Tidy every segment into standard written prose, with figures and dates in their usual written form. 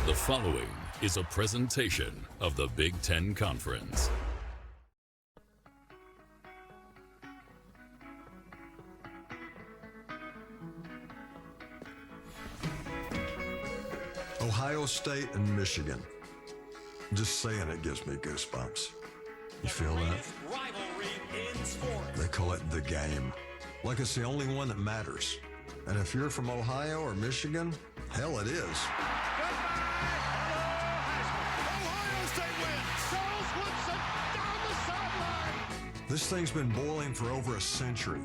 The following is a presentation of the Big Ten Conference. Ohio State and Michigan. Just saying it gives me goosebumps. You feel that? They call it the game. Like it's the only one that matters. And if you're from Ohio or Michigan, hell it is. This thing's been boiling for over a century.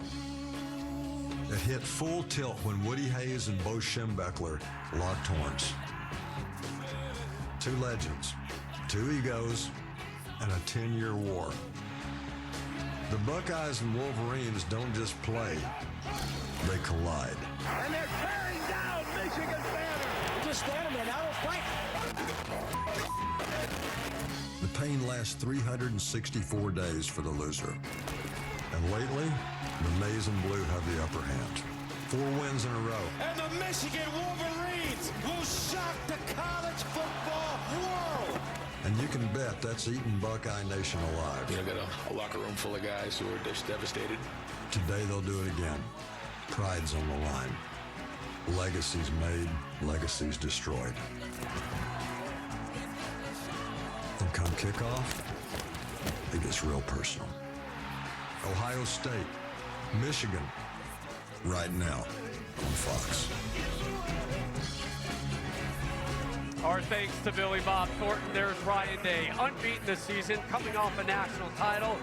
It hit full tilt when Woody Hayes and Bo Schembechler locked horns. Two legends, two egos, and a 10-year war. The Buckeyes and Wolverines don't just play, they collide. And they're tearing down Michigan's banner. Just stand them there, now they'll fight. The pain lasts 364 days for the loser. And lately, the maize and blue have the upper hand. 4 wins in a row. And the Michigan Wolverines will shock the college football world. And you can bet that's eating Buckeye Nation alive. You know, got a locker room full of guys who are just devastated. Today they'll do it again. Pride's on the line. Legacies made, legacies destroyed. And come kickoff, it gets real personal. Ohio State, Michigan, right now on Fox. Our thanks to Billy Bob Thornton. There's Ryan Day, unbeaten this season, coming off a national title,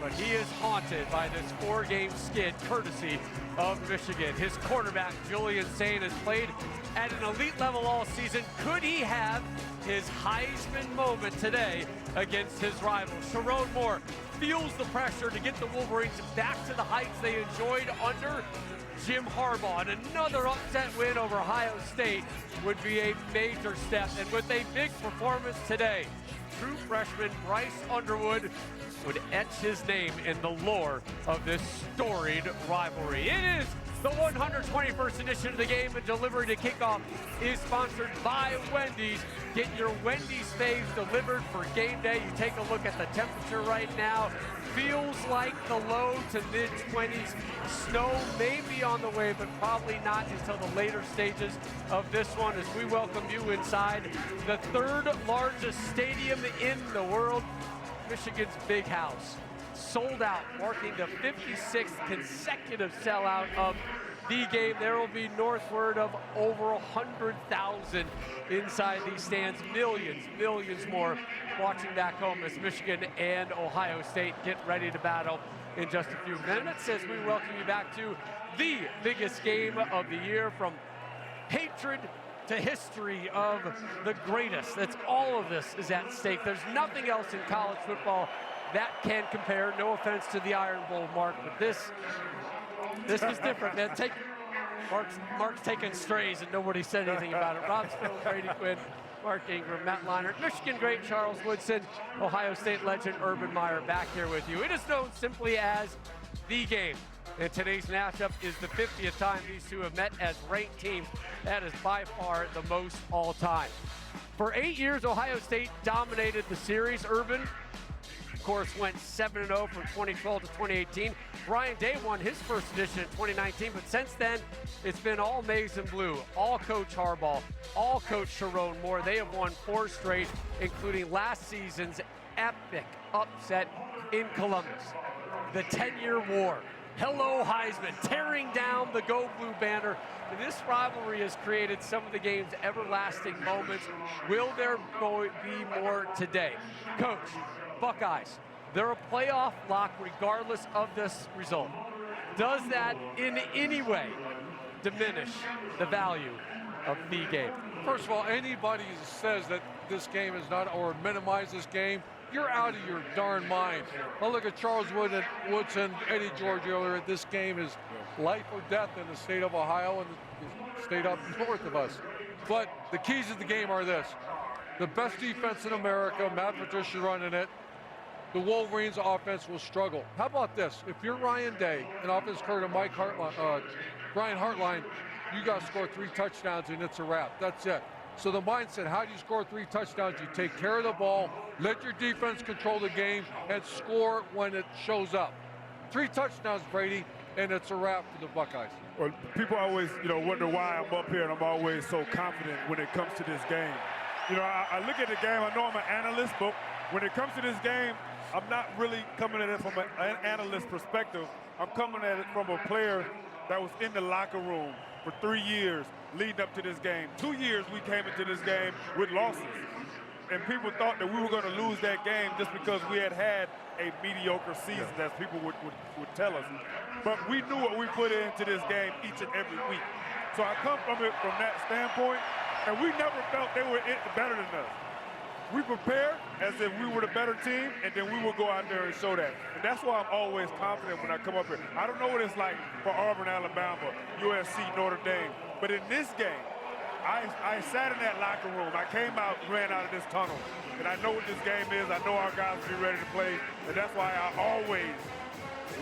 but he is haunted by this 4-game skid courtesy of Michigan. His quarterback, Julian Sain, has played at an elite level all season. Could he have his Heisman moment today against his rival? Sharon Moore feels the pressure to get the Wolverines back to the heights they enjoyed under Jim Harbaugh. And another upset win over Ohio State would be a major step. And with a big performance today, true freshman Bryce Underwood would etch his name in the lore of this storied rivalry. It is the 121st edition of the game, and delivery to kickoff is sponsored by Wendy's. Get your Wendy's faves delivered for game day. You take a look at the temperature right now. Feels like the low to mid-20s. Snow may be on the way, but probably not until the later stages of this one as we welcome you inside the 3rd largest stadium in the world, Michigan's Big House. Sold out, marking the 56th consecutive sellout of the game. There will be northward of over 100,000 inside these stands. Millions more watching back home as Michigan and Ohio State get ready to battle in just a few minutes as we welcome you back to the biggest game of the year, from hatred to history of the greatest. That's all of this is at stake. There's nothing else in college football that can compare. No offense to the Iron Bowl, Mark, but this was different, man. Mark's taking strays and nobody said anything about it. Rob Stone, Brady Quinn, Mark Ingram, Matt Leinart, Michigan great Charles Woodson, Ohio State legend Urban Meyer back here with you. It is known simply as the game. And today's matchup is the 50th time these two have met as ranked teams. That is by far the most all time. For 8 years, Ohio State dominated the series. Urban, of course, went 7-0 from 2012 to 2018. Ryan Day won his first edition in 2019, but since then, it's been all maize and blue, all Coach Harbaugh, all Coach Sharon Moore. They have won 4 straight, including last season's epic upset in Columbus. The 10-year war. Hello Heisman, tearing down the Go Blue banner. And this rivalry has created some of the game's everlasting moments. Will there be more today? Coach, Buckeyes, they're a playoff lock regardless of this result. Does that in any way diminish the value of the game? First of all, anybody who says that this game is not, or minimize this game, you're out of your darn mind. Now look at Charles Woodson, Eddie George earlier. This game is life or death in the state of Ohio and the state up north of us. But the keys of the game are this. The best defense in America, Matt Patricia running it. The Wolverines offense will struggle. How about this? If you're Ryan Day, an offense coordinator Brian Hartline, you got to score 3 touchdowns and it's a wrap. That's it. So the mindset, how do you score 3 touchdowns? You take care of the ball, let your defense control the game, and score when it shows up. 3 touchdowns, Brady, and it's a wrap for the Buckeyes. Well, people always, wonder why I'm up here and I'm always so confident when it comes to this game. I look at the game, I know I'm an analyst, but when it comes to this game, I'm not really coming at it from an analyst perspective. I'm coming at it from a player that was in the locker room for 3 years leading up to this game. 2 years we came into this game with losses. And people thought that we were going to lose that game just because we had a mediocre season, as people would tell us. But we knew what we put into this game each and every week. So I come from it from that standpoint, and we never felt they were better than us. We prepared as if we were the better team, and then we would go out there and show that. And that's why I'm always confident when I come up here. I don't know what it's like for Auburn, Alabama, USC, Notre Dame, but in this game, I sat in that locker room. I came out, ran out of this tunnel, and I know what this game is. I know our guys will be ready to play, and that's why I always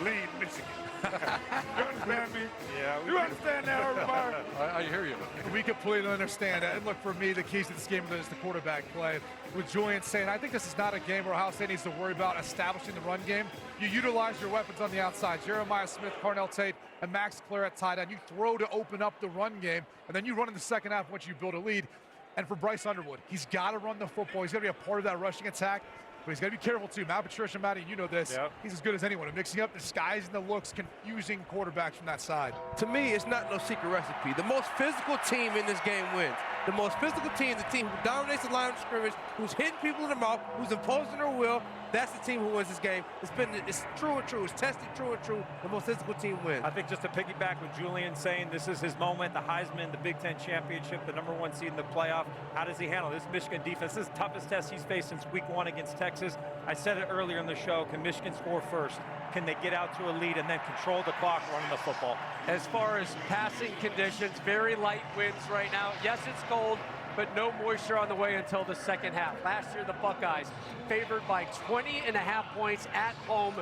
lead Michigan. You understand me? Yeah. You understand that, everybody? I hear you. We completely understand that. And look, for me, the keys to this game is the quarterback play. With Julian saying, I think this is not a game where Ohio State needs to worry about establishing the run game. You utilize your weapons on the outside. Jeremiah Smith, Carnell Tate, and Max Clare at tight end. You throw to open up the run game, and then you run in the second half once you build a lead. And for Bryce Underwood, he's got to run the football. He's got to be a part of that rushing attack. But he's got to be careful, too. Matt Patricia, Matty, you know this. Yep. He's as good as anyone at mixing up the skies and the looks, confusing quarterbacks from that side. To me, it's not no secret recipe. The most physical team in this game wins. The most physical team, the team who dominates the line of scrimmage, who's hitting people in the mouth, who's imposing their will, that's the team who wins this game. It's true and true. It's tested true and true. The most physical team wins. I think just to piggyback with Julian saying this is his moment, the Heisman, the Big Ten championship, the #1 seed in the playoff. How does he handle this Michigan defense? This is the toughest test he's faced since week 1 against Texas. I said it earlier in the show. Can Michigan score first? Can they get out to a lead and then control the clock running the football? As far as passing conditions, very light winds right now. Yes, it's cold, but no moisture on the way until the second half. Last year, the Buckeyes favored by 20.5 points at home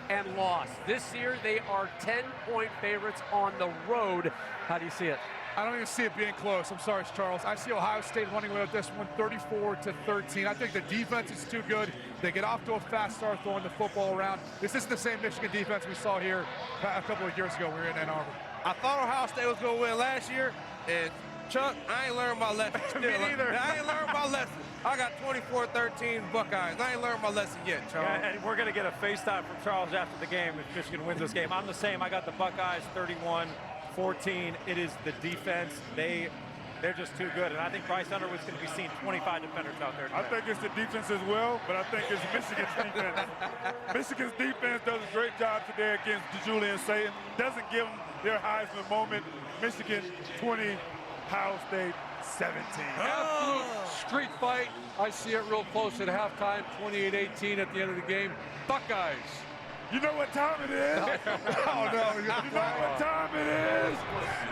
and lost. This year, they are 10-point favorites on the road. How do you see it? I don't even see it being close. I'm sorry, Charles. I see Ohio State running away with this one 34-13. I think the defense is too good. They get off to a fast start throwing the football around. This isn't the same Michigan defense we saw here a couple of years ago when we were in Ann Arbor. I thought Ohio State was going to win last year, and Chuck, I ain't learned my lesson. Me neither. I ain't learned my lesson. I got 24-13 Buckeyes. I ain't learned my lesson yet, Charles. Yeah, and we're going to get a FaceTime from Charles after the game if Michigan wins this game. I'm the same. I got the Buckeyes 31-14. It is the defense. They're just too good. And I think Bryce Underwood's going to be seeing 25 defenders out there today. I think it's the defense as well, but I think it's Michigan's defense. Michigan's defense does a great job today against Julian Satan. Doesn't give them their Heisman moment. Michigan 20, Ohio State 17. Absolute street fight. I see it real close at halftime, 28-18 at the end of the game. Buckeyes. You know what time it is? Oh, no. You know what time it is?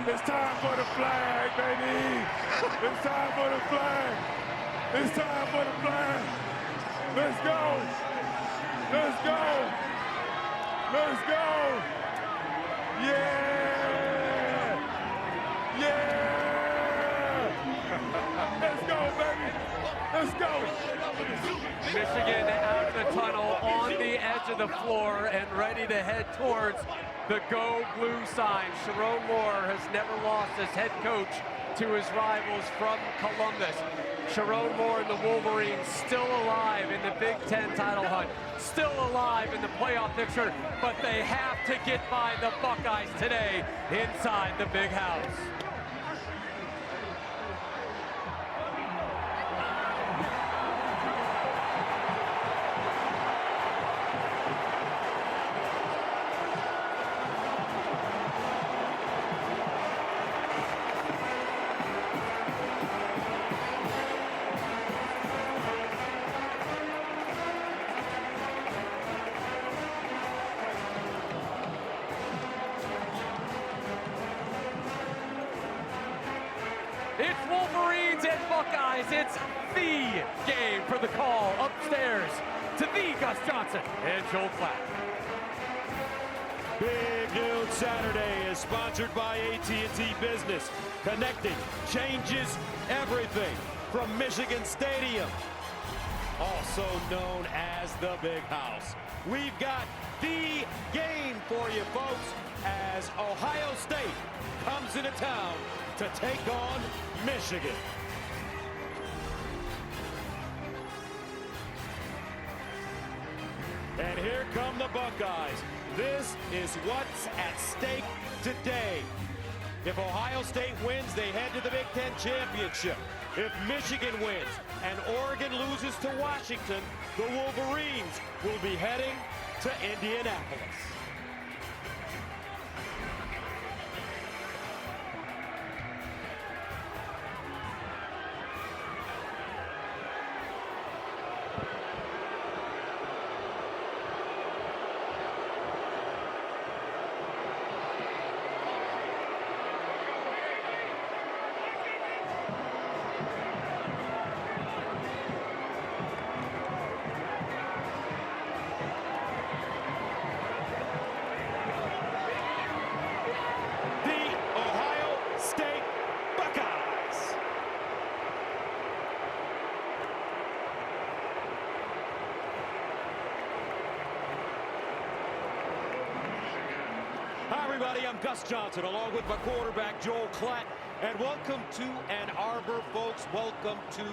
It's time for the flag, baby. It's time for the flag. It's time for the flag. Let's go. Let's go. Let's go. Yeah. Yeah. Let's go, baby. Let's go. Michigan out of the tunnel on the edge of the floor and ready to head towards the Go Blue sign. Sharon Moore has never lost as head coach to his rivals from Columbus. Sharon Moore and the Wolverines still alive in the Big Ten title hunt, still alive in the playoff picture, but they have to get by the Buckeyes today inside the Big House. It's Wolverines and Buckeyes. It's the game for the call upstairs to the Gus Johnson and Joel Klatt. Big Noon Saturday is sponsored by AT&T Business. Connecting changes everything from Michigan Stadium, also known as the Big House. We've got the game for you folks as Ohio State comes into town to take on Michigan. And here come the Buckeyes. This is what's at stake today. If Ohio State wins, they head to the Big Ten Championship. If Michigan wins and Oregon loses to Washington, the Wolverines will be heading to Indianapolis. Hi, everybody. I'm Gus Johnson, along with my quarterback, Joel Klatt. And welcome to Ann Arbor, folks. Welcome to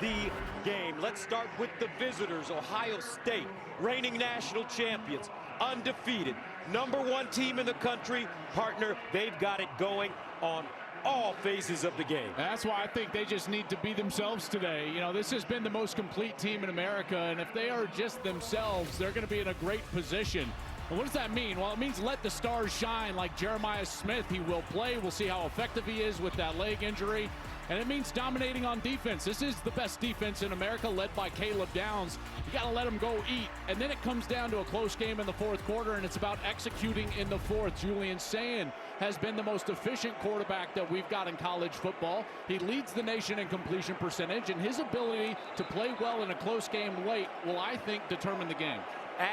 the game. Let's start with the visitors, Ohio State, reigning national champions, undefeated, #1 team in the country. Partner, they've got it going on all phases of the game. That's why I think they just need to be themselves today. You know, this has been the most complete team in America, and if they are just themselves, they're going to be in a great position. And what does that mean? Well, it means let the stars shine like Jeremiah Smith. He will play. We'll see how effective he is with that leg injury. And it means dominating on defense. This is the best defense in America, led by Caleb Downs. You got to let them go eat. And then it comes down to a close game in the fourth quarter, and it's about executing in the fourth. Julian Sayin has been the most efficient quarterback that we've got in college football. He leads the nation in completion percentage, and his ability to play well in a close game late will, I think, determine the game.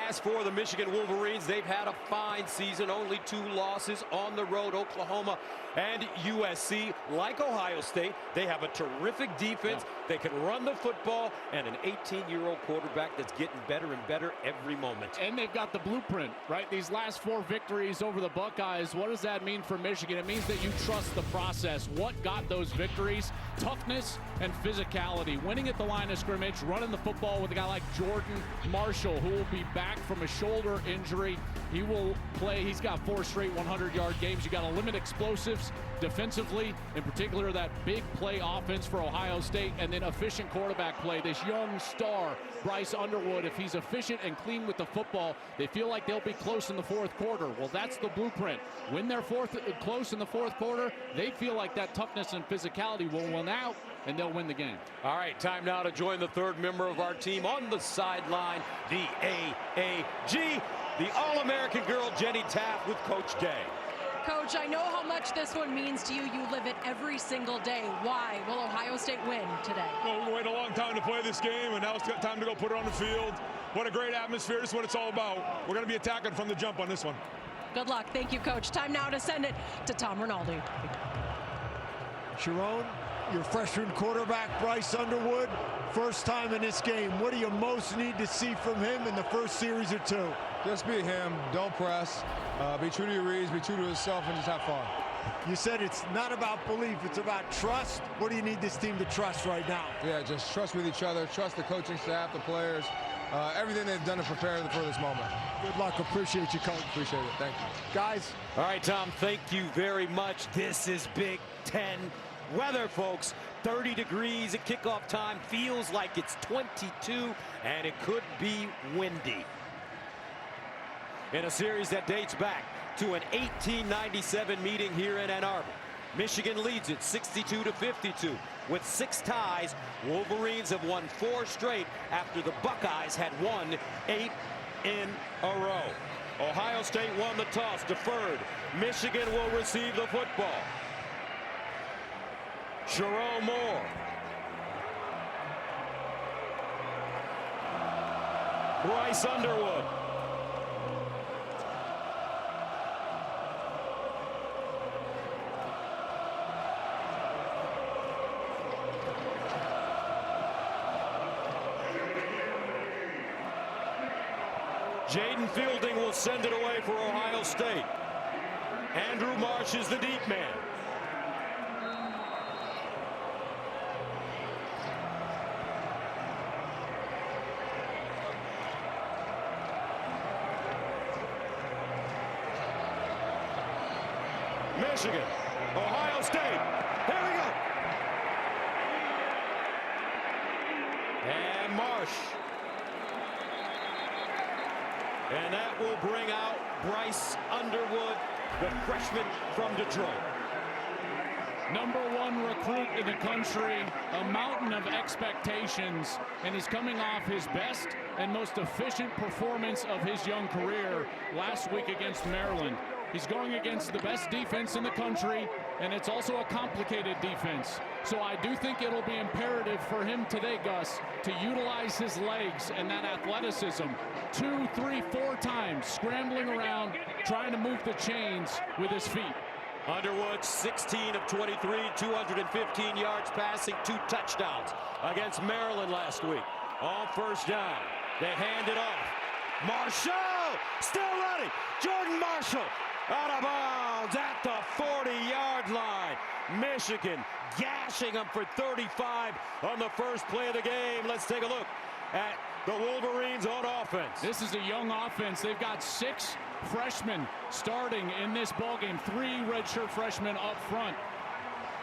As for the Michigan Wolverines, they've had a fine season, only 2 losses on the road, Oklahoma and USC. Like Ohio State, they have a terrific defense. They can run the football, and an 18-year-old quarterback that's getting better and better every moment. And they've got the blueprint, right? These last 4 victories over the Buckeyes, what does that mean for Michigan? It means that you trust the process. What got those victories? Toughness and physicality. Winning at the line of scrimmage, running the football with a guy like Jordan Marshall, who will be back from a shoulder injury. He will play. He's got 4 straight 100-yard games. You got to limit explosives defensively, in particular that big play offense for Ohio State, and then efficient quarterback play. This young star, Bryce Underwood, if he's efficient and clean with the football, they feel like they'll be close in the fourth quarter. Well, that's the blueprint. When they're close in the fourth quarter, they feel like that toughness and physicality will win out, and they'll win the game. All right, time now to join the third member of our team on the sideline, the AAG, the All-American girl, Jenny Taft, with Coach Day. Coach, I know how much this one means to you. You live it every single day. Why will Ohio State win today? Well, we waited a long time to play this game, and now it's got time to go put it on the field. What a great atmosphere. This is what it's all about. We're going to be attacking from the jump on this one. Good luck. Thank you, Coach. Time now to send it to Tom Rinaldi. Sharon, your freshman quarterback, Bryce Underwood, first time in this game. What do you most need to see from him in the first series or 2? Just be him. Don't press. Be true to your reads. Be true to yourself, and just have fun. You said it's not about belief. It's about trust. What do you need this team to trust right now? Yeah, just trust with each other. Trust the coaching staff, the players, everything they've done to prepare for this moment. Good luck. Appreciate you, Coach. Appreciate it. Thank you. Guys. All right, Tom, thank you very much. This is Big Ten weather, folks. 30 degrees at kickoff time. Feels like it's 22, and it could be windy. In a series that dates back to an 1897 meeting here in Ann Arbor, Michigan leads it 62-52. With 6 ties, Wolverines have won 4 straight after the Buckeyes had won 8 in a row. Ohio State won the toss, deferred. Michigan will receive the football. Jerome Moore. Bryce Underwood. Jaden Fielding will send it away for Ohio State. Andrew Marsh is the deep man. Michigan, Ohio State, here we go. And Marsh. And that will bring out Bryce Underwood, the freshman from Detroit. #1 recruit in the country, a mountain of expectations, and he's coming off his best and most efficient performance of his young career last week against Maryland. He's going against the best defense in the country, and it's also a complicated defense. So I do think it'll be imperative for him today, Gus, to utilize his legs and that athleticism 2, 3, 4 times, scrambling around, trying to move the chains with his feet. Underwood, 16 of 23, 215 yards passing, 2 touchdowns against Maryland last week. On first down, they hand it off. Marshall, still running. Jordan Marshall, out of bounds at the 40-yard line. Michigan gashing them for 35 on the first play of the game. Let's take a look at the Wolverines on offense. This is a young offense. They've got 6 freshmen starting in this ballgame, 3 redshirt freshmen up front.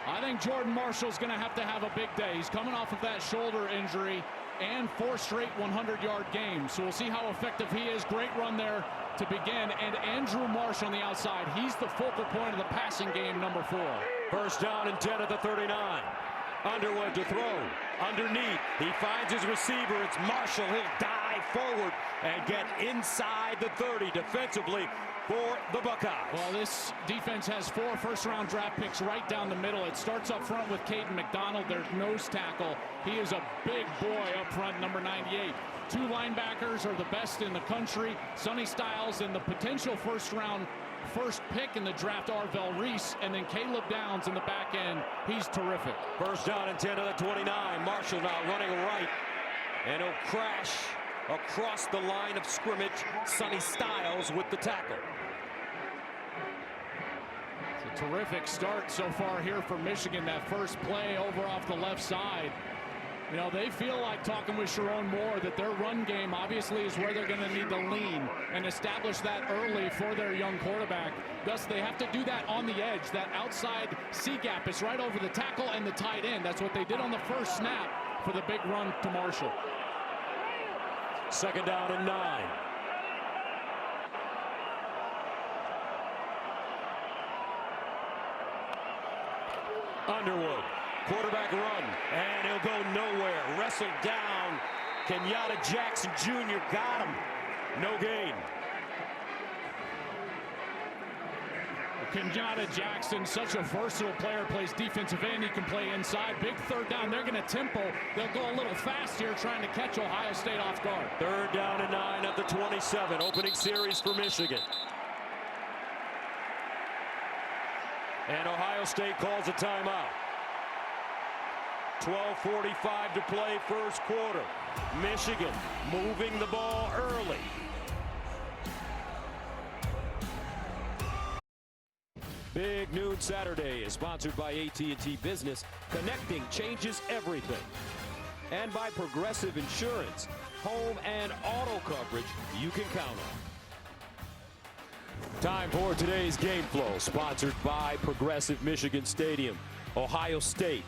I think Jordan Marshall's going to have a big day. He's coming off of that shoulder injury and 4 straight 100-yard games. So we'll see how effective he is. Great run there to begin. And Andrew Marsh on the outside. He's the focal point of the passing game, #4. First down and 10 at the 39. Underwood to throw. Underneath, he finds his receiver. It's Marshall. He'll dive forward and get inside the 30 defensively for the Buckeyes. Well, this defense has 4 first-round draft picks right down the middle. It starts up front with Caden McDonald, their nose tackle. He is a big boy up front, number 98. 2 linebackers are the best in the country. Sonny Styles and the potential first pick in the draft, Arvell Reese, and then Caleb Downs in the back end. He's terrific. First down and 10 to the 29. Marshall now running right, and he'll crash across the line of scrimmage. Sonny Styles with the tackle. It's a terrific start so far here for Michigan. That first play over off the left side. You know, they feel like, talking with Sharon Moore, that their run game obviously is where they're going to need to lean and establish that early for their young quarterback. Thus, they have to do that on the edge. That outside C gap is right over the tackle and the tight end. That's what they did on the first snap for the big run to Marshall. Second down and 9. Underwood, quarterback run, and he'll go nowhere. Wrestled down. Kenyatta Jackson Jr. got him. No gain. Kenyatta Jackson, such a versatile player, plays defensive end. He can play inside. Big third down. They're going to tempo. They'll go a little fast here, trying to catch Ohio State off guard. Third down and 9 at the 27. Opening series for Michigan. And Ohio State calls a timeout. 12:45 to play first quarter. Michigan moving the ball early. Big Noon Saturday is sponsored by AT&T Business. Connecting changes everything. And by Progressive Insurance. Home and auto coverage you can count on. Time for today's game flow, sponsored by Progressive Michigan Stadium. Ohio State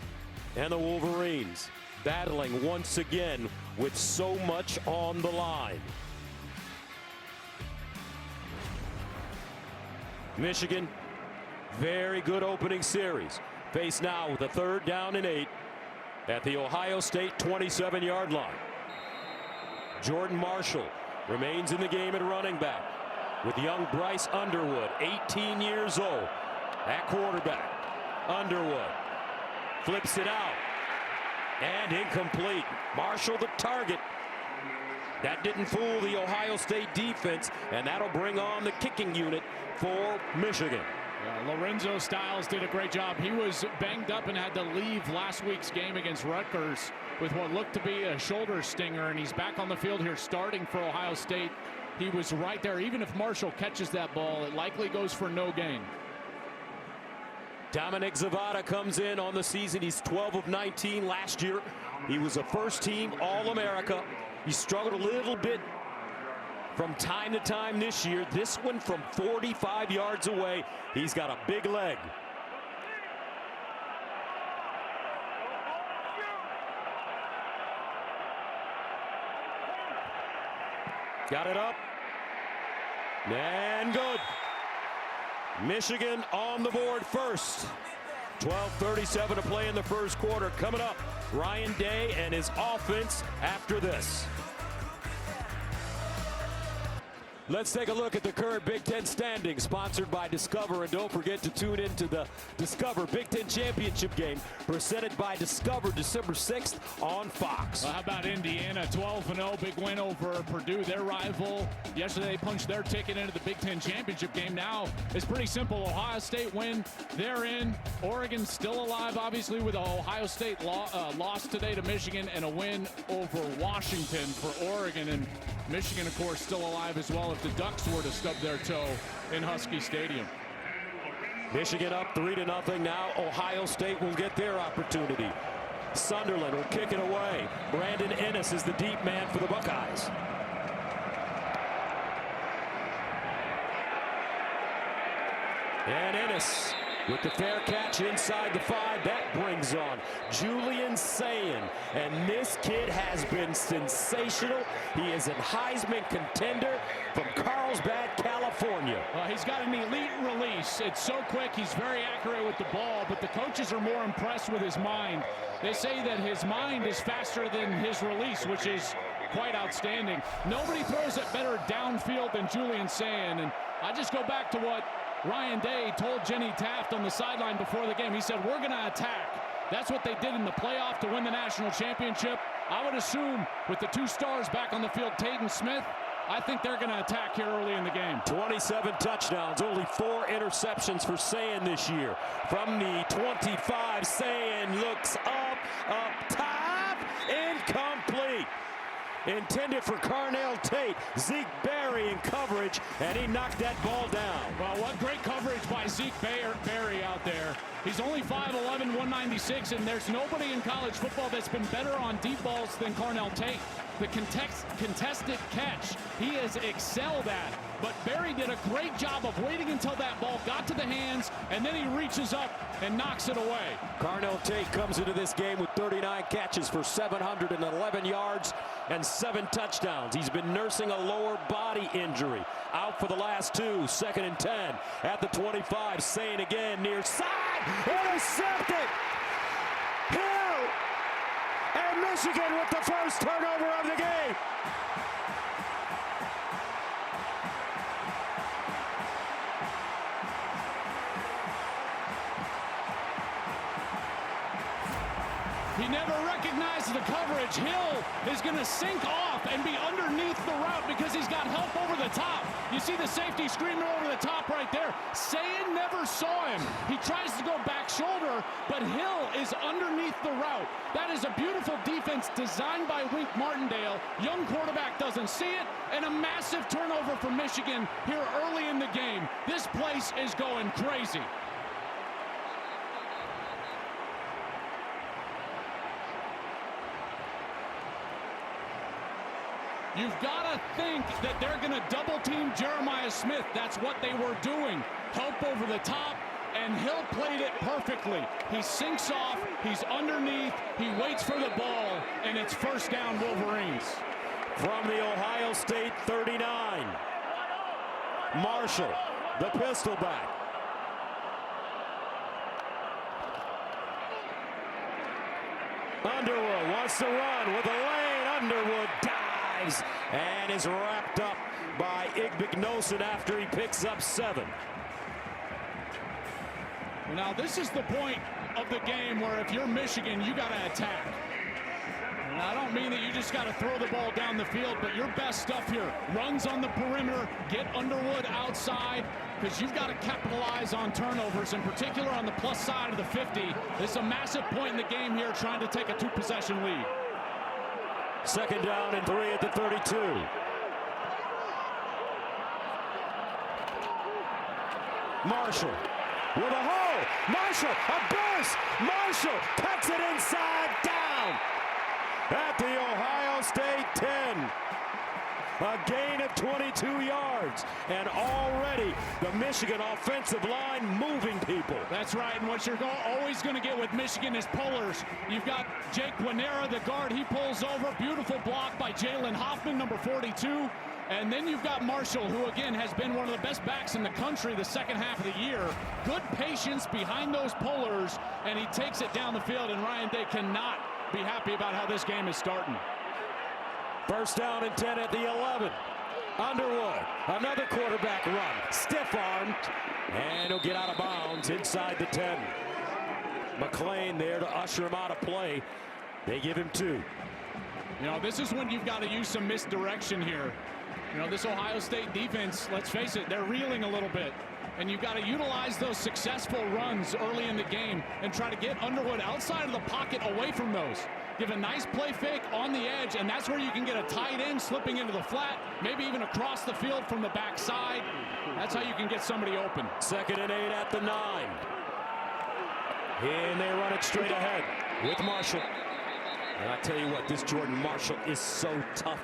and the Wolverines battling once again with so much on the line. Michigan, very good opening series. Face now with a third down and 8 at the Ohio State 27-yard line. Jordan Marshall remains in the game at running back with young Bryce Underwood, 18 years old, at quarterback. Underwood flips it out and incomplete. Marshall the target. That didn't fool the Ohio State defense, and that'll bring on the kicking unit for Michigan. Lorenzo Styles did a great job. He was banged up and had to leave last week's game against Rutgers with what looked to be a shoulder stinger, and he's back on the field here starting for Ohio State. he was right there. Even if Marshall catches that ball, it likely goes for no gain. Dominic Zavada comes in on the season. He's 12 of 19 last year. He was a first-team All-America. He struggled a little bit from time to time this year. This one from 45 yards away. He's got a big leg. Got it up. And good. Michigan on the board first. 12:37 to play in the first quarter. Coming up, Ryan Day and his offense after this. Let's take a look at the current Big Ten standings, sponsored by Discover. And don't forget to tune in to the Discover Big Ten Championship game, presented by Discover, December 6th on Fox. Well, how about Indiana, 12-0, big win over Purdue, their rival. Yesterday, they punched their ticket into the Big Ten Championship game. Now, it's pretty simple. Ohio State win, they're in. Oregon still alive, obviously, with Ohio State loss today to Michigan and a win over Washington for Oregon. And Michigan, of course, still alive as well if the Ducks were to stub their toe in Husky Stadium. Michigan up 3-0 now. Ohio State will get their opportunity. Sunderland will kick it away. Brandon Ennis is the deep man for the Buckeyes. And Ennis with the fair catch inside the 5. That brings on Julian Sayin. And this kid has been sensational. He is a Heisman contender from Carlsbad, California. He's got an elite release. It's so quick. He's very accurate with the ball, but the coaches are more impressed with his mind. They say that his mind is faster than his release, which is quite outstanding. Nobody throws it better downfield than Julian Sayin. And I just go back to what Ryan Day told Jenny Taft on the sideline before the game. He said, we're going to attack. That's what they did in the playoff to win the national championship. I would assume with the 2 stars back on the field, Tate and Smith, I think they're going to attack here early in the game. 27 touchdowns, only 4 interceptions for Sayin this year. From the 25, Sayin looks up top, incomplete. Intended for Carnell Tate. Zeke Berry in coverage, and he knocked that ball down. Well, what great coverage by Zeke Berry out there. He's only 5'11", 196, and there's nobody in college football that's been better on deep balls than Carnell Tate. The contested catch, he has excelled at. But Berry did a great job of waiting until that ball got to the hands, and then he reaches up and knocks it away. Carnell Tate comes into this game with 39 catches for 711 yards and 7 touchdowns. He's been nursing a lower body injury. Out for the last 2, 2nd and 10 at the 25. Sayin again near side. Intercepted. Hill. And Michigan with the first turnover of the game. He never recognizes the coverage. Hill is going to sink off and be underneath the route because he's got help over the top. You see the safety screaming over the top right there. Sayin never saw him. He tries to go back shoulder, but Hill is underneath the route. That is a beautiful defense designed by Wink Martindale. Young quarterback doesn't see it, and a massive turnover for Michigan here early in the game. This place is going crazy. You've got to think that they're going to double team Jeremiah Smith. That's what they were doing. Help over the top, and Hill played it perfectly. He sinks off, he's underneath, he waits for the ball, and it's first down Wolverines. From the Ohio State 39, Marshall, the pistol back. Underwood wants to run with a lane. Underwood dives and is wrapped up by Igbignosin after he picks up 7. Now this is the point of the game where if you're Michigan, you got to attack. And I don't mean that you just got to throw the ball down the field, but your best stuff here, runs on the perimeter, get Underwood outside, because you've got to capitalize on turnovers, in particular on the plus side of the 50. This is a massive point in the game here, trying to take a 2-possession lead. 2nd down and 3 at the 32. Marshall with a hole. Marshall, a burst. Marshall cuts it inside, down at the Ohio State 10. A gain of 22 yards, and already the Michigan offensive line moving people. That's right, and what you're always going to get with Michigan is pullers. You've got Jake Guanera, the guard, he pulls over. Beautiful block by Jalen Hoffman, number 42. And then you've got Marshall, who again has been one of the best backs in the country the second half of the year. Good patience behind those pullers, and he takes it down the field, and Ryan Day cannot be happy about how this game is starting. First down and 10 at the 11. Underwood, another quarterback run, stiff-armed, and he'll get out of bounds inside the 10. McClain there to usher him out of play. They give him 2. You know, this is when you've got to use some misdirection here. You know, this Ohio State defense, let's face it, they're reeling a little bit. And you've got to utilize those successful runs early in the game and try to get Underwood outside of the pocket away from those. Give a nice play fake on the edge, and that's where you can get a tight end slipping into the flat, maybe even across the field from the backside. That's how you can get somebody open. 2nd and 8 at the 9. And they run it straight ahead with Marshall. And I tell you what, this Jordan Marshall is so tough.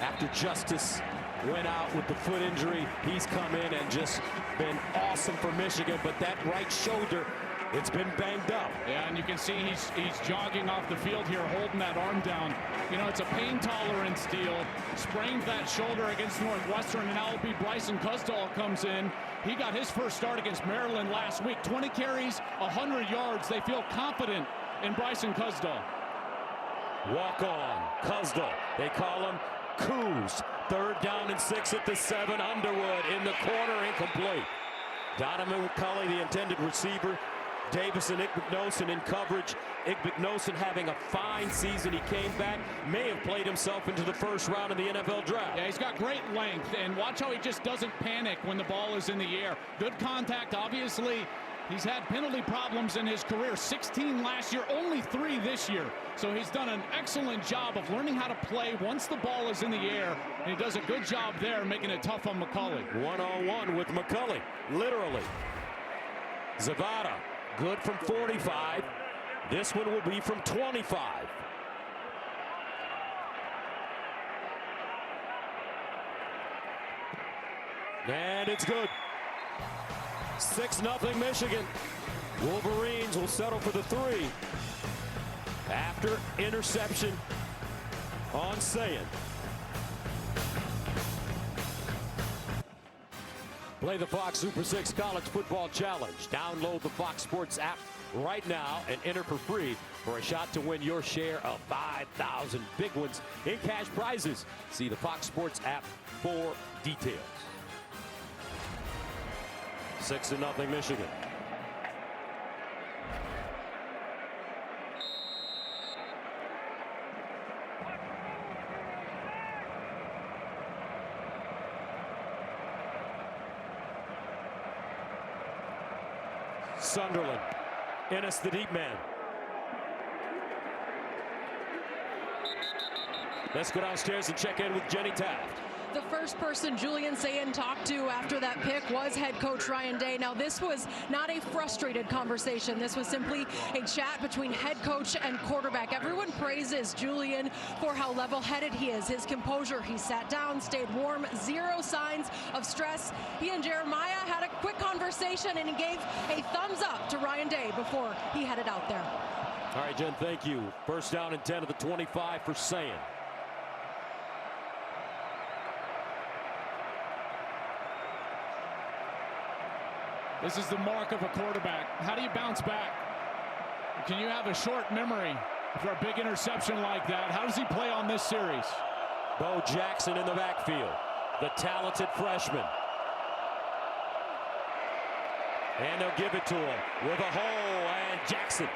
After Justice went out with the foot injury, he's come in and just been awesome for Michigan, but that right shoulder, it's been banged up. Yeah, and you can see he's jogging off the field here, holding that arm down. You know, it's a pain tolerance deal. Sprained that shoulder against Northwestern, and now it'll be Bryson Cusdahl comes in. He got his first start against Maryland last week. 20 carries, 100 yards. They feel confident in Bryson Cusdahl. Walk on, Cusdahl. They call him Coos. 3rd down and 6 at the 7. Underwood in the corner, incomplete. Donovan McCulley, the intended receiver. Davis and Igbenogson in coverage. Igbenogson having a fine season. He came back, may have played himself into the first round of the NFL draft. Yeah, he's got great length, and watch how he just doesn't panic when the ball is in the air. Good contact, obviously. He's had penalty problems in his career. 16 last year, only 3 this year. So he's done an excellent job of learning how to play once the ball is in the air, and he does a good job there making it tough on McCulley. One-on-one with McCulley, literally. Zavada, good from 45. This one will be from 25. And it's good. 6-0 Michigan. Wolverines will settle for the 3 after interception on Sayin. Play the Fox Super 6 College Football Challenge. Download the Fox Sports app right now and enter for free for a shot to win your share of 5,000 big ones in cash prizes. See the Fox Sports app for details. 6-0 Michigan. Sunderland, Ennis the deep man. Let's go downstairs and check in with Jenny Taft. The first person Julian Sayin talked to after that pick was head coach Ryan Day. Now, this was not a frustrated conversation. This was simply a chat between head coach and quarterback. Everyone praises Julian for how level-headed he is, his composure. He sat down, stayed warm, 0 signs of stress. He and Jeremiah had a quick conversation, and he gave a thumbs up to Ryan Day before he headed out there. All right, Jen, thank you. First down and 10 at the 25 for Sayin. This is the mark of a quarterback. How do you bounce back? Can you have a short memory for a big interception like that? How does he play on this series? Bo Jackson in the backfield, the talented freshman. And they'll give it to him with a hole, and Jackson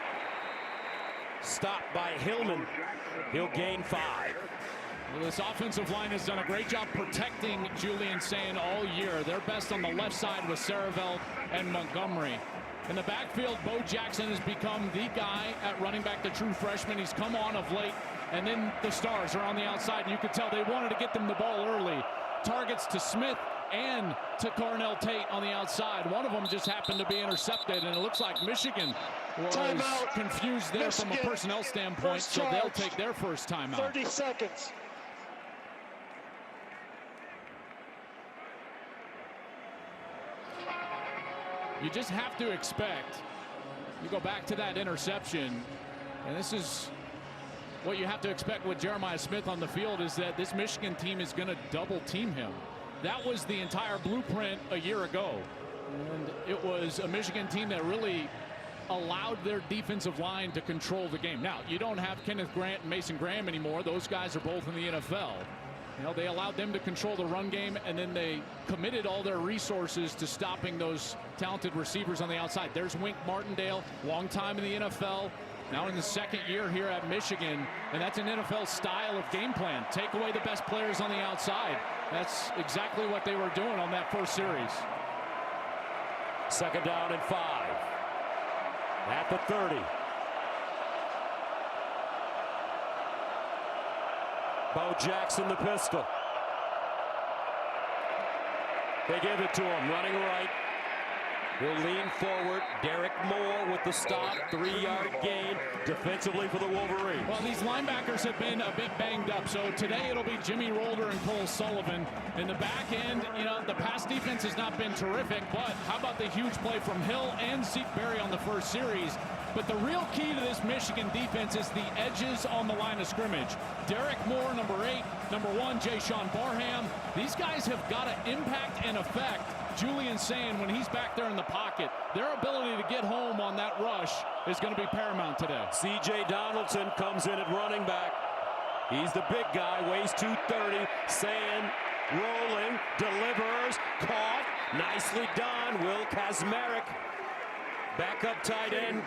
stopped by Hillman. He'll gain 5. Well, this offensive line has done a great job protecting Julian Sayin all year. They're best on the left side with Saravelt and Montgomery. In the backfield, Bo Jackson has become the guy at running back, the true freshman. He's come on of late, and then the stars are on the outside. You could tell they wanted to get them the ball early. Targets to Smith and to Carnell Tate on the outside. One of them just happened to be intercepted, and it looks like Michigan was confused there from a personnel standpoint, so they'll take their first timeout. 30 seconds. You just have to expect, you go back to that interception, and this is what you have to expect with Jeremiah Smith on the field, is that this Michigan team is going to double team him. That was the entire blueprint a year ago. And it was a Michigan team that really allowed their defensive line to control the game. Now, you don't have Kenneth Grant and Mason Graham anymore. Those guys are both in the NFL. You know, they allowed them to control the run game, and then they committed all their resources to stopping those talented receivers on the outside. There's Wink Martindale, long time in the NFL, now in the second year here at Michigan, and that's an NFL style of game plan. Take away the best players on the outside. That's exactly what they were doing on that first series. Second down and 5. At the 30. Bo Jackson, the pistol. They give it to him, running right. He'll lean forward. Derek Moore with the stop, 3-yard gain defensively for the Wolverines. Well, these linebackers have been a bit banged up, so today it'll be Jimmy Rolder and Cole Sullivan. In the back end, you know, the pass defense has not been terrific, but how about the huge play from Hill and Zeke Berry on the first series? But the real key to this Michigan defense is the edges on the line of scrimmage. Derek Moore, number 8, number 1, Jayshawn Barham. These guys have got to impact and affect Julian Sayin when he's back there in the pocket. Their ability to get home on that rush is going to be paramount today. C.J. Donaldson comes in at running back. He's the big guy, weighs 230. Sayin rolling, delivers, caught, nicely done. Will Kazmarek, backup tight end,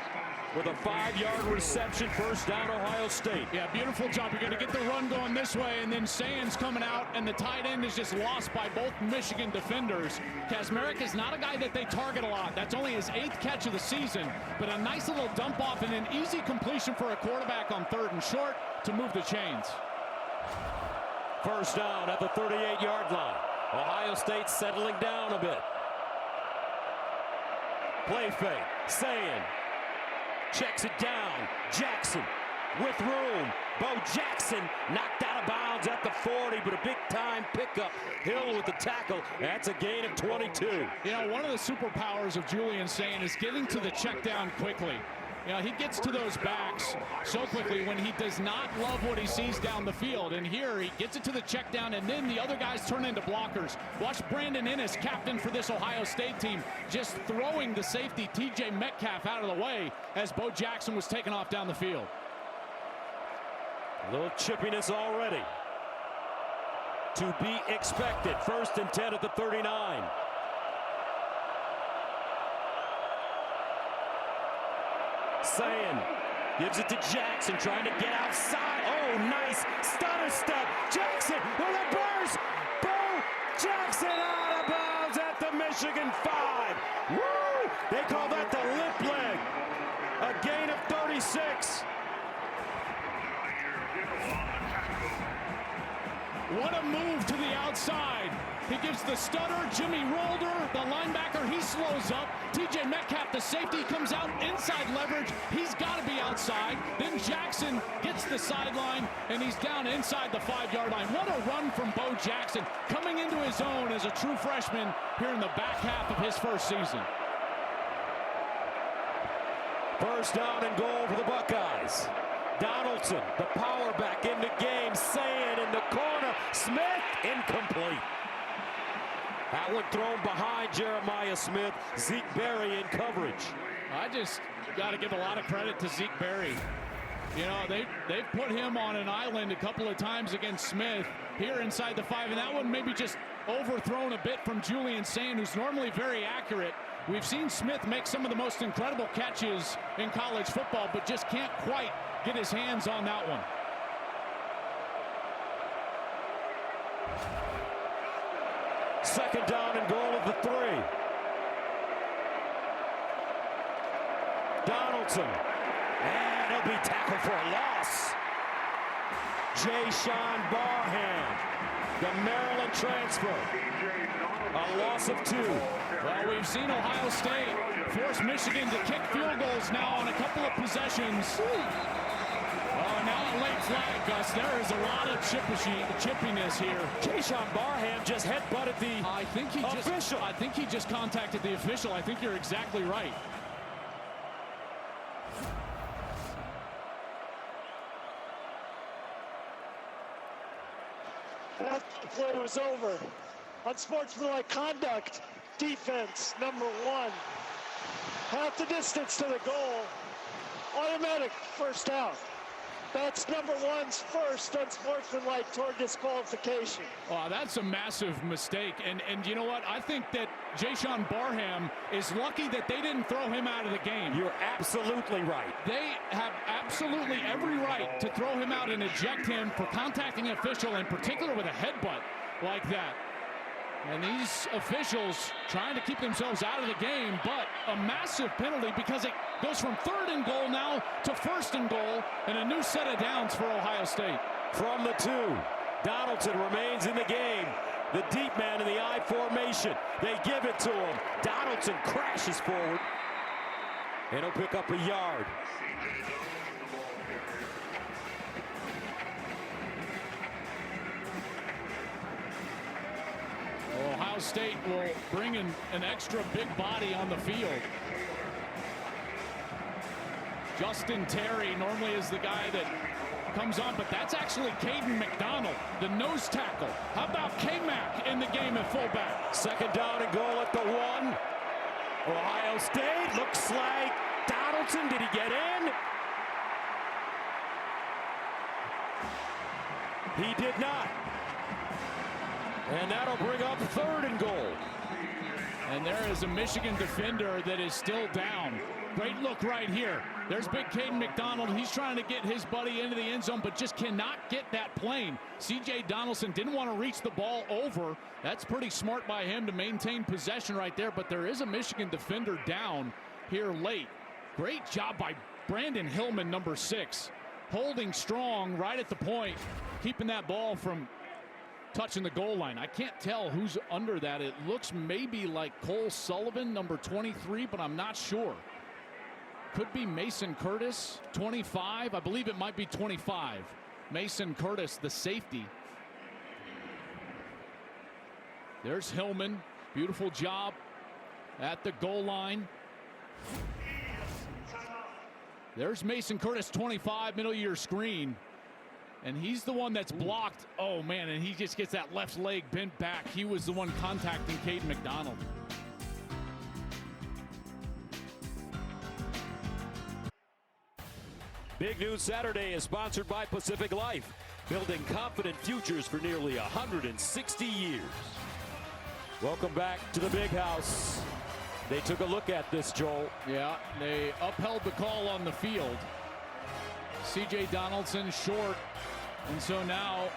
with a 5-yard reception, first down, Ohio State. Yeah, beautiful job. You're going to get the run going this way, and then Sayin's coming out, and the tight end is just lost by both Michigan defenders. Kazmarek is not a guy that they target a lot. That's only his 8th catch of the season, but a nice little dump off and an easy completion for a quarterback on 3rd and short to move the chains. First down at the 38-yard line. Ohio State settling down a bit. Play fake. Sayin checks it down. Jackson with room. Bo Jackson knocked out of bounds at the 40, but a big-time pickup. Hill with the tackle. That's a gain of 22. You know, one of the superpowers of Julian Sayin is getting to the check down quickly. You know, he gets to those backs so quickly when he does not love what he sees down the field. And here he gets it to the check down, and then the other guys turn into blockers. Watch Brandon Ennis, captain for this Ohio State team, just throwing the safety T.J. Metcalf out of the way as Bo Jackson was taken off down the field. A little chippiness already to be expected. 1st and 10 at the 39. Sayin gives it to Jackson, trying to get outside. Oh, nice stunner step. Jackson with a burst. Bo Jackson out of bounds at the Michigan 5. Woo! They call that the limp leg. A gain of 36. What a move to the outside. He gives the stutter. Jimmy Rolder, the linebacker, he slows up. T.J. Metcalf, the safety, comes out inside leverage. He's got to be outside. Then Jackson gets the sideline, and he's down inside the 5-yard line. What a run from Bo Jackson, coming into his own as a true freshman here in the back half of his first season. First down and goal for the Buckeyes. Donaldson, the power back into game. Sayin in the corner. Smith, incomplete. That one thrown behind Jeremiah Smith. Zeke Berry in coverage. I just got to give a lot of credit to Zeke Berry. You know, they've put him on an island a couple of times against Smith here inside the 5, and that one maybe just overthrown a bit from Julian Sayin, who's normally very accurate. We've seen Smith make some of the most incredible catches in college football, but just can't quite get his hands on that one. Second down and goal of the 3. Donaldson. And he'll be tackled for a loss. Jayshawn Barham The Maryland transfer. A loss of 2. Well, we've seen Ohio State force Michigan to kick field goals now on a couple of possessions. Oh, now a late flag, Gus. There is a lot of chippiness here. Jason Barham just headbutted the official. I think he just contacted the official. I think you're exactly right. After the play was over, unsportsmanlike conduct, defense, number 1. Half the distance to the goal, automatic first down. That's number 1's first unsportsmanlike toward disqualification. Oh, that's a massive mistake. And you know what? I think that Jason Barham is lucky that they didn't throw him out of the game. You're absolutely right. They have absolutely every right to throw him out and eject him for contacting an official, in particular with a headbutt like that. And these officials trying to keep themselves out of the game, but a massive penalty because it goes from 3rd and goal now to 1st and goal, and a new set of downs for Ohio State. From the 2, Donaldson remains in the game. The deep man in the I formation. They give it to him. Donaldson crashes forward, and he'll pick up a yard. Ohio State will bring in an extra big body on the field. Justin Terry normally is the guy that comes on, but that's actually Caden McDonald, the nose tackle. How about K-Mac in the game at fullback? 2nd down and goal at the 1. Ohio State looks like Donaldson. Did he get in? He did not. And that'll bring up 3rd and goal. And there is a Michigan defender that is still down. Great look right here. There's big Caden McDonald. He's trying to get his buddy into the end zone, but just cannot get that plane. C.J. Donaldson didn't want to reach the ball over. That's pretty smart by him to maintain possession right there, but there is a Michigan defender down here late. Great job by Brandon Hillman, number 6. Holding strong right at the point, keeping that ball from touching the goal line. I can't tell who's under that. It looks maybe like Cole Sullivan, number 23, but I'm not sure. Could be Mason Curtis, 25. I believe it might be 25. Mason Curtis, the safety. There's Hillman. Beautiful job at the goal line. There's Mason Curtis, 25, middle of your screen. And he's the one that's blocked. Oh, man, and he just gets that left leg bent back. He was the one contacting Caden McDonald. Big News Saturday is sponsored by Pacific Life, building confident futures for nearly 160 years. Welcome back to the Big House. They took a look at this, Joel. Yeah, they upheld the call on the field. C.J. Donaldson short, and so now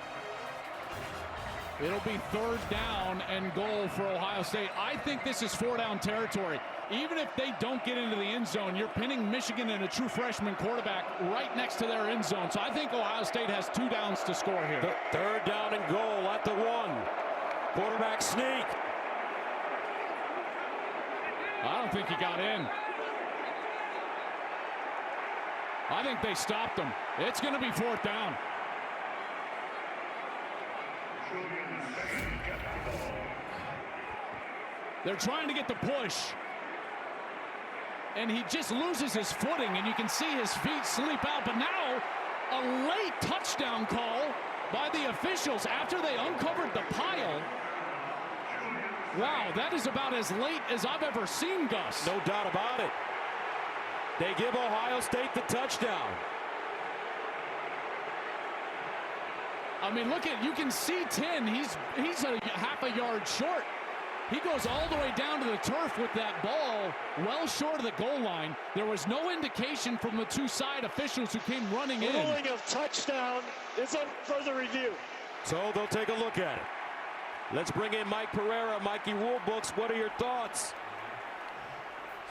it'll be 3rd down and goal for Ohio State. I think this is 4-down territory. Even if they don't get into the end zone, you're pinning Michigan and a true freshman quarterback right next to their end zone. So I think Ohio State has 2 downs to score here. The 3rd down and goal at the 1. Quarterback sneak. I don't think he got in. I think they stopped him. It's going to be 4th down. They're trying to get the push. And he just loses his footing, and you can see his feet sleep out. But now, a late touchdown call by the officials after they uncovered the pile. Wow, that is about as late as I've ever seen, Gus. No doubt about it. They give Ohio State the touchdown. I mean, look at, you can see 10. He's a half a yard short. He goes all the way down to the turf with that ball well short of the goal line. There was no indication from the 2 side officials who came running in. Ruling of touchdown is on further review. So they'll take a look at it. Let's bring in Mike Pereira. Mikey, rule books, what are your thoughts?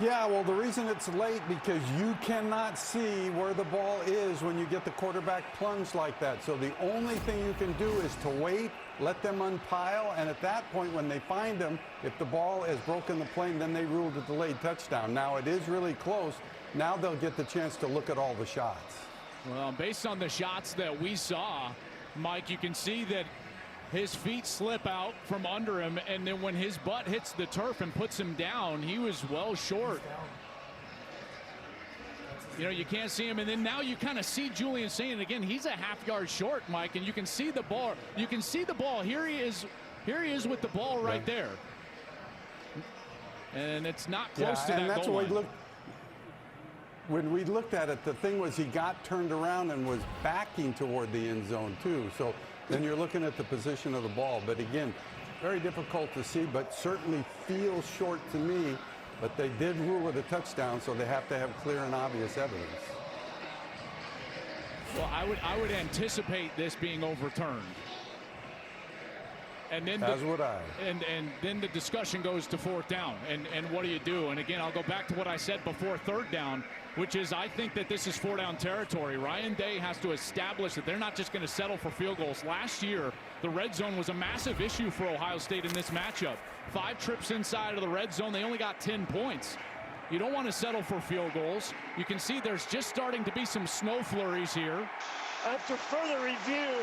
Yeah, well, the reason it's late because you cannot see where the ball is when you get the quarterback plunged like that. So the only thing you can do is to wait, let them unpile, and at that point when they find them, if the ball has broken the plane, then they ruled a delayed touchdown. Now it is really close. Now they'll get the chance to look at all the shots. Well, based on the shots that we saw, Mike, you can see that his feet slip out from under him, and then when his butt hits the turf and puts him down, he was well short. You know, you can't see him, and then now you kind of see Julian saying again, he's a half-yard short, Mike, and you can see the ball. You can see the ball. Here he is with the ball right there. And it's not close to that goal line. When we looked at it, the thing was he got turned around and was backing toward the end zone too. So then you're looking at the position of the ball. But again, very difficult to see, but certainly feels short to me. But they did rule it a touchdown, so they have to have clear and obvious evidence. Well, I would anticipate this being overturned. And then As would I. And then the discussion goes to fourth down. And what do you do? And again, I'll go back to what I said before third down, which is I think that this is four down territory. Ryan Day has to establish that they're not just going to settle for field goals. Last year, the red zone was a massive issue for Ohio State in this matchup. 5 trips inside of the red zone. They only got 10 points. You don't want to settle for field goals. You can see there's just starting to be some snow flurries here. After further review,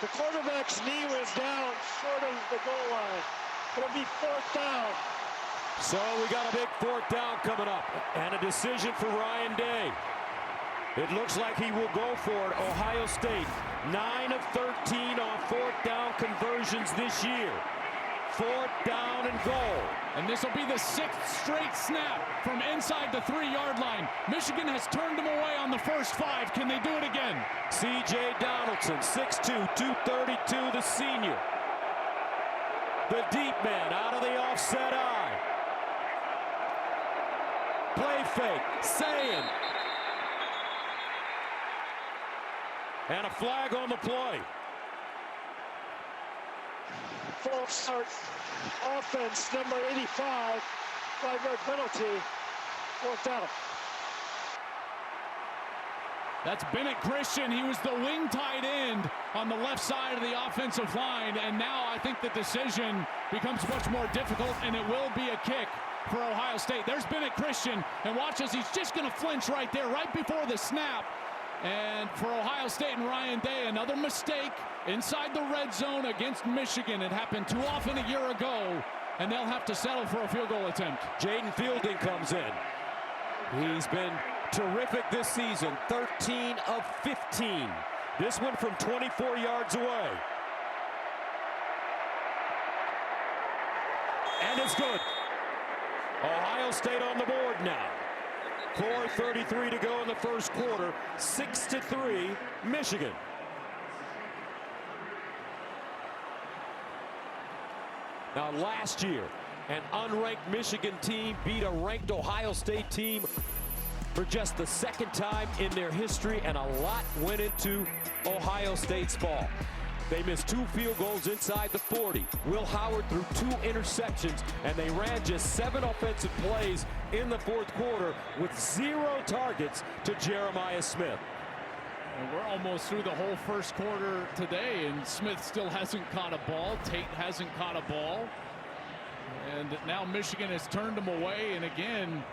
the quarterback's knee was down short of the goal line. It'll be fourth down. So we got a big fourth down coming up and a decision for Ryan Day. It looks like he will go for it. Ohio State, 9 of 13 on fourth down conversions this year. Fourth down and goal. And this will be the 6th straight snap from inside the 3-yard line. Michigan has turned them away on the first 5. Can they do it again? C.J. Donaldson, 6'2", 232, the senior. The deep man out of the offset eye. Play fake, Sayin. And a flag on the play. False start offense, number 85, 5-yard penalty, fourth down. That's Bennett Christian. He was the wing tight end on the left side of the offensive line, and now I think the decision becomes much more difficult, and it will be a kick for Ohio State. There's Bennett Christian, and watch as he's just going to flinch right there, right before the snap. And for Ohio State and Ryan Day, another mistake inside the red zone against Michigan. It happened too often a year ago, and they'll have to settle for a field goal attempt. Jaden Fielding comes in. He's been terrific this season, 13 of 15. This one from 24 yards away. And it's good. Ohio State on the board now. 4:33 to go in the first quarter. 6-3, Michigan. Now last year, an unranked Michigan team beat a ranked Ohio State team for just the 2nd time in their history, and a lot went into Ohio State's ball. They missed 2 field goals inside the 40. Will Howard threw 2 interceptions, and they ran just 7 offensive plays in the 4th quarter with 0 targets to Jeremiah Smith. And we're almost through the whole first quarter today, and Smith still hasn't caught a ball. Tate hasn't caught a ball. And now Michigan has turned them away, and again,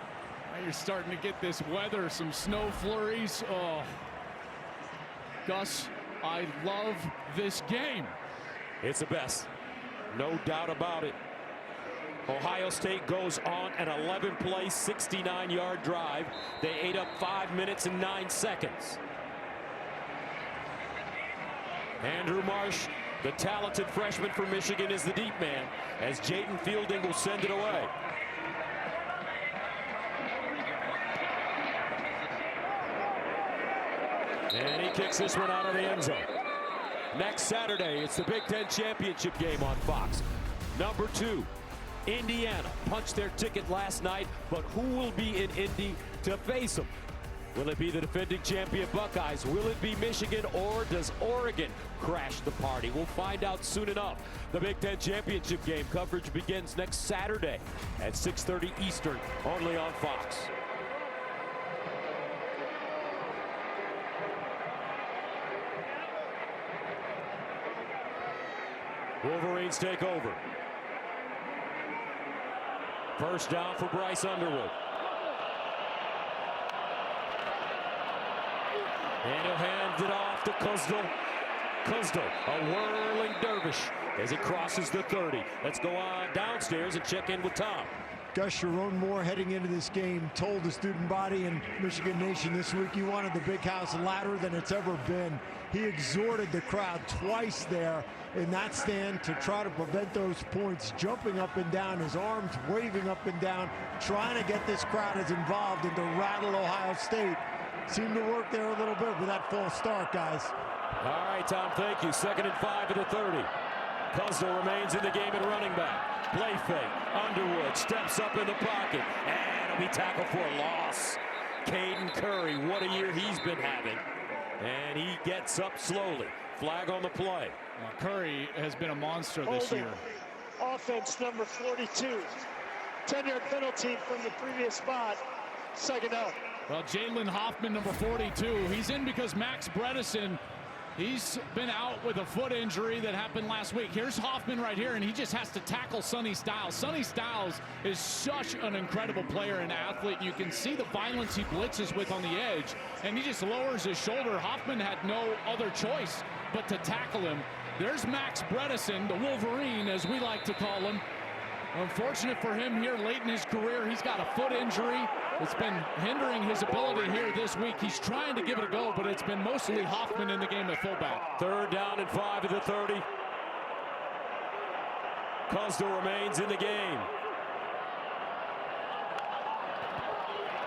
now you're starting to get this weather, some snow flurries. Oh, Gus, I love this game. It's the best, no doubt about it. Ohio State goes on an 11-play, 69-yard drive. They ate up 5 minutes and 9 seconds. Andrew Marsh, the talented freshman for Michigan, is the deep man, as Jaden Fielding will send it away. And he kicks this one out of the end zone. Next Saturday, it's the Big Ten Championship game on Fox. Number 2, Indiana punched their ticket last night, but who will be in Indy to face them? Will it be the defending champion Buckeyes? Will it be Michigan, or does Oregon crash the party? We'll find out soon enough. The Big Ten Championship game coverage begins next Saturday at 6:30 Eastern, only on Fox. Wolverines take over. First down for Bryce Underwood. And he'll hand it off to Kuzdal. Kuzdal, a whirling dervish as he crosses the 30. Let's go on downstairs and check in with Tom. Gus Sharon Moore, heading into this game, told the student body in Michigan Nation this week he wanted the big house louder than it's ever been. He exhorted the crowd twice there in that stand to try to prevent those points, jumping up and down, his arms waving up and down, trying to get this crowd as involved and to rattle Ohio State. Seemed to work there a little bit with that false start, guys. All right, Tom, thank you. 2nd and 5 at the 30. Kuzdal remains in the game at running back. Play fake. Underwood steps up in the pocket, and it'll be tackled for a loss. Caden Curry, what a year he's been having. And he gets up slowly. Flag on the play. Curry has been a monster this year. Offense number 42. 10-yard penalty from the previous spot. 2nd out. Well, Jalen Hoffman, number 42, he's in because Max Bredesen, he's been out with a foot injury that happened last week. Here's Hoffman right here, and he just has to tackle Sonny Styles. Sonny Styles is such an incredible player and athlete. You can see the violence he blitzes with on the edge, and he just lowers his shoulder. Hoffman had no other choice but to tackle him. There's Max Bredesen, the Wolverine, as we like to call him. Unfortunate for him here late in his career, he's got a foot injury. It's been hindering his ability here this week. He's trying to give it a go, but it's been mostly Hoffman in the game at fullback. 3rd down and 5 at the 30. Kuzdal remains in the game.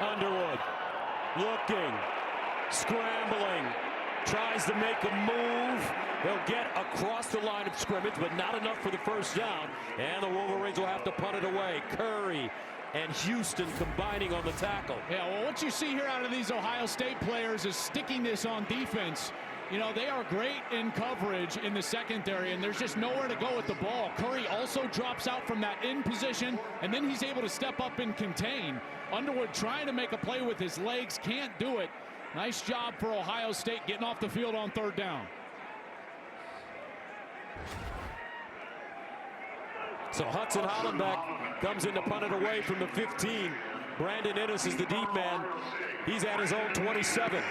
Underwood looking, scrambling, tries to make a move. They'll get across the line of scrimmage, but not enough for the first down. And the Wolverines will have to punt it away. Curry and Houston combining on the tackle. Yeah, well, what you see here out of these Ohio State players is stickiness on defense. You know, they are great in coverage in the secondary, and there's just nowhere to go with the ball. Curry also drops out from that in position, and then he's able to step up and contain. Underwood trying to make a play with his legs, can't do it. Nice job for Ohio State getting off the field on 3rd down. So Hudson Hollenbeck comes in to punt it away from the 15. Brandon Ennis is the deep man. He's at his own 27.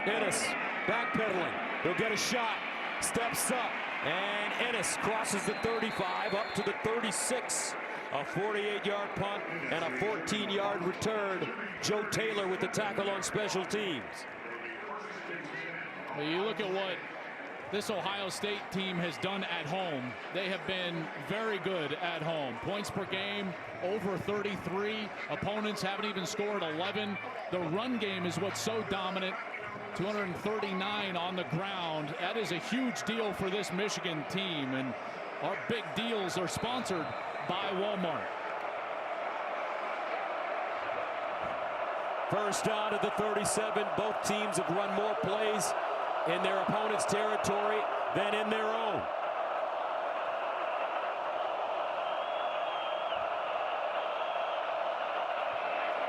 Ennis backpedaling. He'll get a shot. Steps up. And Ennis crosses the 35 up to the 36. A 48-yard punt and a 14-yard return. Joe Taylor with the tackle on special teams. Well, you look at what this Ohio State team has done at home. They have been very good at home. Points per game over 33. Opponents haven't even scored 11. The run game is what's so dominant. 239 on the ground. That is a huge deal for this Michigan team, and our big deals are sponsored by Walmart. First down at the 37. Both teams have run more plays in their opponent's territory than in their own.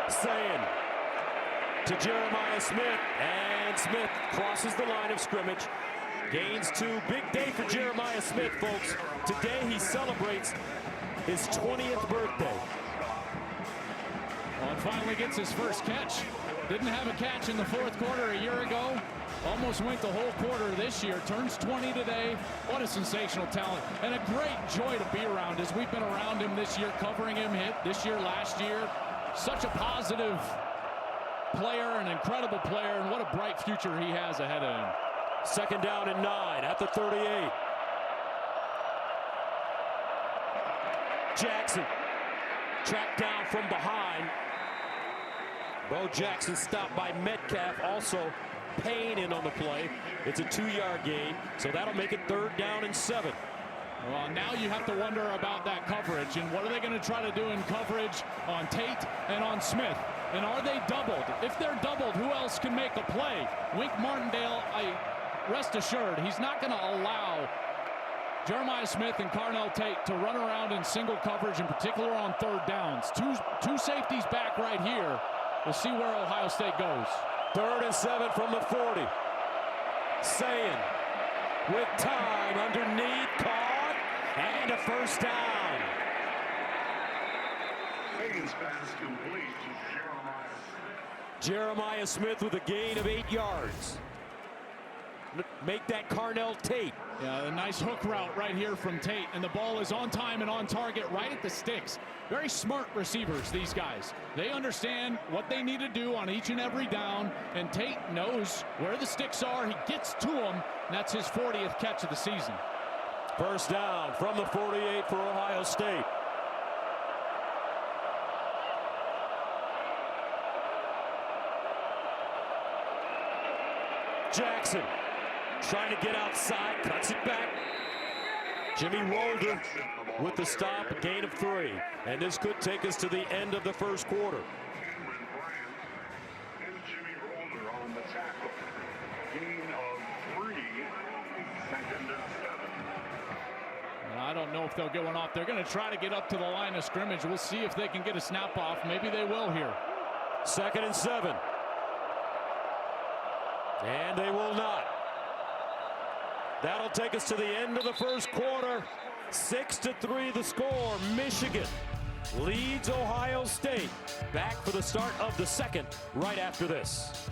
Sayin to Jeremiah Smith, and Smith crosses the line of scrimmage. Gains 2. Big day for Jeremiah Smith, folks. Today he celebrates his 20th birthday. Well, and finally gets his first catch. Didn't have a catch in the 4th quarter a year ago. Almost went the whole quarter this year. Turns 20 today. What a sensational talent. And a great joy to be around as we've been around him this year, covering him this year, last year. Such a positive player, an incredible player, and what a bright future he has ahead of him. 2nd down and 9 at the 38. Jackson tracked down from behind. Bo Jackson stopped by Metcalf. Also Payne in on the play. It's a 2-yard gain, so that'll make it 3rd down and 7. Well, now you have to wonder about that coverage, and what are they going to try to do in coverage on Tate and on Smith? And are they doubled? If they're doubled, who else can make a play? Wink Martindale, rest assured, he's not going to allow Jeremiah Smith and Carnell Tate to run around in single coverage, in particular on third downs. Two safeties back right here. We'll see where Ohio State goes. 3rd and 7 from the 40. Sayin with time underneath, caught, and a first down. Jeremiah Smith with a gain of 8 yards. Make that Carnell Tate. Yeah, a nice hook route right here from Tate, and the ball is on time and on target right at the sticks. Very smart receivers, these guys. They understand what they need to do on each and every down, and Tate knows where the sticks are. He gets to them, and that's his 40th catch of the season. First down from the 48 for Ohio State. Jackson trying to get outside, cuts it back. Jimmy Wolder with the stop, a gain of 3. And this could take us to the end of the first quarter. I don't know if they'll get one off. They're going to try to get up to the line of scrimmage. We'll see if they can get a snap off. Maybe they will here. 2nd and 7. And they will not. That'll take us to the end of the first quarter. 6-3 the score. Michigan leads Ohio State. Back for the start of the second right after this.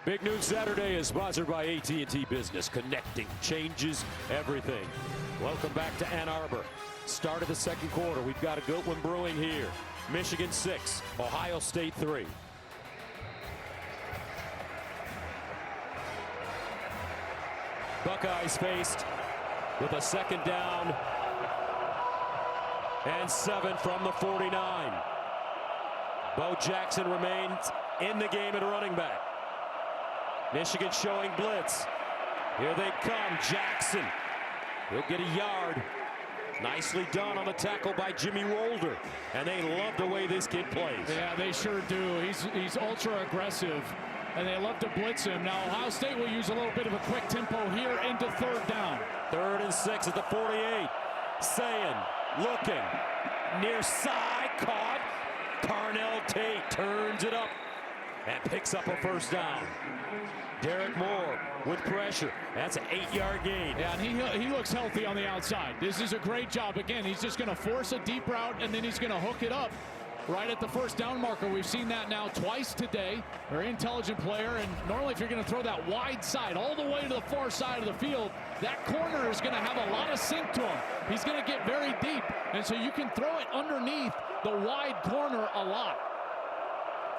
Big Noon Saturday is sponsored by AT&T Business. Connecting changes everything. Welcome back to Ann Arbor. Start of the second quarter. We've got a good one brewing here. Michigan 6, Ohio State 3. Buckeyes faced with a 2nd down and 7 from the 49. Bo Jackson remains in the game at running back. Michigan showing blitz. Here they come. Jackson. He'll get a yard. Nicely done on the tackle by Jimmy Wolder. And they love the way this kid plays. Yeah, they sure do. He's ultra aggressive, and they love to blitz him. Now, Ohio State will use a little bit of a quick tempo here into 3rd down. 3rd and 6 at the 48. Sayin looking. Near side, caught. Carnell Tate turns it up and picks up a first down. Derek Moore with pressure. That's an 8-yard gain. Yeah, and he looks healthy on the outside. This is a great job. Again, he's just going to force a deep route, and then he's going to hook it up right at the first down marker. We've seen that now twice today. Very intelligent player, and normally if you're going to throw that wide side all the way to the far side of the field, that corner is going to have a lot of sink to him. He's going to get very deep, and so you can throw it underneath the wide corner a lot.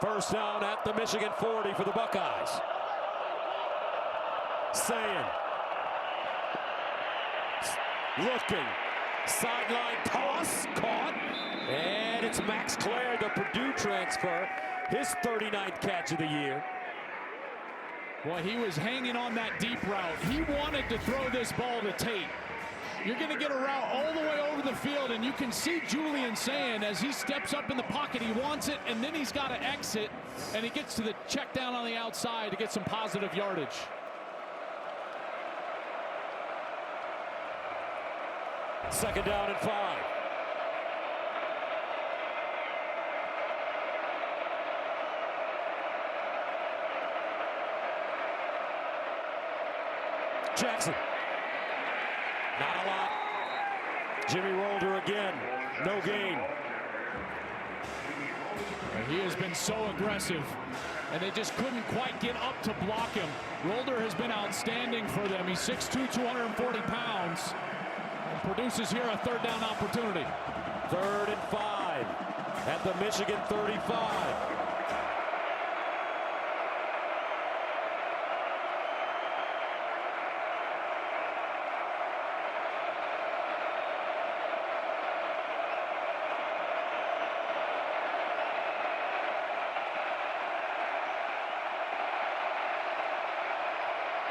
First down at the Michigan 40 for the Buckeyes. Sayin looking, sideline toss, caught, and it's Max Clare, the Purdue transfer, his 39th catch of the year. Boy, he was hanging on that deep route. He wanted to throw this ball to Tate. You're going to get a route all the way over the field, and you can see Julian Sayin as he steps up in the pocket. He wants it, and then he's got to exit, and he gets to the check down on the outside to get some positive yardage. Second down and 5. Jackson. Not a lot. Jimmy Wolder again. No gain. He has been so aggressive, and they just couldn't quite get up to block him. Wolder has been outstanding for them. He's 6'2", 240 pounds. Produces here a 3rd down opportunity. 3rd and 5 at the Michigan 35.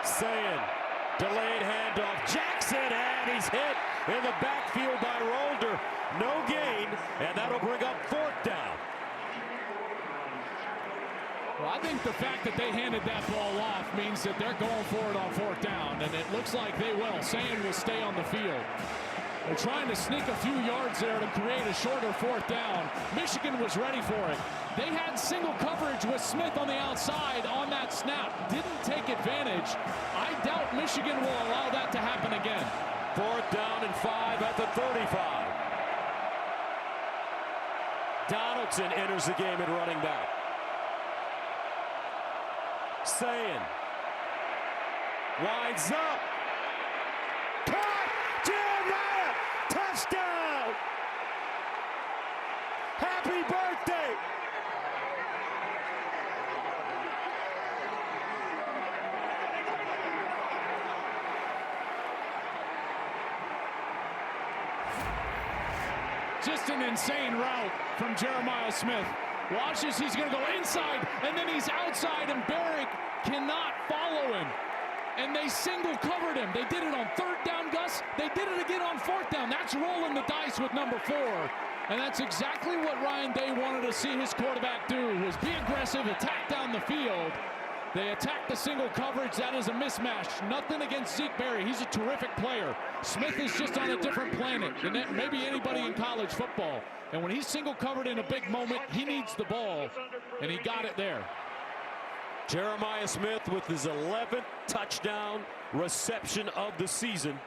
Sayin, delayed handoff. Jackson, and he's hit in the backfield by Rolder. No gain, and that'll bring up 4th down. Well, I think the fact that they handed that ball off means that they're going for it on 4th down, and it looks like they will. Sayin will stay on the field. They're trying to sneak a few yards there to create a shorter 4th down. Michigan was ready for it. They had single coverage with Smith on the outside on that snap. Didn't take advantage. I doubt Michigan will allow that to happen again. 4th down and 5 at the 35. Donaldson enters the game at running back. Sayin winds up. Caught! Jeremiah! Touchdown! Happy birthday! Just an insane route from Jeremiah Smith. Watches, he's going to go inside, and then he's outside, and Barrick cannot follow him. And they single covered him. They did it on 3rd down, Gus. They did it again on 4th down. That's rolling the dice with number 4. And that's exactly what Ryan Day wanted to see his quarterback do, was be aggressive, attack down the field. They attack the single coverage. That is a mismatch. Nothing against Zeke Berry. He's a terrific player. Smith is just on a different planet than maybe anybody in college football. And when he's single covered in a big moment, he needs the ball, and he got it there. Jeremiah Smith with his 11th touchdown reception of the season.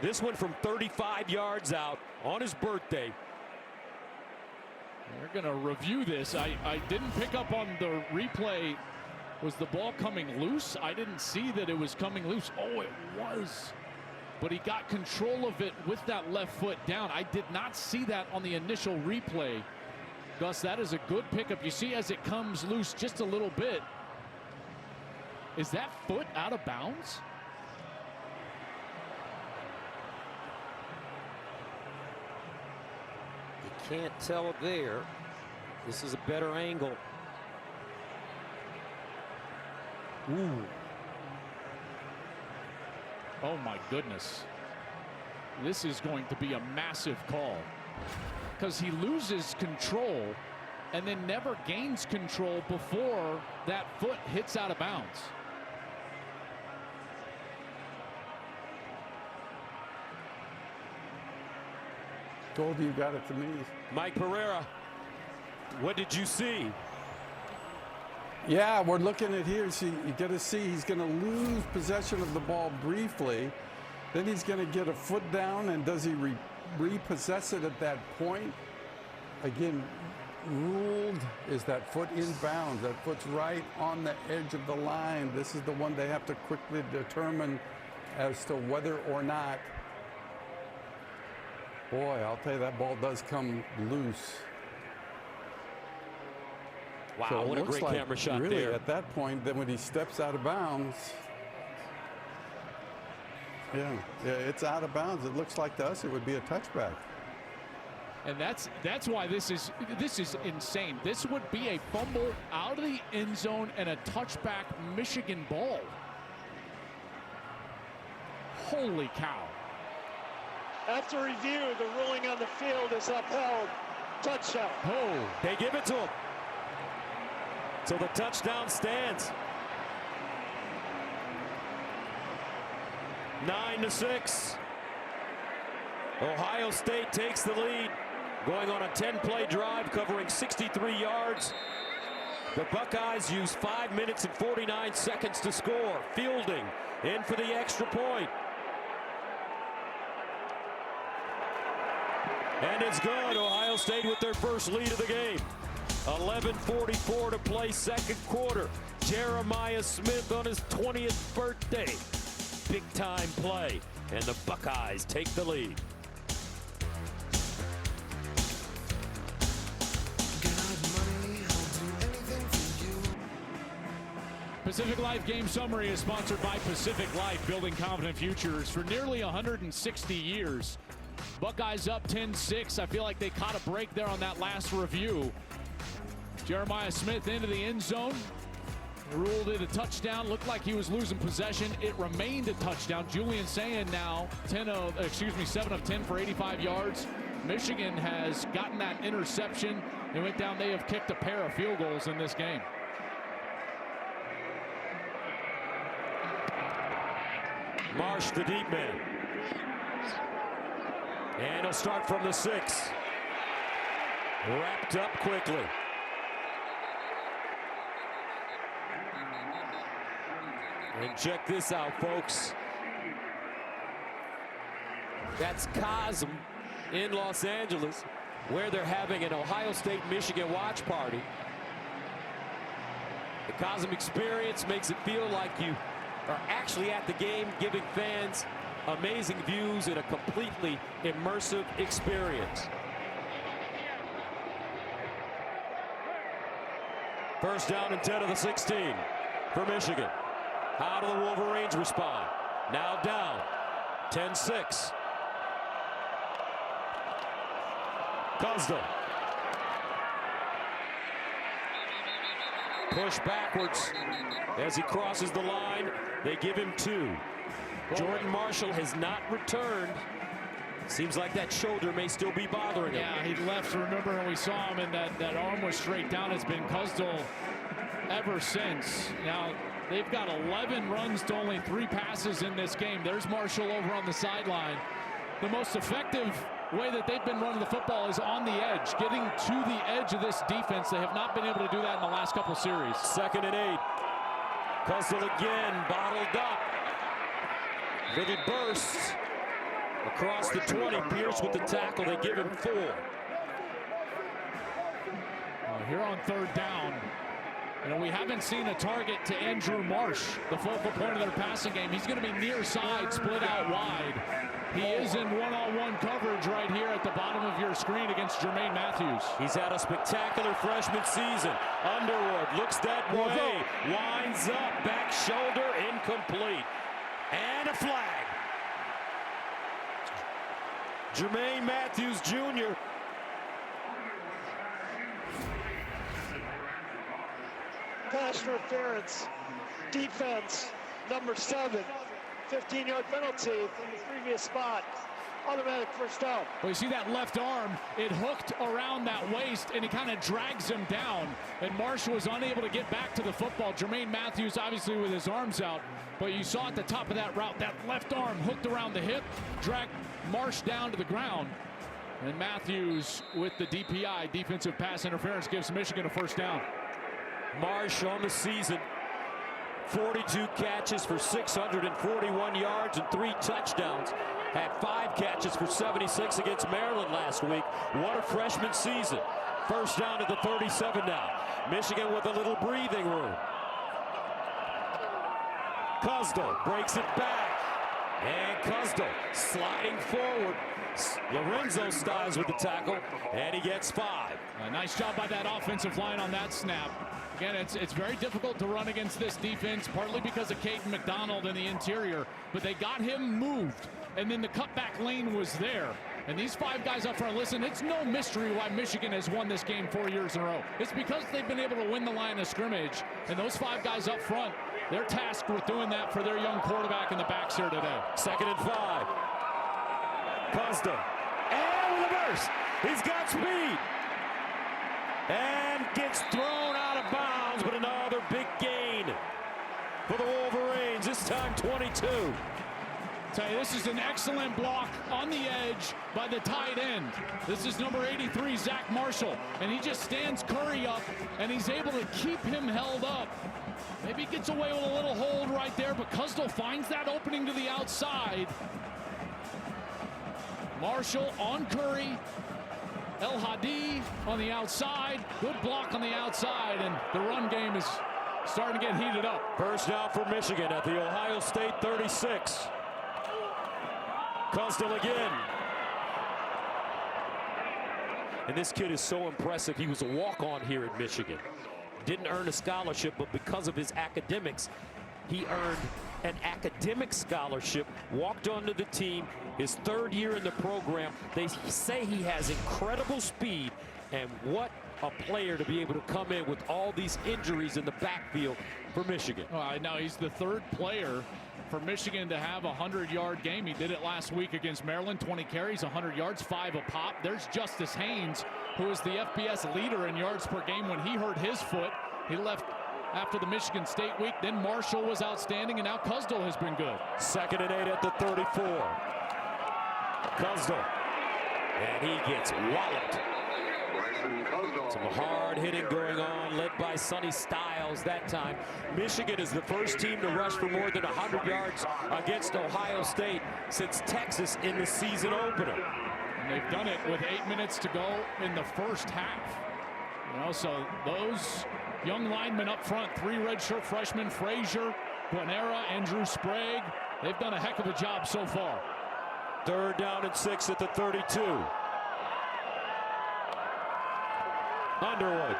This one from 35 yards out on his birthday. We're going to review this. I didn't pick up on the replay. Was the ball coming loose? I didn't see that it was coming loose. Oh, it was. But he got control of it with that left foot down. I did not see that on the initial replay. Gus, that is a good pickup. You see as it comes loose just a little bit. Is that foot out of bounds? You can't tell it there. This is a better angle. Ooh. Oh my goodness. This is going to be a massive call, because he loses control and then never gains control before that foot hits out of bounds. Told you got it to me. Mike Pereira, what did you see? Yeah, we're looking at here. See, you got to see he's going to lose possession of the ball briefly. Then he's going to get a foot down, and does he repossess it at that point? Again, ruled is that foot in bounds. That foot's right on the edge of the line. This is the one they have to quickly determine as to whether or not. Boy, I'll tell you, that ball does come loose. Wow, so what a great camera shot really, there. At that point, then when he steps out of bounds, yeah, it's out of bounds. It looks like to us it would be a touchback. And that's why this is insane. This would be a fumble out of the end zone and a touchback Michigan ball. Holy cow. After review, the ruling on the field is upheld. Touchdown. Oh, they give it to him. So the touchdown stands. 9-6. Ohio State takes the lead, going on a 10-play drive covering 63 yards. The Buckeyes use 5 minutes and 49 seconds to score. Fielding in for the extra point. And it's good. Ohio State with their first lead of the game. 11:44 to play, second quarter. Jeremiah Smith on his 20th birthday. Big time play, and the Buckeyes take the lead. Pacific Life Game Summary is sponsored by Pacific Life, building confident futures for nearly 160 years. Buckeyes up 10-6. I feel like they caught a break there on that last review. Jeremiah Smith into the end zone. Ruled it a touchdown. Looked like he was losing possession. It remained a touchdown. Julian Sayin now 7 of 10 for 85 yards. Michigan has gotten that interception. They went down. They have kicked a pair of field goals in this game. Marsh, the deep man. And he'll start from the 6. Wrapped up quickly. And check this out, folks. That's Cosm in Los Angeles, where they're having an Ohio State-Michigan watch party. The Cosm experience makes it feel like you are actually at the game, giving fans amazing views in a completely immersive experience. First down and 10 of the 16 for Michigan. How do the Wolverines respond? Now down, 10-6. Cosdell. Push backwards as he crosses the line. They give him 2. Jordan Marshall has not returned. Seems like that shoulder may still be bothering him. Yeah, he left. Remember when we saw him and that arm was straight down. It's been Cosdell ever since. Now, they've got 11 runs to only 3 passes in this game. There's Marshall over on the sideline. The most effective way that they've been running the football is on the edge, getting to the edge of this defense. They have not been able to do that in the last couple series. 2nd and 8. Cosdell again, bottled up. Little bursts across the 20. Pierce with the tackle. They give him 4. Here on 3rd down, we haven't seen a target to Andrew Marsh, the focal point of their passing game. He's going to be near side, split out wide. He is in one-on-one coverage right here at the bottom of your screen against Jermaine Matthews. He's had a spectacular freshman season. Underwood looks that way, winds up, back shoulder, incomplete. And a flag. Jermaine Matthews Jr. Pass interference, defense, number 7, 15-yard penalty from the previous spot. Automatic first down. Well, you see that left arm, it hooked around that waist, and he kind of drags him down. And Marsh was unable to get back to the football. Jermaine Matthews, obviously, with his arms out. But you saw at the top of that route, that left arm hooked around the hip, dragged Marsh down to the ground. And Matthews, with the DPI, defensive pass interference, gives Michigan a first down. Marsh on the season, 42 catches for 641 yards and 3 touchdowns. Had 5 catches for 76 against Maryland last week. What a freshman season. First down to the 37 now. Michigan with a little breathing room. Cosdell breaks it back. And Cosdell sliding forward. Lorenzo styles with the tackle, and he gets 5. A nice job by that offensive line on that snap. Again, it's very difficult to run against this defense, partly because of Caden McDonald in the interior, but they got him moved, and then the cutback lane was there. And these 5 guys up front, listen, it's no mystery why Michigan has won this game 4 years in a row. It's because they've been able to win the line of scrimmage, and those 5 guys up front, they're tasked with doing that for their young quarterback in the backs here today. 2nd and 5. Costa, and with a burst, he's got speed, and gets thrown out of bounds, but another big gain for the Wolverines, this time 22. Tell you, this is an excellent block on the edge by the tight end. This is number 83, Zach Marshall, and he just stands Curry up, and he's able to keep him held up. Maybe he gets away with a little hold right there, but Cosdell finds that opening to the outside. Marshall on Curry. El Hadi on the outside. Good block on the outside, and the run game is starting to get heated up. First down for Michigan at the Ohio State 36. Cosdell again. And this kid is so impressive. He was a walk-on here at Michigan. Didn't earn a scholarship, but because of his academics, he earned an academic scholarship, walked onto the team, his 3rd year in the program. They say he has incredible speed, and what a player to be able to come in with all these injuries in the backfield for Michigan. Now he's the third player for Michigan to have a 100-yard game. He did it last week against Maryland, 20 carries, 100 yards, 5 a pop. There's Justice Haynes, who is the FBS leader in yards per game when he hurt his foot. He left after the Michigan State week. Then Marshall was outstanding, and now Cusdell has been good. 2nd and 8 at the 34. Cusdell, and he gets walloped. Some hard hitting going on, led by Sonny Styles that time. Michigan is the first team to rush for more than 100 yards against Ohio State since Texas in the season opener. And they've done it with 8 minutes to go in the first half. You know, so those young linemen up front, 3 redshirt freshmen, Frazier, Guanera, Andrew Sprague, they've done a heck of a job so far. 3rd down and 6 at the 32. Underwood.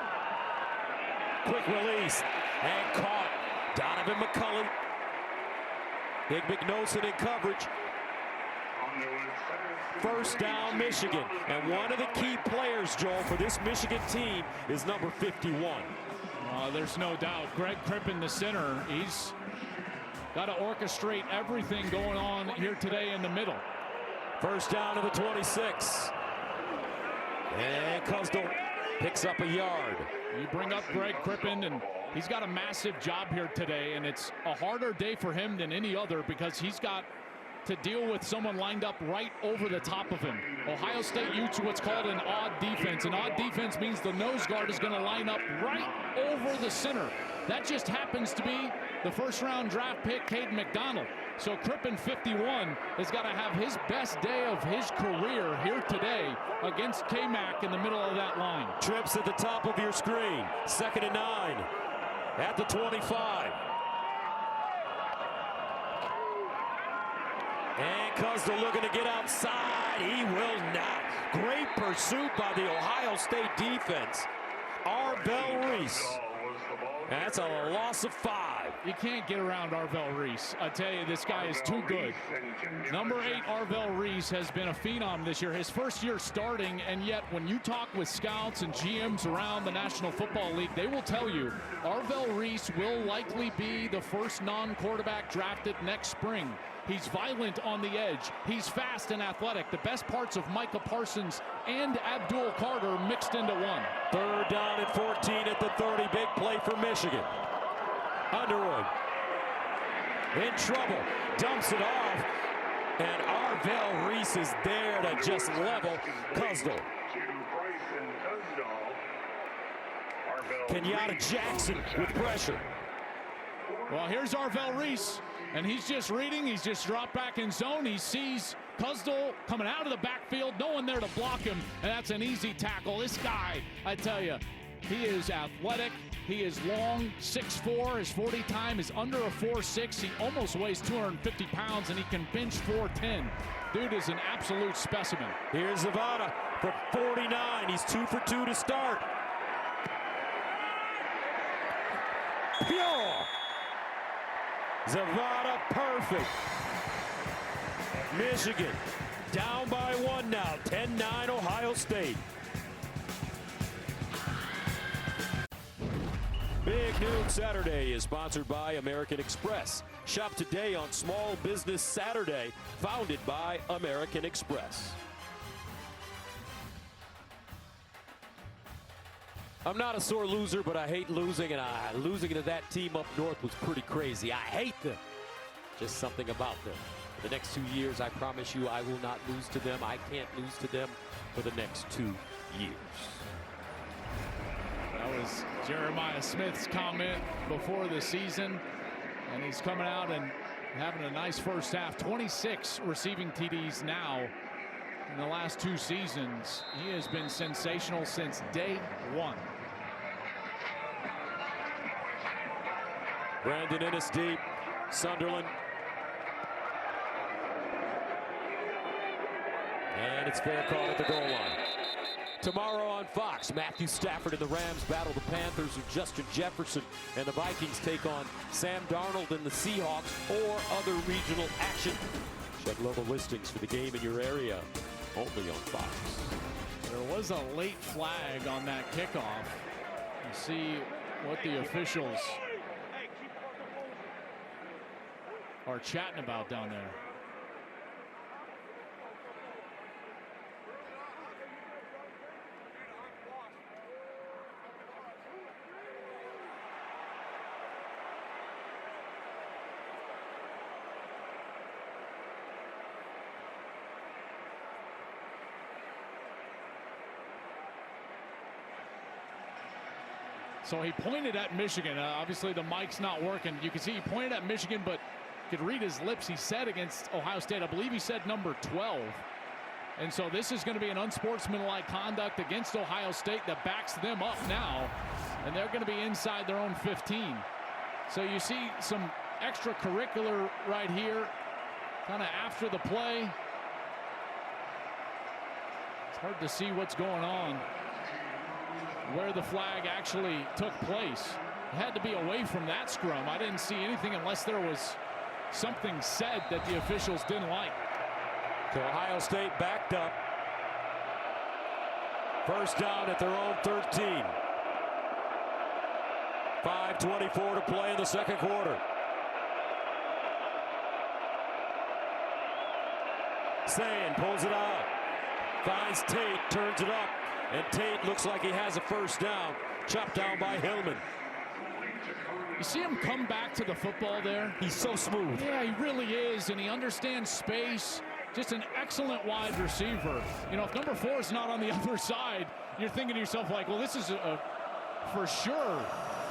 Quick release and caught. Donovan McCulley. Big McNosen in coverage. 1st down, Michigan. And one of the key players, Joel, for this Michigan team is number 51. There's no doubt. Greg Crippen, the center, he's got to orchestrate everything going on here today in the middle. 1st down to the 26. And Cusdell picks up a yard. You bring up Greg Crippen, and he's got a massive job here today, and it's a harder day for him than any other because he's got to deal with someone lined up right over the top of him. Ohio State uses what's called an odd defense. An odd defense means the nose guard is going to line up right over the center. That just happens to be the 1st-round draft pick, Caden McDonald. So Crippen, 51, has got to have his best day of his career here today against K-Mac in the middle of that line. Trips at the top of your screen. 2nd and 9 at the 25. And Cusdell looking to get outside. He will not. Great pursuit by the Ohio State defense. Arvell Reese. That's a loss of 5. You can't get around Arvell Reese. I tell you, this guy is too good. Number 8, Arvell Reese, has been a phenom this year. His first year starting, and yet when you talk with scouts and GMs around the National Football League, they will tell you Arvell Reese will likely be the first non-quarterback drafted next spring. He's violent on the edge. He's fast and athletic. The best parts of Micah Parsons and Abdul Carter mixed into one. 3rd down and 14 at the 30. Big play for Michigan. Underwood in trouble. Dumps it off. And Arvell Reese is there to just level Cusdell. Kenyatta Jackson with pressure. Well, here's Arvell Reese, and he's just reading. He's just dropped back in zone. He sees Cusdell coming out of the backfield, no one there to block him, and that's an easy tackle. This guy, I tell you, he is athletic. He is long, 6'4". His 40 time is under a 4.6. He almost weighs 250 pounds, and he can bench 410. Dude is an absolute specimen. Here's Zavada for 49. He's 2 for 2 to start. Pure. Zavada perfect. Michigan down by 1 now. 10-9 Ohio State. Big Noon Saturday is sponsored by American Express. Shop today on Small Business Saturday, founded by American Express. I'm not a sore loser, but I hate losing, and losing to that team up north was pretty crazy. I hate them. Just something about them. For the next 2 years, I promise you I will not lose to them. I can't lose to them for the next 2 years. That was Jeremiah Smith's comment before the season, and he's coming out and having a nice first half. 26 receiving TDs now in the last 2 seasons. He has been sensational since day 1. Brandon Innes deep. Sunderland. And it's fair call at the goal line. Tomorrow on Fox, Matthew Stafford and the Rams battle the Panthers, and Justin Jefferson and the Vikings take on Sam Darnold and the Seahawks, or other regional action. Check local listings for the game in your area, only on Fox. There was a late flag on that kickoff. You see what the officials are chatting about down there. So he pointed at Michigan. Obviously the mic's not working. You can see he pointed at Michigan, but you could read his lips. He said against Ohio State, I believe he said number 12. And so this is going to be an unsportsmanlike conduct against Ohio State that backs them up now. And they're going to be inside their own 15. So you see some extracurricular right here, kind of after the play. It's hard to see what's going on, where the flag actually took place. It had to be away from that scrum. I didn't see anything unless there was something said that the officials didn't like. So Ohio State backed up. First down at their own 13. 5:24 to play in the second quarter. Sayin pulls it out. Finds Tate, turns it up. And Tate looks like he has a first down. Chopped down by Hillman. You see him come back to the football there? He's so smooth. Yeah, he really is, and he understands space. Just an excellent wide receiver. You know, if number 4 is not on the other side, you're thinking to yourself like, well, this is a for sure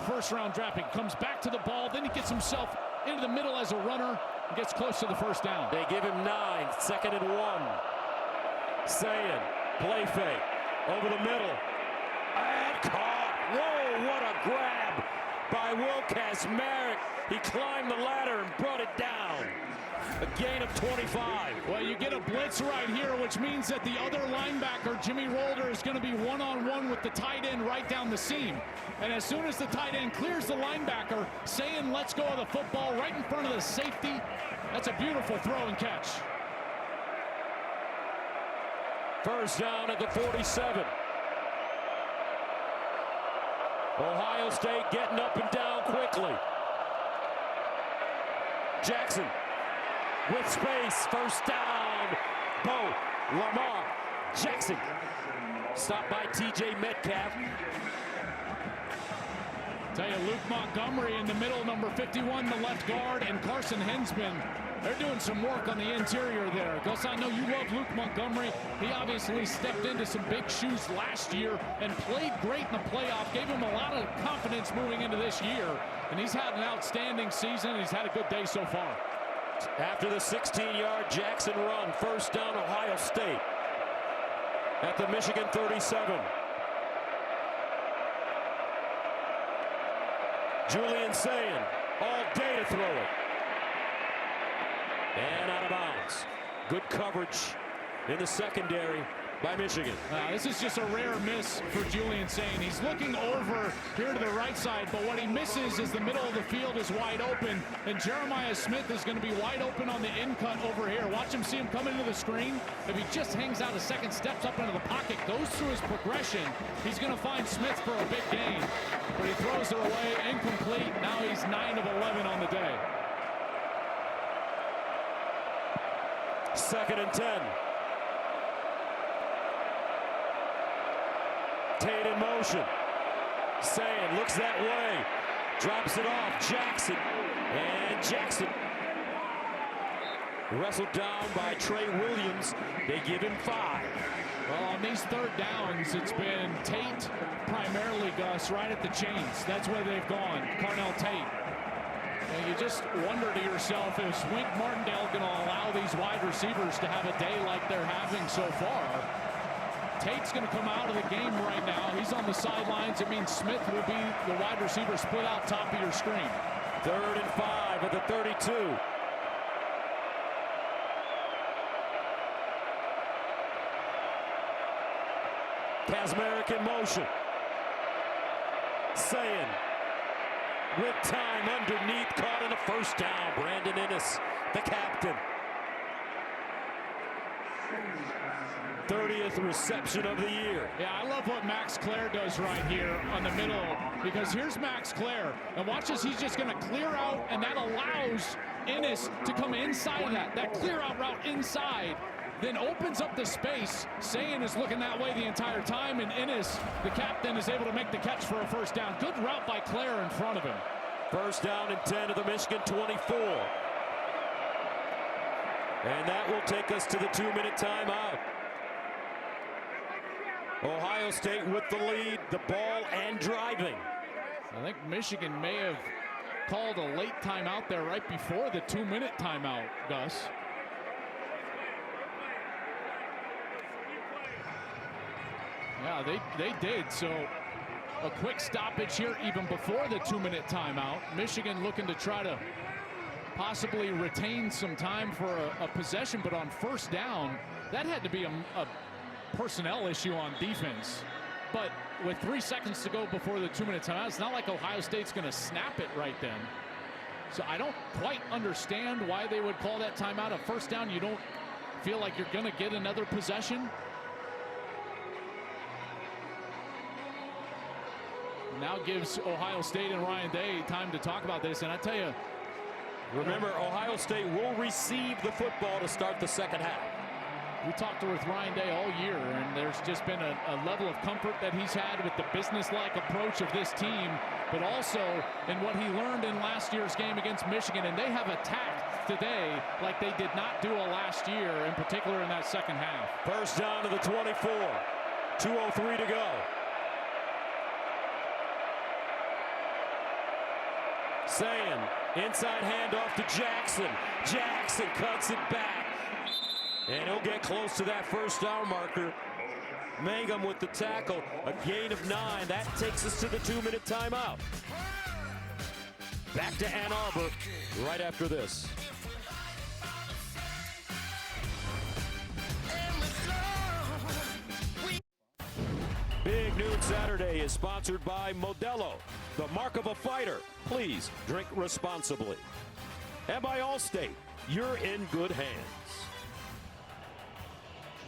first-round draft pick. Comes back to the ball, then he gets himself into the middle as a runner and gets close to the first down. They give him 9, 2nd and 1. Sayin, play fake. Over the middle. And caught. Whoa, what a grab by Wilkas Merrick. He climbed the ladder and brought it down. A gain of 25. Well, you get a blitz right here, which means that the other linebacker, Jimmy Rolder, is going to be one-on-one with the tight end right down the seam. And as soon as the tight end clears the linebacker, Sayin lets go of the football right in front of the safety. That's a beautiful throw and catch. First down at the 47. Ohio State getting up and down quickly. Jackson with space. First down. Bo, Lamar, Jackson. Stopped by TJ Metcalf. Tell you, Luke Montgomery in the middle, number 51, the left guard, and Carson Hensman. They're doing some work on the interior there. Gus, I know you love Luke Montgomery. He obviously stepped into some big shoes last year and played great in the playoff, gave him a lot of confidence moving into this year. And he's had an outstanding season, and he's had a good day so far. After the 16-yard Jackson run, first down Ohio State at the Michigan 37. Julian Sayin all day to throw it. And out of bounds. Good coverage in the secondary by Michigan. This is just a rare miss for Julian Sayin. He's looking over here to the right side, but what he misses is the middle of the field is wide open, and Jeremiah Smith is going to be wide open on the in cut over here. Watch him see him come into the screen. If he just hangs out a second, steps up into the pocket, goes through his progression, he's going to find Smith for a big gain. But he throws it away, incomplete. Now he's 9 of 11 on the day. 2nd and 10. Tate in motion. Sayin looks that way. Drops it off. Jackson. And Jackson wrestled down by Trey Williams. They give him 5. Well, on these third downs, it's been Tate primarily, Gus, right at the chains. That's where they've gone. Carnell Tate. And you just wonder to yourself, is Wink Martindale going to allow these wide receivers to have a day like they're having so far? Tate's going to come out of the game right now. He's on the sidelines. It means Smith will be the wide receiver split out top of your screen. 3rd and 5 at the 32. Kazmarek in motion. Sayin with time underneath, caught in a first down. Brandon Innes, the captain. 30th reception of the year. Yeah, I love what Max Clare does right here on the middle, because here's Max Clare, and watch as he's just going to clear out, and that allows Ennis to come inside of that. That clear out route inside then opens up the space. Sayin is looking that way the entire time, and Ennis, the captain, is able to make the catch for a first down. Good route by Clare in front of him. First down and 10 of the Michigan 24. And that will take us to the 2-minute timeout. Ohio State with the lead, the ball, and driving. I think Michigan may have called a late timeout there right before the 2-minute timeout, Gus. Yeah, they did. So a quick stoppage here even before the 2-minute timeout. Michigan looking to try to possibly retain some time for a possession, but on first down, that had to be a personnel issue on defense. But with 3 seconds to go before the 2-minute timeout, it's not like Ohio State's going to snap it right then. So I don't quite understand why they would call that timeout. At first down, you don't feel like you're going to get another possession. Now gives Ohio State and Ryan Day time to talk about this. And I tell you, remember, Ohio State will receive the football to start the second half. We talked with Ryan Day all year, and there's just been a level of comfort that he's had with the business-like approach of this team, but also in what he learned in last year's game against Michigan. And they have attacked today like they did not do last year, in particular in that second half. First down to the 24. 2:03 to go. Sayin, inside handoff to Jackson. Jackson cuts it back. And he'll get close to that first down marker. Mangum with the tackle. A gain of 9. That takes us to the 2-minute timeout. Back to Ann Arbor right after this. Big Noon Saturday is sponsored by Modelo, the mark of a fighter. Please drink responsibly. And by Allstate, you're in good hands.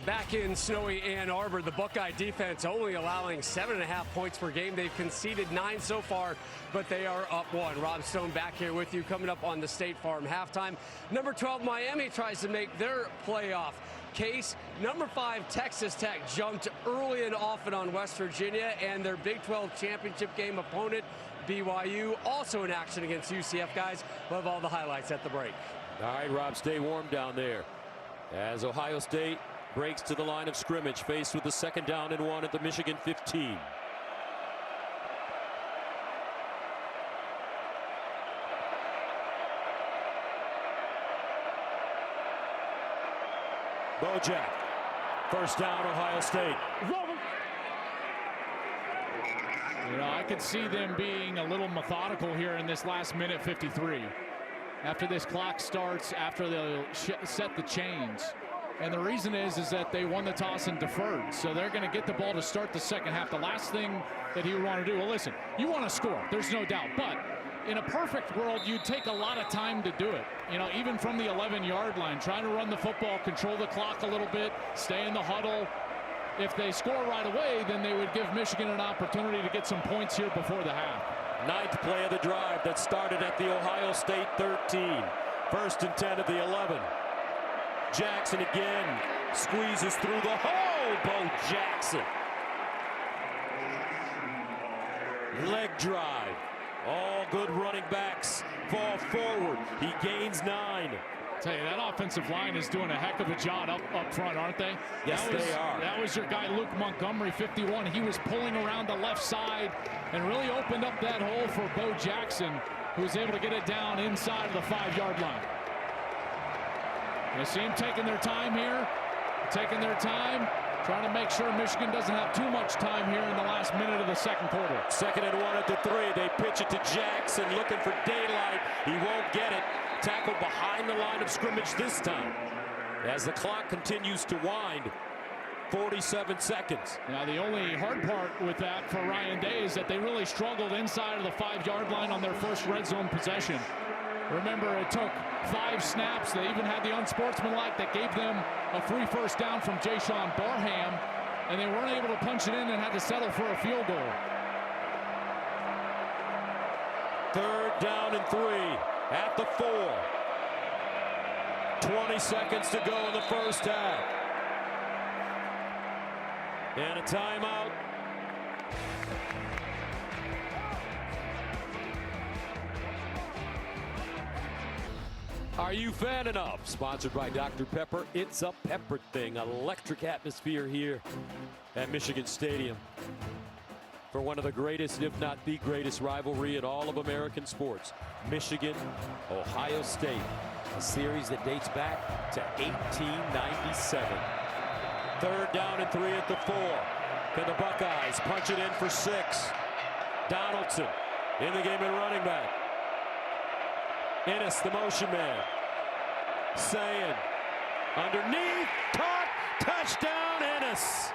Back in snowy Ann Arbor, the Buckeye defense only allowing 7.5 points per game. They've conceded 9 so far, but they are up 1. Rob Stone back here with you, coming up on the State Farm halftime. Number 12, Miami tries to make their playoff case. Number 5, Texas Tech jumped early and often on West Virginia, and their Big 12 championship game opponent, BYU, also in action against UCF. Guys, we'll have all the highlights at the break. All right, Rob, stay warm down there. As Ohio State breaks to the line of scrimmage, faced with the 2nd down and 1 at the Michigan 15. Bojack, first down, Ohio State. You know, I could see them being a little methodical here in this last minute 53. After this clock starts, after they'll set the chains. And the reason is that they won the toss and deferred. So they're going to get the ball to start the second half. The last thing that he would want to do, well, listen, you want to score, there's no doubt. But in a perfect world, you'd take a lot of time to do it. You know, even from the 11-yard line, trying to run the football, control the clock a little bit, stay in the huddle. If they score right away, then they would give Michigan an opportunity to get some points here before the half. 9th play of the drive that started at the Ohio State 13. 1st and 10 at the 11. Jackson again squeezes through the hole. Bo Jackson. Leg drive. All good running backs fall forward. He gains 9. Tell you, that offensive line is doing a heck of a job up front, aren't they? Yes, they are. That was your guy, Luke Montgomery, 51. He was pulling around the left side and really opened up that hole for Bo Jackson, who was able to get it down inside of the 5-yard line. You see him taking their time here, trying to make sure Michigan doesn't have too much time here in the last minute of the second quarter. 2nd and 1 at the 3. They pitch it to Jackson, looking for daylight. He won't get it. Tackled behind the line of scrimmage this time. As the clock continues to wind, 47 seconds. Now, the only hard part with that for Ryan Day is that they really struggled inside of the 5-yard line on their first red zone possession. Remember, it took 5 snaps. They even had the unsportsmanlike that gave them a free first down from Jayshawn Barham, and they weren't able to punch it in and had to settle for a field goal. 3rd down and 3 at the 4. 20 seconds to go in the first half. And a timeout. Are you fan enough? Sponsored by Dr. Pepper. It's a Pepper thing. Electric atmosphere here at Michigan Stadium for one of the greatest, if not the greatest, rivalry in all of American sports. Michigan, Ohio State. A series that dates back to 1897. 3rd down and 3 at the 4. Can the Buckeyes punch it in for 6? Donaldson in the game at running back. Ennis, the motion man. Sayin underneath, caught, touchdown, Ennis.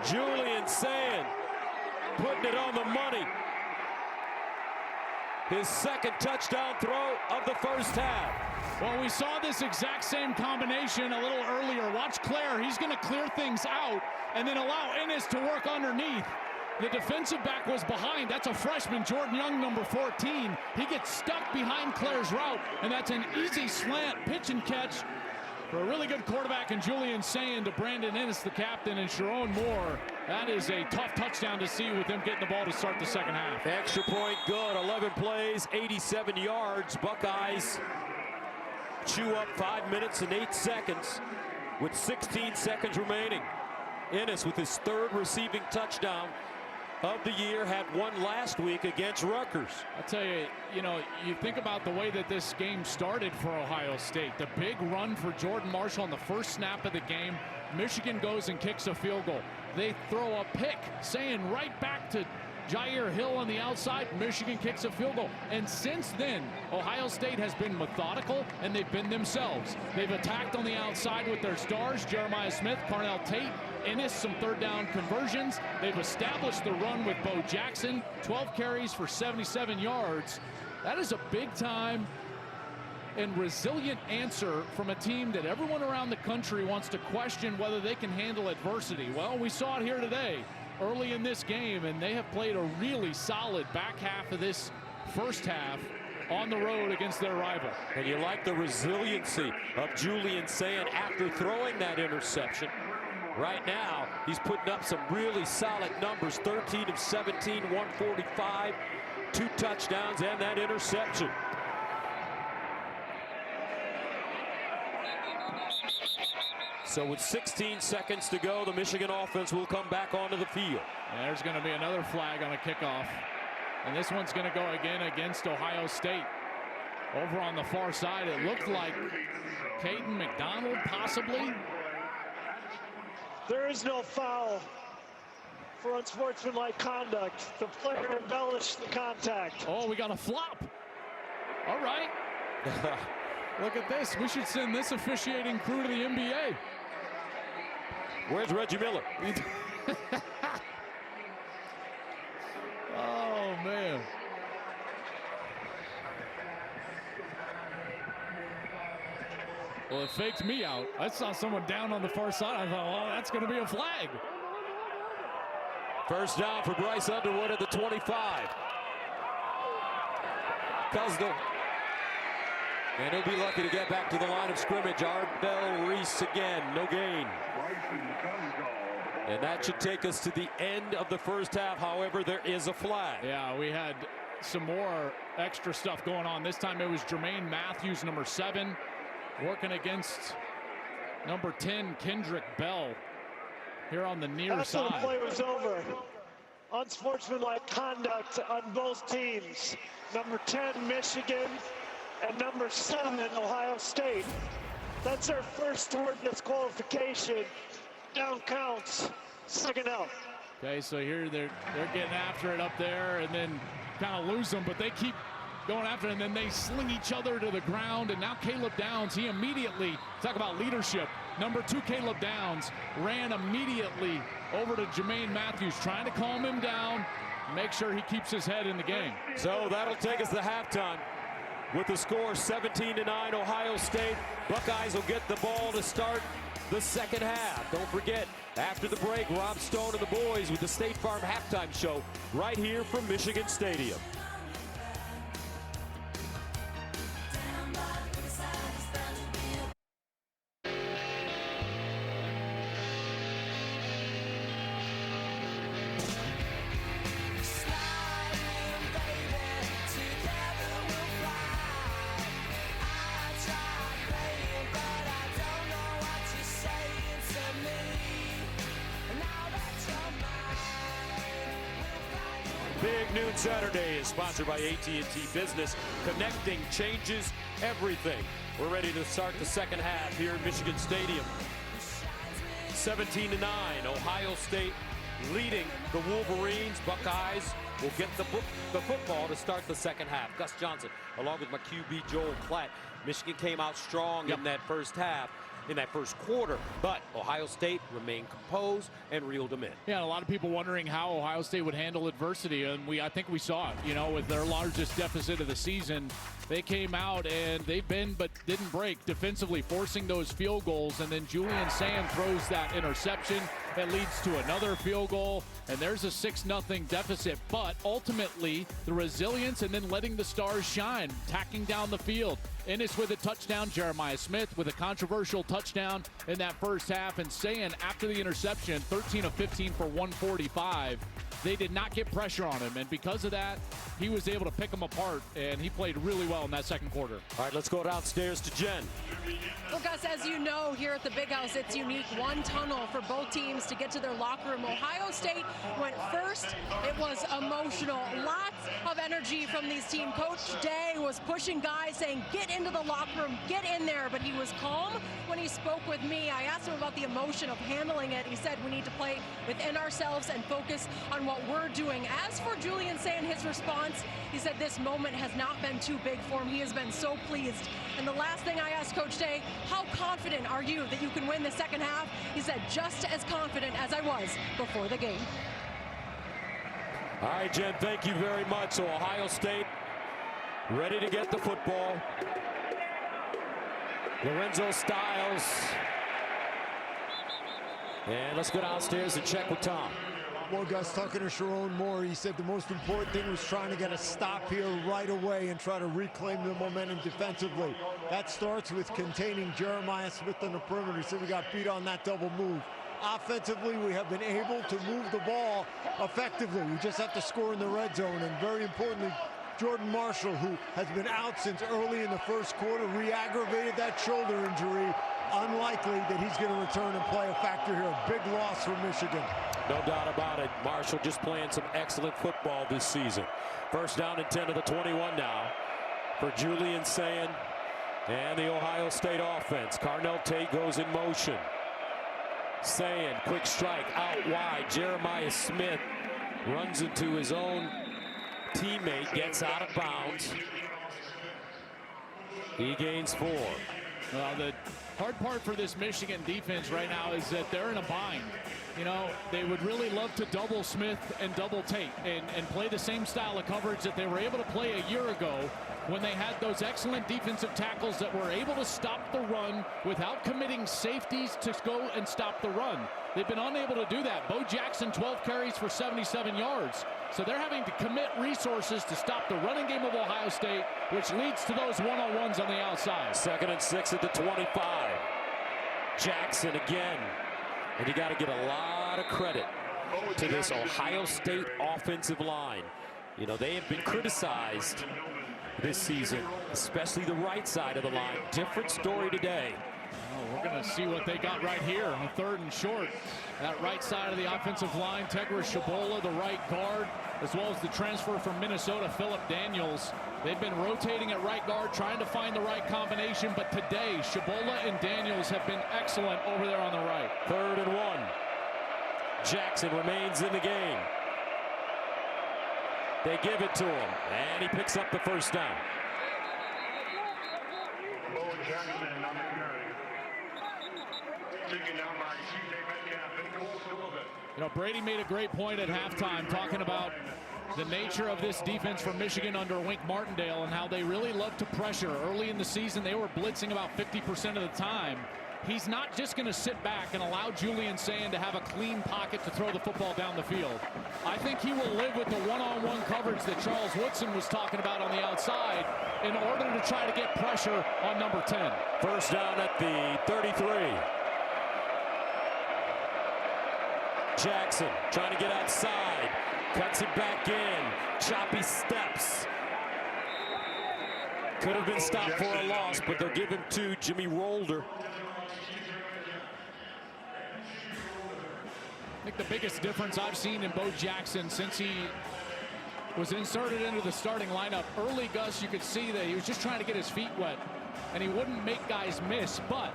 Julian Sayin putting it on the money. His 2nd touchdown throw of the first half. Well, we saw this exact same combination a little earlier. Watch Claire. He's going to clear things out and then allow Ennis to work underneath. The defensive back was behind. That's a freshman, Jordan Young, number 14. He gets stuck behind Claire's route, and that's an easy slant pitch and catch for a really good quarterback in Julian Sayin to Brandon Ennis, the captain, and Sharon Moore. That is a tough touchdown to see with them getting the ball to start the second half. Extra point good. 11 plays, 87 yards. Buckeyes chew up 5 minutes and 8 seconds with 16 seconds remaining. Ennis with his 3rd receiving touchdown of the year, had one last week against Rutgers. I'll tell you, you think about the way that this game started for Ohio State. The big run for Jordan Marshall on the first snap of the game. Michigan goes and kicks a field goal. They throw a pick, saying right back to Jair Hill on the outside. Michigan kicks a field goal. And since then, Ohio State has been methodical, and they've been themselves. They've attacked on the outside with their stars, Jeremiah Smith, Carnell Tate, Ennis, some 3rd down conversions. They've established the run with Bo Jackson, 12 carries for 77 yards. That is a big time and resilient answer from a team that everyone around the country wants to question whether they can handle adversity. Well, we saw it here today early in this game, and they have played a really solid back half of this first half on the road against their rival. And you like the resiliency of Julian Sayin after throwing that interception. Right now, he's putting up some really solid numbers. 13 of 17, 145, 2 touchdowns, and that interception. So with 16 seconds to go, the Michigan offense will come back onto the field. And there's going to be another flag on a kickoff. And this one's going to go again against Ohio State. Over on the far side, it looked like Caden McDonald, possibly. There is no foul for unsportsmanlike conduct. The player embellished the contact. Oh, we got a flop. All right. Look at this. We should send this officiating crew to the NBA. Where's Reggie Miller? Oh, man. Well, it faked me out. I saw someone down on the far side. I thought, well, that's going to be a flag. First down for Bryce Underwood at the 25. Cusdell. And he'll be lucky to get back to the line of scrimmage. Arbel Reese again, no gain. And that should take us to the end of the first half. However, there is a flag. Yeah, we had some more extra stuff going on. This time it was Jermaine Matthews, number 7, working against number 10, Kendrick Bell, here on the near side. After the play was over, unsportsmanlike conduct on both teams. Number 10, Michigan, and number 7, Ohio State. That's their first toward disqualification. Down counts, second out. Okay, so here they're getting after it up there and then kind of lose them, but they keep going after it, and then they sling each other to the ground. And now Caleb Downs, he immediately, talk about leadership. Number 2, Caleb Downs, ran immediately over to Jermaine Matthews, trying to calm him down, make sure he keeps his head in the game. So that'll take us to halftime. With the score 17-9, Ohio State. Buckeyes will get the ball to start the second half. Don't forget, after the break, Rob Stone and the boys with the State Farm halftime show right here from Michigan Stadium. Big Noon Saturday is sponsored by AT&T Business. Connecting changes everything. We're ready to start the second half here in Michigan Stadium. 17-9, Ohio State leading the Wolverines. Buckeyes will get the football to start the second half. Gus Johnson, along with my QB Joel Klatt. Michigan came out strong in that first half, in that first quarter, but Ohio State remained composed and reeled them in. Yeah, and a lot of people wondering how Ohio State would handle adversity, and I think we saw it. You know, with their largest deficit of the season, they came out and they've been but didn't break defensively, forcing those field goals, and then Julian Sand throws that interception that leads to another field goal, and there's a 6-0 deficit. But ultimately, the resilience and then letting the stars shine, tacking down the field. Ennis with a touchdown, Jeremiah Smith with a controversial touchdown in that first half, and Sand after the interception, 13 of 15 for 145. They did not get pressure on him, and because of that, he was able to pick them apart, and he played really well in that second quarter. All right, let's go downstairs to Jen. Well, Gus, as you know, here at the Big House, it's unique. One tunnel for both teams to get to their locker room. Ohio State went first. It was emotional. Lots of energy from these teams. Coach Day was pushing guys, saying, get into the locker room, get in there. But he was calm when he spoke with me. I asked him about the emotion of handling it. He said, we need to play within ourselves and focus on what we're doing. As for Julian Sand, his response, he said this moment has not been too big for him. He has been so pleased. And the last thing I asked Coach Day, how confident are you that you can win the second half? He said, just as confident as I was before the game. All right, Jen, thank you very much. So Ohio State ready to get the football. Lorenzo Styles. And let's go downstairs and check with Tom. Well, Gus, talking to Sharon Moore, he said the most important thing was trying to get a stop here right away and try to reclaim the momentum defensively. That starts with containing Jeremiah Smith on the perimeter. He said we got beat on that double move. Offensively, we have been able to move the ball effectively. We just have to score in the red zone. And very importantly, Jordan Marshall, who has been out since early in the first quarter, re-aggravated that shoulder injury. Unlikely that he's going to return and play a factor here. A big loss for Michigan. No doubt about it. Marshall just playing some excellent football this season. First down and 10 to the 21 now for Julian Sand and the Ohio State offense. Carnell Tate goes in motion. Sand, quick strike out wide. Jeremiah Smith runs into his own teammate, gets out of bounds. He gains 4. Well, the hard part for this Michigan defense right now is that they're in a bind. You know, they would really love to double Smith and double Tate and play the same style of coverage that they were able to play a year ago when they had those excellent defensive tackles that were able to stop the run without committing safeties to go and stop the run. They've been unable to do that. Bo Jackson, 12 carries for 77 yards. So they're having to commit resources to stop the running game of Ohio State, which leads to those one-on-ones on the outside. 2nd and 6 at the 25. Jackson again. And you got to give a lot of credit to this Ohio State offensive line. You know, they have been criticized this season, especially the right side of the line. Different story today. Oh, we're going to see what they got right here on 3rd and short. That right side of the offensive line, Tegra Shabola, the right guard, as well as the transfer from Minnesota, Phillip Daniels. They've been rotating at right guard, trying to find the right combination, but today, Shabola and Daniels have been excellent over there on the right. 3rd and 1. Jackson remains in the game. They give it to him, and he picks up the first down. You know, Brady made a great point at halftime talking about the nature of this defense for Michigan under Wink Martindale and how they really love to pressure. Early in the season, they were blitzing about 50% of the time. He's not just going to sit back and allow Julian Sayin to have a clean pocket to throw the football down the field. I think he will live with the one-on-one coverage that Charles Woodson was talking about on the outside in order to try to get pressure on number 10. First down at the 33. Jackson trying to get outside. Cuts it back in. Choppy steps. Could have been stopped for a loss, but they'll give him to Jimmy Rolder. I think the biggest difference I've seen in Bo Jackson since he was inserted into the starting lineup. Early, Gus, you could see that he was just trying to get his feet wet, and he wouldn't make guys miss. But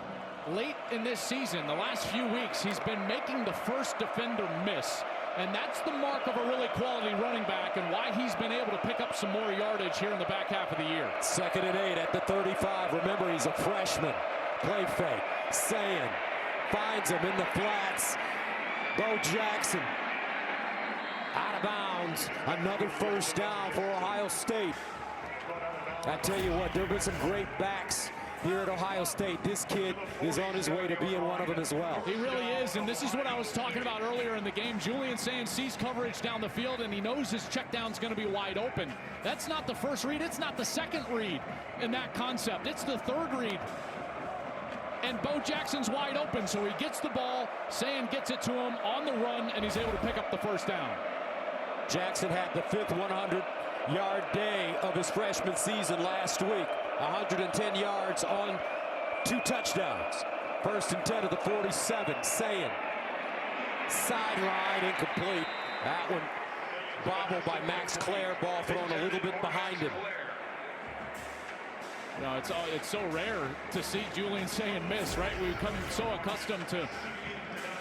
late in this season, the last few weeks, he's been making the first defender miss. And that's the mark of a really quality running back and why he's been able to pick up some more yardage here in the back half of the year. 2nd and 8 at the 35. Remember, he's a freshman. Play fake. Sayin finds him in the flats. Bo Jackson out of bounds. Another first down for Ohio State. I tell you what, there have been some great backs here at Ohio State. This kid is on his way to being one of them as well. He really is, and this is what I was talking about earlier in the game. Julian Sayin sees coverage down the field, and he knows his check down's going to be wide open. That's not the first read. It's not the second read in that concept. It's the third read. And Bo Jackson's wide open, so he gets the ball. Sayin gets it to him on the run, and he's able to pick up the first down. Jackson had the 5th 100-yard day of his freshman season last week. 110 yards on 2 touchdowns. 1st and 10 of the 47. Sayin. Sideline incomplete. That one bobbled by Max Clare. Ball thrown a little bit behind him. No, it's so rare to see Julian Sayin miss, right? We've come so accustomed to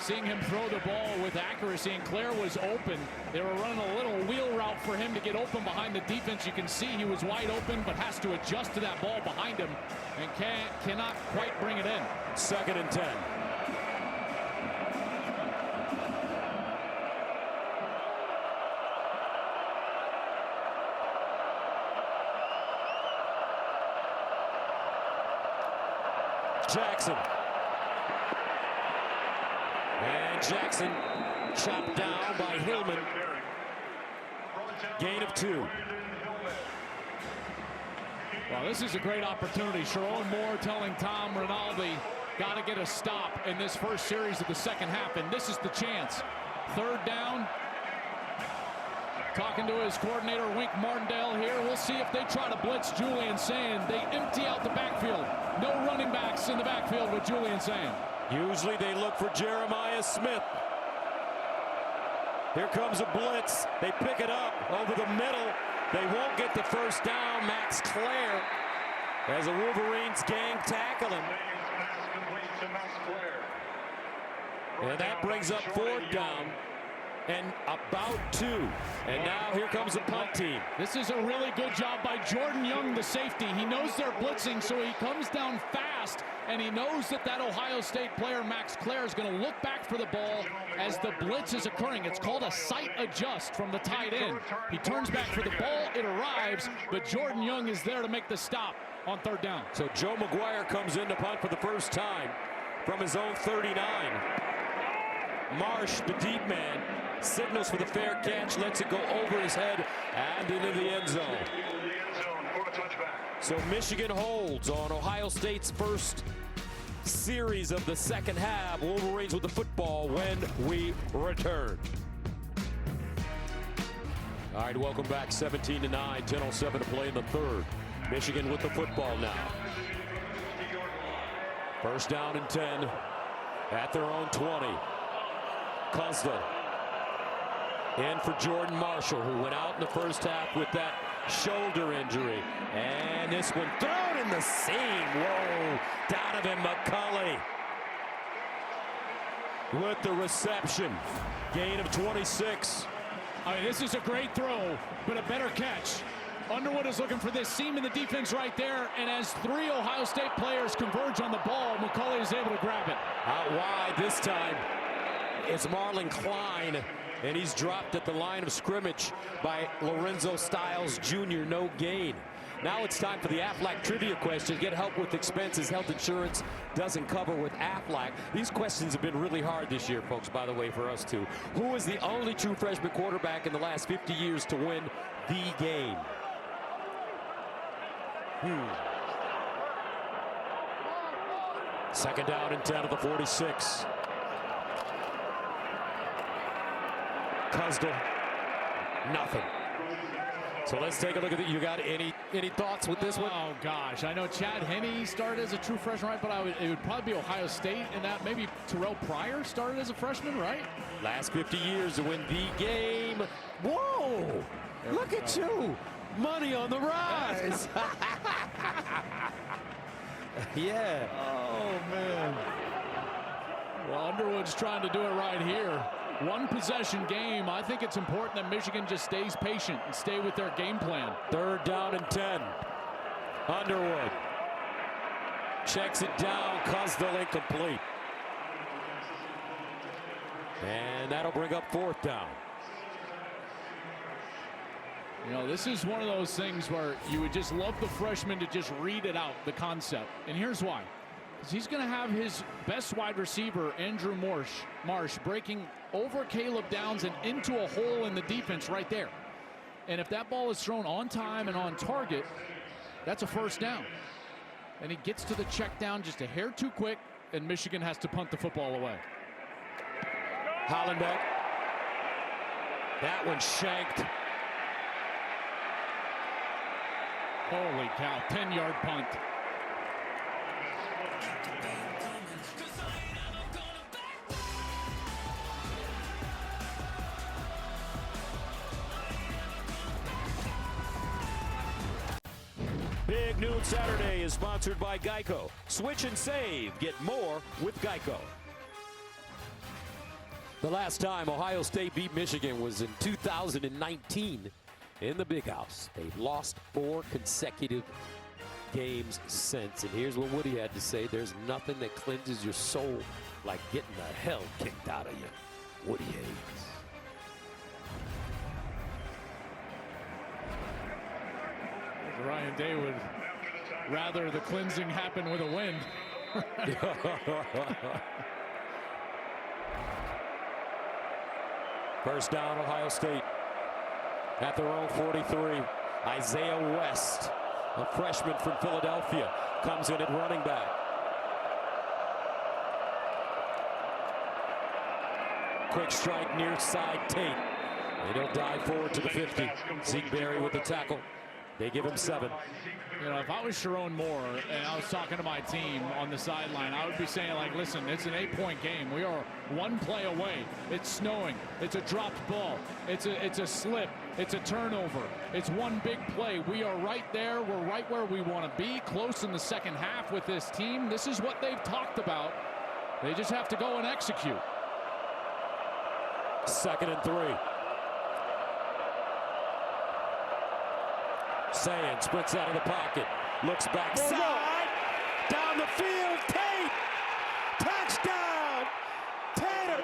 seeing him throw the ball with accuracy, and Clare was open. They were running a little wheel route for him to get open behind the defense. You can see he was wide open, but has to adjust to that ball behind him and cannot quite bring it in. 2nd and 10. Jackson. And Jackson chopped down by Hillman. Gain of 2. Well, this is a great opportunity. Sharon Moore telling Tom Rinaldi, got to get a stop in this first series of the second half, and this is the chance. 3rd down. Talking to his coordinator, Wink Martindale here. We'll see if they try to blitz Julian Sayin. They empty out the backfield. No running backs in the backfield with Julian Sayin. Usually they look for Jeremiah Smith. Here comes a blitz. They pick it up over the middle. They won't get the first down. Max Clare as the Wolverines gang tackle him. And that brings up 4th down and about 2. And now here comes the punt team. This is a really good job by Jordan Young, the safety. He knows they're blitzing, so he comes down fast, and he knows that Ohio State player, Max Clare, is going to look back for the ball as the blitz is occurring. It's called a sight adjust from the tight end. He turns back for the ball. It arrives, but Jordan Young is there to make the stop on 3rd down. So Joe McGuire comes in to punt for the first time from his own 39. Marsh, the deep man, signals for the fair catch, lets it go over his head and into the end zone. So Michigan holds on Ohio State's first series of the second half. Wolverines with the football when we return. All right, welcome back. 17-9, 10:07 to play in the 3rd. Michigan with the football now. First down and 10 at their own 20. Costa in for Jordan Marshall, who went out in the first half with that shoulder injury. And this one thrown in the seam. Whoa, Donovan McCulley with the reception. Gain of 26. I mean, this is a great throw, but a better catch. Underwood is looking for this seam in the defense right there, and as 3 Ohio State players converge on the ball, McCulley is able to grab it. Out wide this time. It's Marlon Klein, and he's dropped at the line of scrimmage by Lorenzo Styles Jr. No gain. Now it's time for the Aflac trivia question. Get help with expenses. Health insurance doesn't cover with Aflac. These questions have been really hard this year, folks, by the way, for us too. Who is the only true freshman quarterback in the last 50 years to win the game? Second down and 10 of the 46. Cusdell, nothing. So let's take a look at it. You got any thoughts with this one? Oh gosh, I know Chad Henne started as a true freshman, right? But it would probably be Ohio State, and that maybe Terrell Pryor started as a freshman, right? Last 50 years to win the game. Whoa! Look at you, money on the rise. Yeah. Oh man. Well, Underwood's trying to do it right here. One possession game. I think it's important that Michigan just stays patient and stay with their game plan. Third down and 10. Underwood checks it down. Cusdell incomplete. And that'll bring up fourth down. You know, this is one of those things where you would just love the freshman to just read it out, the concept. And here's why. Because he's going to have his best wide receiver, Andrew Marsh, breaking over Caleb Downs and into a hole in the defense right there. And if that ball is thrown on time and on target, that's a first down. And he gets to the check down just a hair too quick, and Michigan has to punt the football away. Hollenbeck. That one shanked. Holy cow, 10-yard punt. Big Noon Saturday is sponsored by Geico. Switch and save. Get more with Geico. The last time Ohio State beat Michigan was in 2019 in the Big House. They've lost 4 consecutive games since. And here's what Woody had to say. There's nothing that cleanses your soul like getting the hell kicked out of you. Woody Hayes. Ryan Day would rather the cleansing happen with a win. First down, Ohio State at their own 43. Isaiah West, a freshman from Philadelphia, comes in at running back. Quick strike near side Tate. And he'll dive forward to the 50. Zeke Berry with the tackle. They give him 7. You know, if I was Sharon Moore and I was talking to my team on the sideline, I would be saying, like, listen, it's an 8-point game. We are one play away. It's snowing. It's a dropped ball. It's a slip. It's a turnover. It's one big play. We are right there. We're right where we want to be, close in the second half with this team. This is what they've talked about. They just have to go and execute. 2nd and 3. Sand sprints out of the pocket, looks backside, down the field, Tate, touchdown, Tater,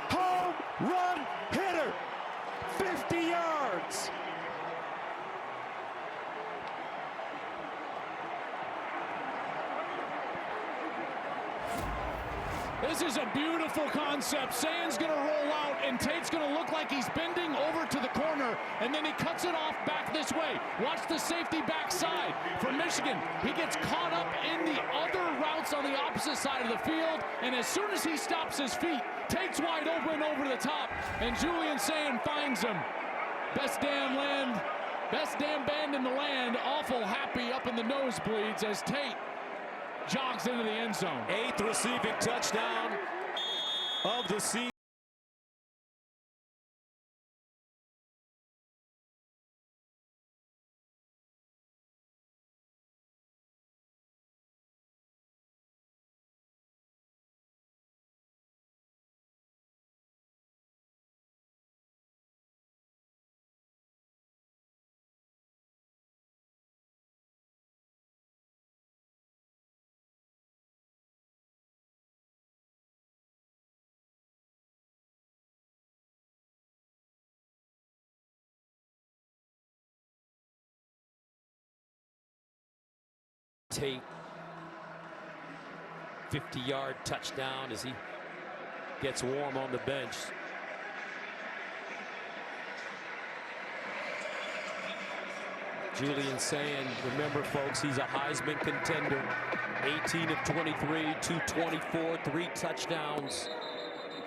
home run hitter, 50 yards. This is a beautiful concept. Sand's going to roll out, and Tate's going to look like he's bending over to the corner, and then he cuts it off back this way. Watch the safety backside for Michigan. He gets caught up in the other routes on the opposite side of the field, and as soon as he stops his feet, Tate's wide open over the top, and Julian Sand finds him. Best damn band in the land. Awful happy up in the nosebleeds as Tate jogs into the end zone. 8th receiving touchdown of the season. Tate, 50-yard touchdown as he gets warm on the bench. Julian saying, remember folks, he's a Heisman contender. 18 of 23, 224, 3 touchdowns,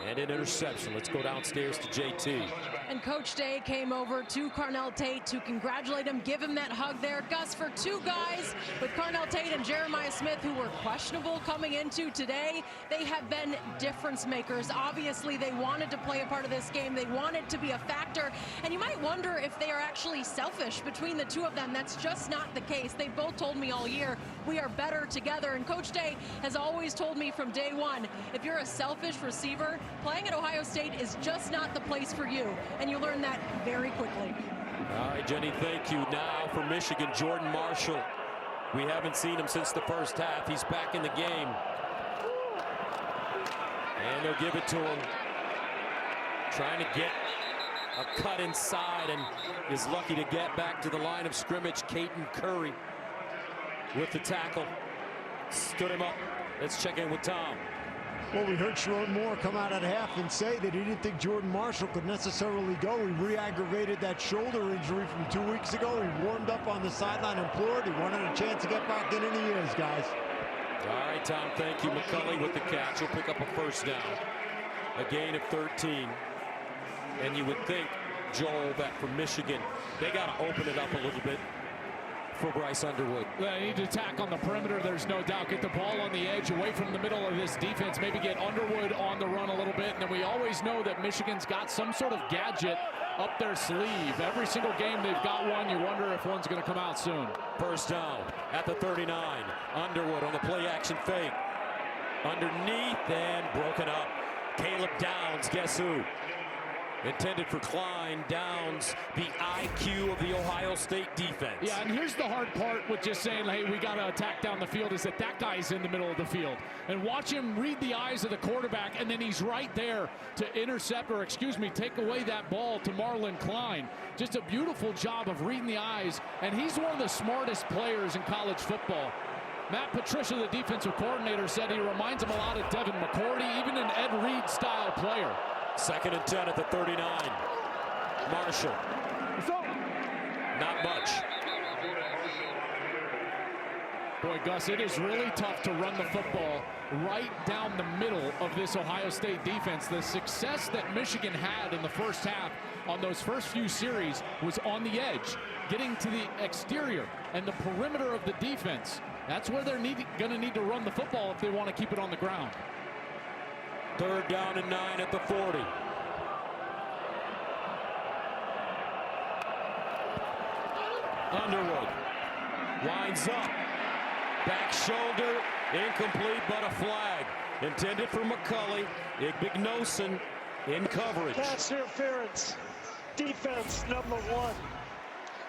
and an interception. Let's go downstairs to JT. And Coach Day came over to Carnell Tate to congratulate him, give him that hug there. Gus, for two guys with Carnell Tate and Jeremiah Smith who were questionable coming into today, they have been difference makers. Obviously, they wanted to play a part of this game. They wanted to be a factor. And you might wonder if they are actually selfish between the two of them. That's just not the case. They both told me all year, we are better together. And Coach Day has always told me from day one, if you're a selfish receiver, playing at Ohio State is just not the place for you. And you learn that very quickly. All right, Jenny, thank you. Now for Michigan, Jordan Marshall. We haven't seen him since the first half. He's back in the game. And they'll give it to him. Trying to get a cut inside and is lucky to get back to the line of scrimmage. Caden Curry with the tackle. Stood him up. Let's check in with Tom. Well, we heard Sherrone Moore come out at half and say that he didn't think Jordan Marshall could necessarily go. He re-aggravated that shoulder injury from 2 weeks ago. He warmed up on the sideline, implored. He wanted a chance to get back in, and he is, guys. All right, Tom, thank you. McCulley with the catch. He'll pick up a first down. A gain of 13. And you would think, Joel, that for Michigan, they got to open it up a little bit for Bryce Underwood. They need to attack on the perimeter, there's no doubt. Get the ball on the edge, away from the middle of this defense. Maybe get Underwood on the run a little bit. And then we always know that Michigan's got some sort of gadget up their sleeve. Every single game they've got one. You wonder if one's going to come out soon. First down at the 39. Underwood on the play action fake. Underneath and broken up. Caleb Downs, guess who? Intended for Klein. Downs, the IQ of the Ohio State defense. Yeah, and here's the hard part with just saying, hey, we got to attack down the field, is that guy's in the middle of the field. And watch him read the eyes of the quarterback, and then he's right there to intercept, or excuse me, take away that ball to Marlon Klein. Just a beautiful job of reading the eyes, and he's one of the smartest players in college football. Matt Patricia, the defensive coordinator, said he reminds him a lot of Devin McCourty, even an Ed Reed-style player. 2nd and 10 at the 39. Marshall. Not much. Boy, Gus, it is really tough to run the football right down the middle of this Ohio State defense. The success that Michigan had in the first half on those first few series was on the edge, getting to the exterior and the perimeter of the defense. That's where they're going to need to run the football if they want to keep it on the ground. 3rd down and 9 at the 40. Underwood winds up. Back shoulder, incomplete, but a flag. Intended for McCulley. Igbenogson in coverage. Pass interference. Defense number 1.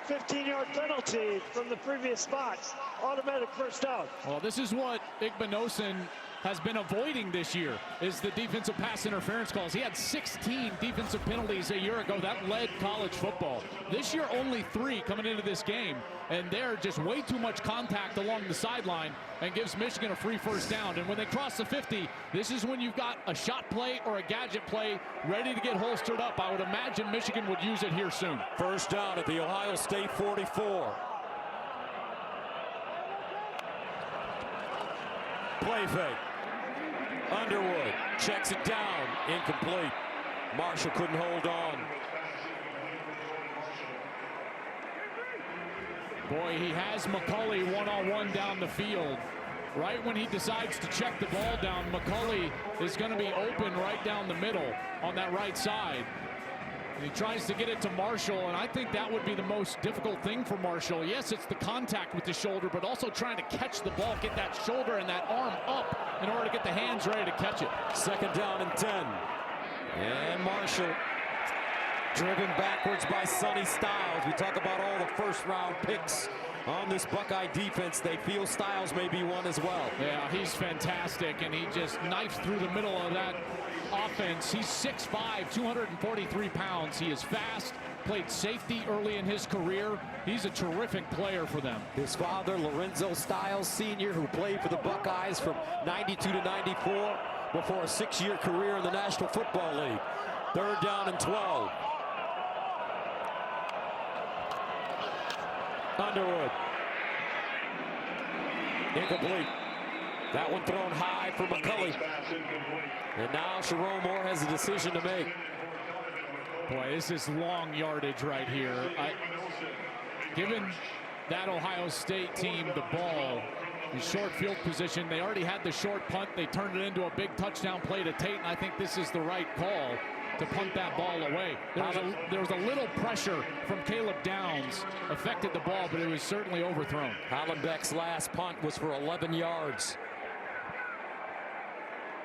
15-yard penalty from the previous spot. Automatic first down. Well, this is what Igbenogson has been avoiding this year, is the defensive pass interference calls. He had 16 defensive penalties a year ago. That led college football. This year, only 3 coming into this game, and they're just way too much contact along the sideline and gives Michigan a free first down. And when they cross the 50, this is when you've got a shot play or a gadget play ready to get holstered up. I would imagine Michigan would use it here soon. First down at the Ohio State 44. Play fake. Underwood checks it down, incomplete. Marshall couldn't hold on. Boy, he has McCulley one-on-one down the field. Right when he decides to check the ball down, McCulley is going to be open right down the middle on that right side. And he tries to get it to Marshall, and I think that would be the most difficult thing for Marshall. Yes, it's the contact with the shoulder, but also trying to catch the ball, get that shoulder and that arm up in order to get the hands ready to catch it. 2nd down and 10. And Marshall Driven backwards by Sonny Styles. We talk about all the first-round picks on this Buckeye defense. They feel Styles may be one as well. Yeah, he's fantastic, and he just knifes through the middle of that offense. He's 6'5", 243 pounds. He is fast, played safety early in his career. He's a terrific player for them. His father, Lorenzo Styles Sr., who played for the Buckeyes from 92 to 94 before a 6-year career in the National Football League. 3rd down and 12. Underwood. Incomplete. That one thrown high for McCulley. And now Sherrone Moore has a decision to make. Boy, this is long yardage right here. Given that Ohio State team the ball in short field position, they already had the short punt. They turned it into a big touchdown play to Tate, and I think this is the right call to punt that ball away. There was a little pressure from Caleb Downs, affected the ball, but it was certainly overthrown. Hollenbeck's last punt was for 11 yards.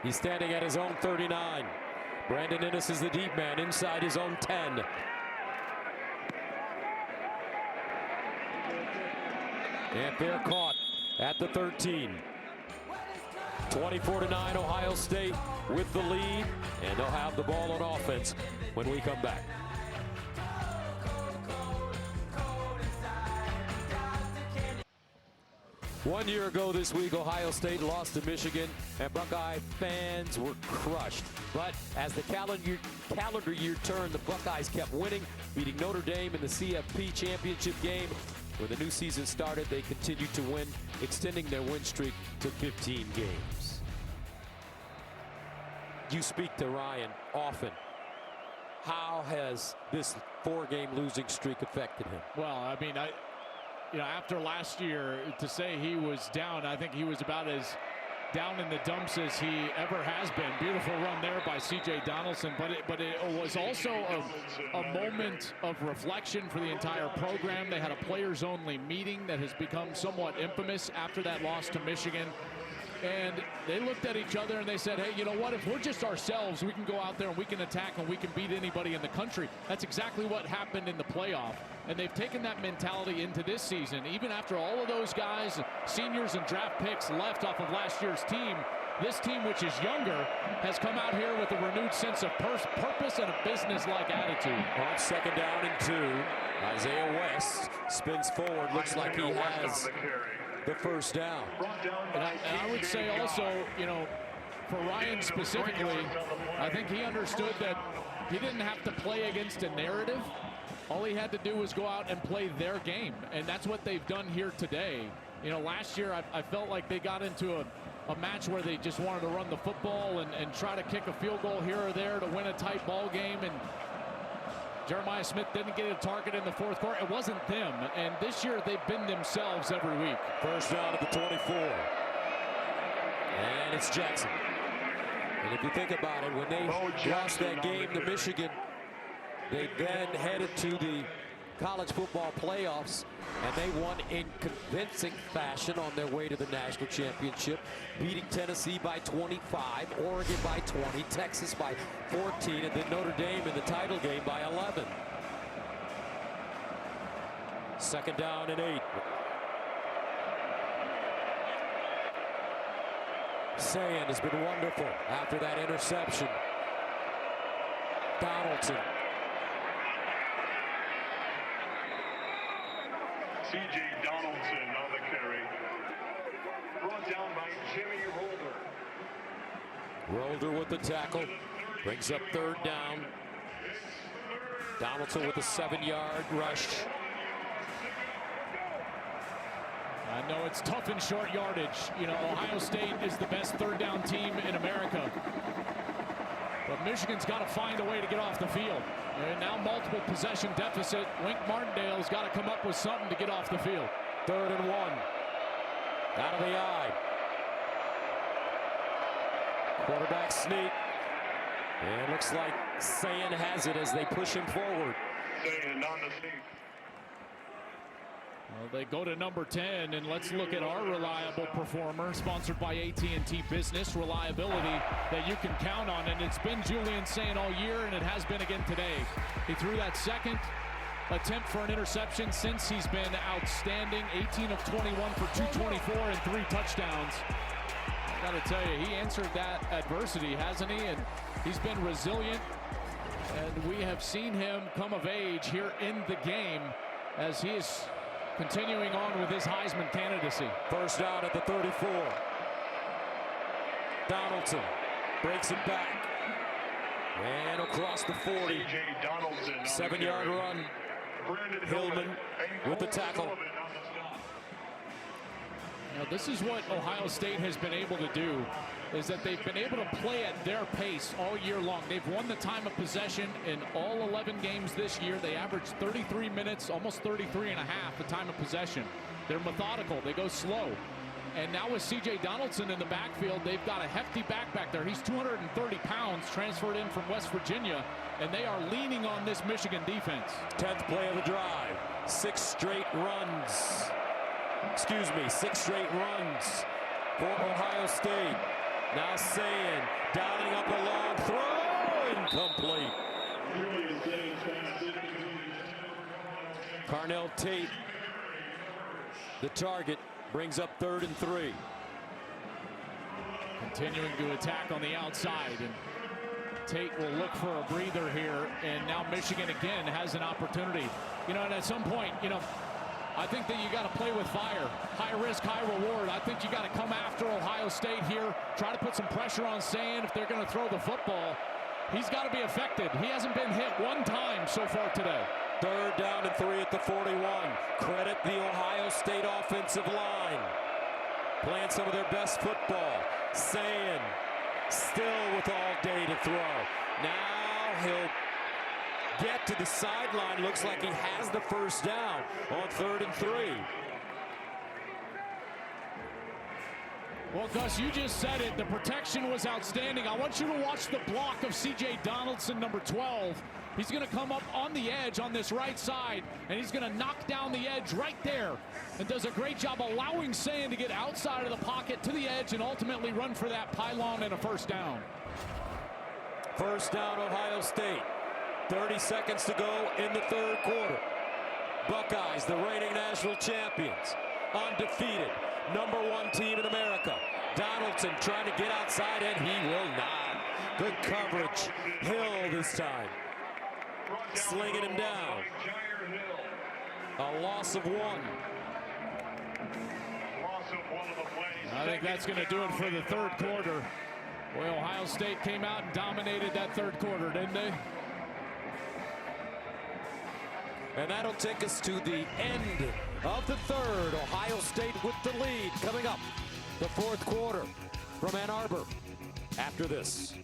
He's standing at his own 39. Brandon Innes is the deep man inside his own 10. And they're caught at the 13. 24-9 Ohio State with the lead, and they'll have the ball on offense when we come back. One year ago this week, Ohio State lost to Michigan, and Buckeye fans were crushed. But as the calendar year turned, the Buckeyes kept winning, beating Notre Dame in the CFP championship game. When the new season started, they continued to win, extending their win streak to 15 games. You speak to Ryan often. How has this 4-game losing streak affected him? Well, I mean, after last year, to say he was down, I think he was about as down in the dumps as he ever has been. Beautiful run there by C.J. Donaldson, but it was also a moment of reflection for the entire program. They had a players-only meeting that has become somewhat infamous after that loss to Michigan. And they looked at each other and they said, hey, you know what? If we're just ourselves, we can go out there and we can attack and we can beat anybody in the country. That's exactly what happened in the playoff. And they've taken that mentality into this season. Even after all of those guys, seniors and draft picks left off of last year's team, this team, which is younger, has come out here with a renewed sense of purpose and a business-like attitude. On 2nd down and 2, Isaiah West spins forward. Looks like he has the 1st down. And I would say also, for Ryan specifically, I think he understood that he didn't have to play against a narrative. All he had to do was go out and play their game, and that's what they've done here today. Last year I felt like they got into a match where they just wanted to run the football and try to kick a field goal here or there to win a tight ball game, and Jeremiah Smith didn't get a target in the 4th quarter. It wasn't them, and this year they've been themselves every week. 1st down at the 24. And it's Jackson. And if you think about it, when they lost that game to Michigan, they then headed to the college football playoffs, and they won in convincing fashion on their way to the national championship, beating Tennessee by 25, Oregon by 20, Texas by 14, and then Notre Dame in the title game by 11. 2nd down and 8. Sayin has been wonderful after that interception. Donaldson. C.J. Donaldson on the carry. Brought down by Jimmy Rolder. Rolder with the tackle. Brings up 3rd down. Donaldson with a 7-yard rush. I know it's tough in short yardage. Ohio State is the best 3rd down team in America. But Michigan's got to find a way to get off the field. And now multiple possession deficit. Wink Martindale's got to come up with something to get off the field. 3rd and 1. Out of the eye. Quarterback sneak. And looks like Sayin has it as they push him forward. Sayin on the sneak. Well, they go to number 10, and let's look at our reliable performer, sponsored by AT&T Business. Reliability that you can count on, and it's been Julian Sayin all year, and it has been again today. He threw that second attempt for an interception since he's been outstanding. 18 of 21 for 224 and 3 touchdowns. I got to tell you, he answered that adversity, hasn't he? And he's been resilient, and we have seen him come of age here in the game as he is continuing on with his Heisman candidacy. First down at the 34. Donaldson breaks it back. And across the 40. 7-yard run. Hillman with the tackle. Now, this is what Ohio State has been able to do, is that they've been able to play at their pace all year long. They've won the time of possession in all 11 games this year. They averaged 33 minutes, almost 33 and a half the time of possession. They're methodical. They go slow. And now with C.J. Donaldson in the backfield, they've got a hefty back there. He's 230 pounds, transferred in from West Virginia, and they are leaning on this Michigan defense. 10th play of the drive. 6 straight runs. Excuse me, 6 straight runs for Ohio State. Now Sayin, dotting up a long throw, incomplete. Carnell Tate, the target, brings up 3rd and 3. Continuing to attack on the outside, and Tate will look for a breather here, and now Michigan again has an opportunity. You know, and at some point, you know, I think that you got to play with fire. High risk, high reward. I think you got to come after Ohio State here. Try to put some pressure on Sayin if they're going to throw the football. He's got to be effective. He hasn't been hit one time so far today. 3rd down and 3 at the 41. Credit the Ohio State offensive line. Playing some of their best football. Sayin still with all day to throw. Now he'll get to the sideline. Looks like he has the first down on 3rd and 3. Well, Gus, you just said it. The protection was outstanding. I want you to watch the block of C.J. Donaldson, number 12. He's going to come up on the edge on this right side, and he's going to knock down the edge right there, and does a great job allowing Sayin to get outside of the pocket to the edge and ultimately run for that pylon and a first down. First down, Ohio State. 30 seconds to go in the 3rd quarter. Buckeyes, the reigning national champions, undefeated, #1 team in America. Donaldson trying to get outside, and he will not. Good coverage. Hill this time. Slinging him down. A loss of 1. I think that's going to do it for the 3rd quarter. Well, Ohio State came out and dominated that 3rd quarter, didn't they? And that'll take us to the end of the 3rd. Ohio State with the lead. Coming up, the 4th quarter from Ann Arbor after this.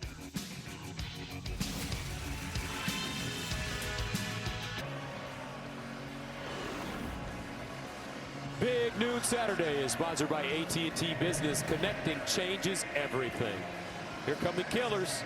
Big Noon Saturday is sponsored by AT&T Business. Connecting changes everything. Here come the Killers.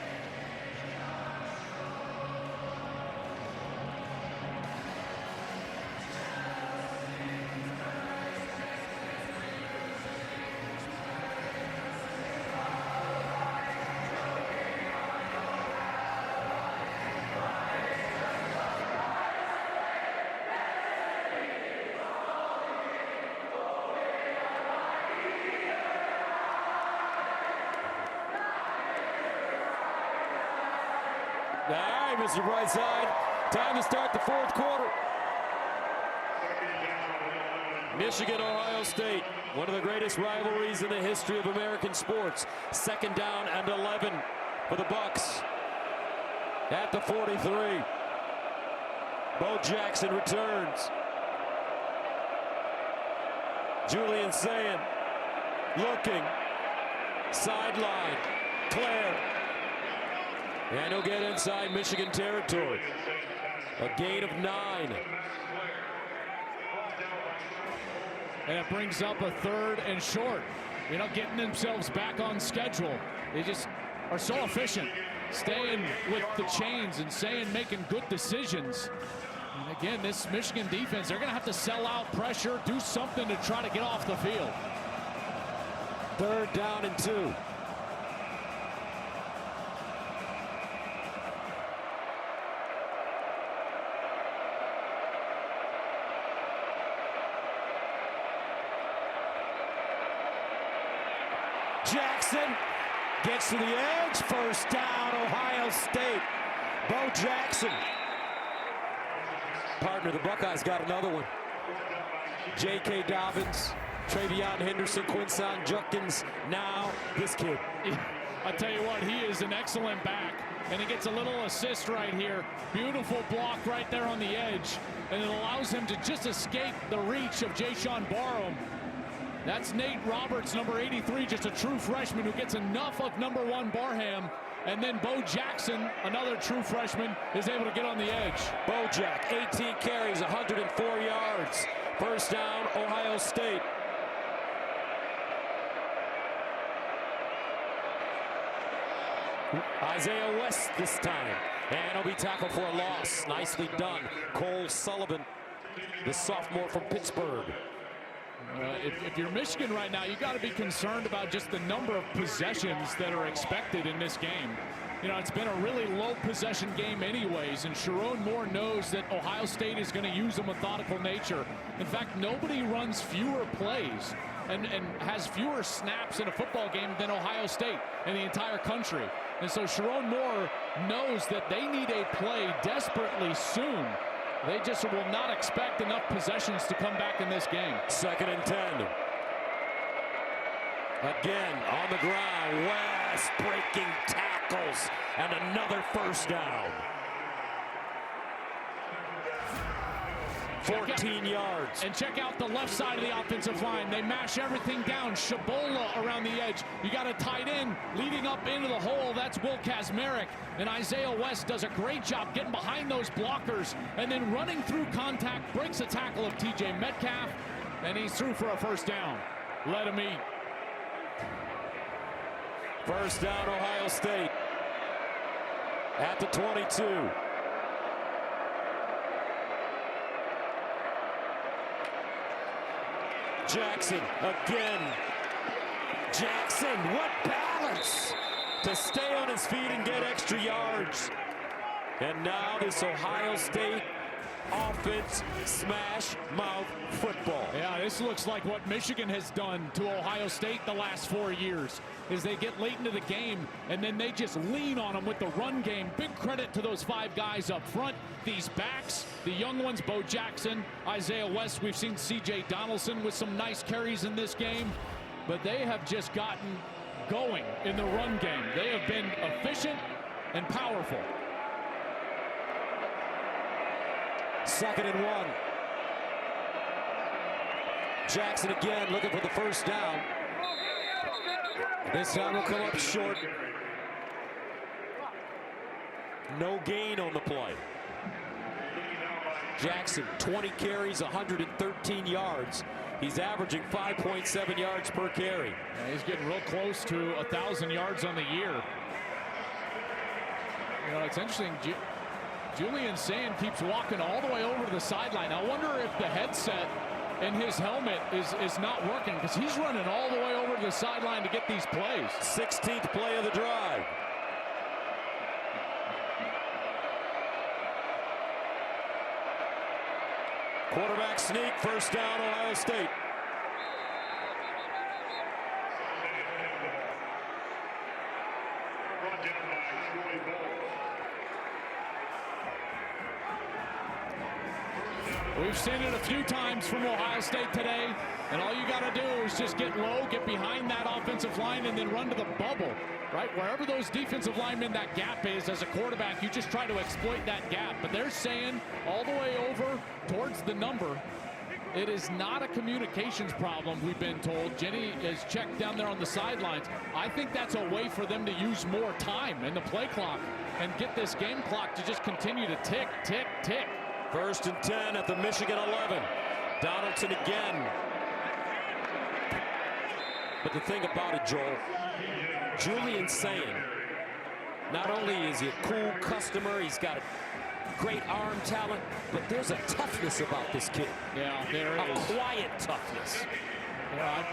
All right, Mr. Brightside, time to start the 4th quarter. Michigan, Ohio State, one of the greatest rivalries in the history of American sports. 2nd down and 11 for the Bucks at the 43. Bo Jackson returns. Julian Sayin looking, sideline, Claire. And he'll get inside Michigan territory. A gain of 9. And it brings up a 3rd and short. You know, getting themselves back on schedule. They just are so efficient, staying with the chains and Sayin making good decisions. And again, this Michigan defense, they're going to have to sell out pressure, do something to try to get off the field. 3rd down and 2. Jackson gets to the edge. 1st down, Ohio State. Bo Jackson. Partner, the Buckeyes got another one. J.K. Dobbins, Travion Henderson, Quinson Judkins. Now this kid. I tell you what, he is an excellent back, and he gets a little assist right here. Beautiful block right there on the edge, and it allows him to just escape the reach of Jayshon Barham. That's Nate Roberts, number 83, just a true freshman who gets enough of number 1 Barham. And then Bo Jackson, another true freshman, is able to get on the edge. Bo Jack, 18 carries, 104 yards. 1st down, Ohio State. Isaiah West this time. And he'll be tackled for a loss. Nicely done. Cole Sullivan, the sophomore from Pittsburgh. If you're Michigan right now, you got to be concerned about just the number of possessions that are expected in this game. You know, it's been a really low possession game anyways, and Sharon Moore knows that Ohio State is going to use a methodical nature. In fact, nobody runs fewer plays and has fewer snaps in a football game than Ohio State in the entire country. And so Sharon Moore knows that they need a play desperately soon. They just will not expect enough possessions to come back in this game. 2nd and 10. Again, on the ground, West breaking tackles, and another 1st down. 14 yards. And check out the left side of the offensive line. They mash everything down. Shabola around the edge. You got a tight end leading up into the hole. That's Will Kazmarek. And Isaiah West does a great job getting behind those blockers and then running through contact, breaks a tackle of TJ Metcalf, and he's through for a 1st down. Let him eat. 1st down, Ohio State. At the 22. Jackson again. Jackson, what balance to stay on his feet and get extra yards. And now this Ohio State offense smash mouth football. Yeah, this looks like what Michigan has done to Ohio State the last 4 years, is they get late into the game and then they just lean on them with the run game. Big credit to those 5 guys up front. These backs, the young ones, Bo Jackson, Isaiah West. We've seen C.J. Donaldson with some nice carries in this game, but they have just gotten going in the run game. They have been efficient and powerful. 2nd and 1. Jackson again looking for the 1st down. This time will come up short. No gain on the play. Jackson, 20 carries, 113 yards. He's averaging 5.7 yards per carry. Yeah, he's getting real close to 1,000 yards on the year. You know, it's interesting. Julian Sand keeps walking all the way over to the sideline. I wonder if the headset in his helmet is not working, because he's running all the way over to the sideline to get these plays. 16th play of the drive. Quarterback sneak, 1st down, Ohio State. We've seen it a few times from Ohio State today, and all you got to do is just get low, get behind that offensive line, and then run to the bubble, right? Wherever those defensive linemen, that gap is, as a quarterback, you just try to exploit that gap. But they're saying all the way over towards the number. It is not a communications problem, we've been told. Jenny is checked down there on the sidelines. I think that's a way for them to use more time in the play clock and get this game clock to just continue to tick, tick, tick. 1st and 10 at the Michigan 11. Donaldson again. But the thing about it, Joel, Julian Sand, not only is he a cool customer, he's got a great arm talent, but there's a toughness about this kid. Yeah, there is. is. A quiet toughness. Yeah,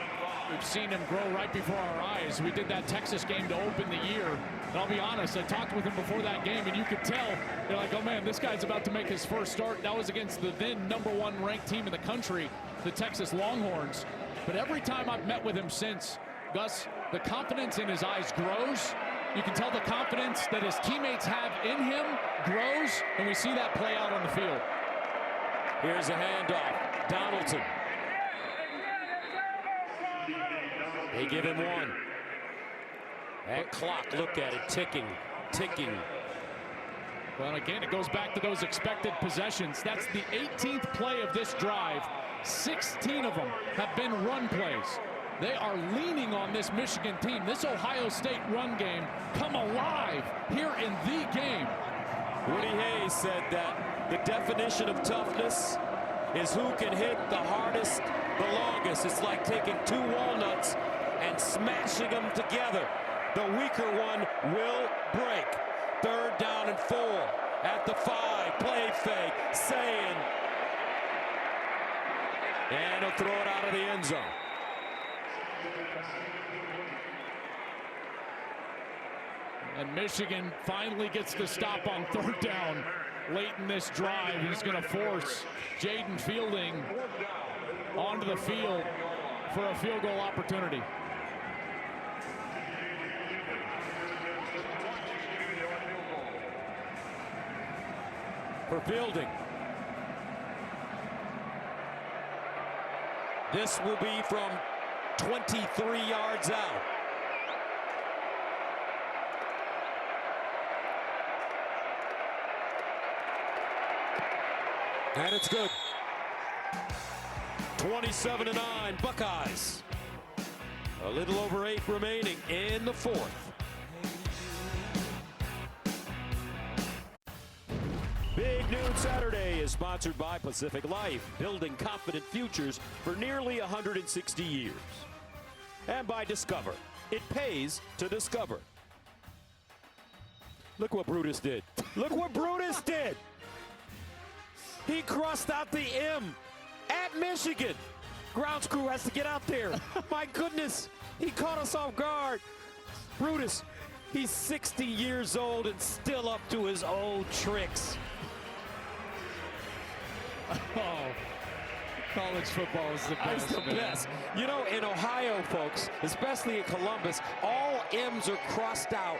we've seen him grow right before our eyes. We did that Texas game to open the year. And I'll be honest, I talked with him before that game, and you could tell, you're like, oh man, this guy's about to make his first start. That was against the then #1 ranked team in the country, the Texas Longhorns. But every time I've met with him since, Gus, the confidence in his eyes grows. You can tell the confidence that his teammates have in him grows, and we see that play out on the field. Here's a handoff. Donaldson. They give him one. That clock, look at it, ticking, ticking. Well, again, it goes back to those expected possessions. That's the 18th play of this drive. 16 of them have been run plays. They are leaning on this Michigan team. This Ohio State run game come alive here in the game. Woody Hayes said that the definition of toughness is who can hit the hardest, the longest. It's like taking 2 walnuts and smashing them together. The weaker one will break. 3rd down and 4 at the 5. Play fake. Sayin. And he'll throw it out of the end zone. And Michigan finally gets the stop on 3rd down late in this drive. He's going to force Jaden Fielding onto the field for a field goal opportunity. For Fielding. This will be from 23 yards out. And it's good. 27-9 Buckeyes. A little over 8 remaining in the 4th. Big Noon Saturday is sponsored by Pacific Life, building confident futures for nearly 160 years. And by Discover. It pays to discover. Look what Brutus did. Look what Brutus did. He crossed out the M at Michigan. Grounds crew has to get out there. My goodness, he caught us off guard. Brutus, he's 60 years old and still up to his old tricks. Oh, college football is the best. It's the best. You know, in Ohio, folks, especially in Columbus, all M's are crossed out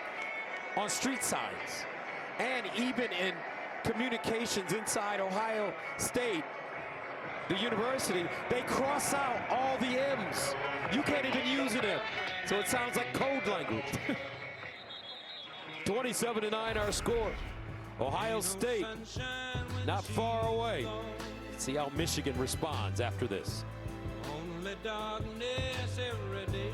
on street signs. And even in communications inside Ohio State, the university, they cross out all the M's. You can't even use an M. So it sounds like code language. 27-9 our score. Ohio State not far away. Let's see how Michigan responds after this. Only darkness every day.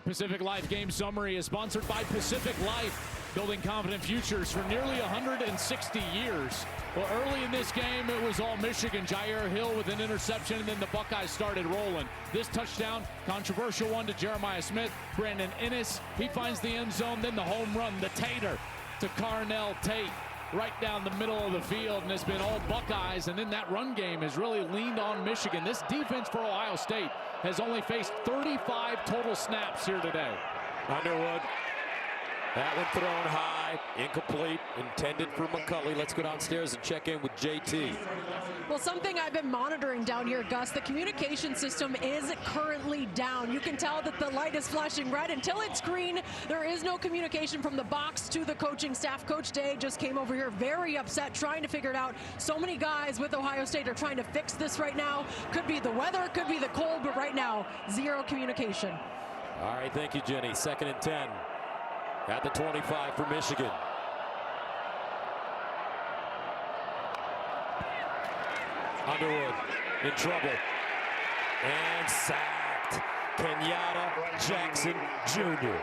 Pacific Life Game Summary is sponsored by Pacific Life, building confident futures for nearly 160 years. Well, early in this game, it was all Michigan. Jair Hill with an interception, and then the Buckeyes started rolling. This touchdown, controversial one to Jeremiah Smith. Brandon Ennis, he finds the end zone. Then the home run, the tater to Carnell Tate, right down the middle of the field, and it's been all Buckeyes. And then that run game has really leaned on Michigan. This defense for Ohio State has only faced 35 total snaps here today. Underwood. That one thrown high, incomplete, intended for McCulley. Let's go downstairs and check in with JT. Well, something I've been monitoring down here, Gus, the communication system is currently down. You can tell that the light is flashing red. Until it's green, there is no communication from the box to the coaching staff. Coach Day just came over here very upset, trying to figure it out. So many guys with Ohio State are trying to fix this right now. Could be the weather, could be the cold, but right now, zero communication. All right, thank you, Jenny. 2nd and 10. At the 25 for Michigan. Underwood in trouble. And sacked. Kenyatta Jackson Jr.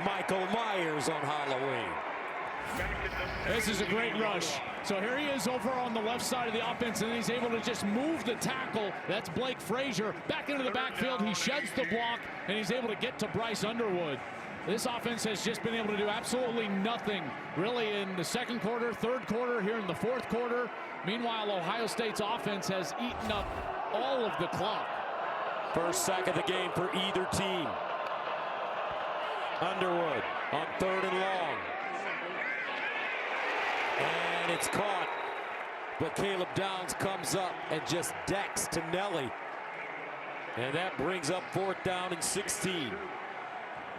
Michael Myers on Halloween. This is a great rush. So here he is over on the left side of the offense, and he's able to just move the tackle. That's Blake Frazier back into the backfield. He sheds the block, and he's able to get to Bryce Underwood. This offense has just been able to do absolutely nothing, really, in the second quarter, third quarter, here in the fourth quarter. Meanwhile, Ohio State's offense has eaten up all of the clock. First sack of the game for either team. Underwood on 3rd and long. And it's caught. But Caleb Downs comes up and just decks to Nelly. And that brings up 4th down and 16.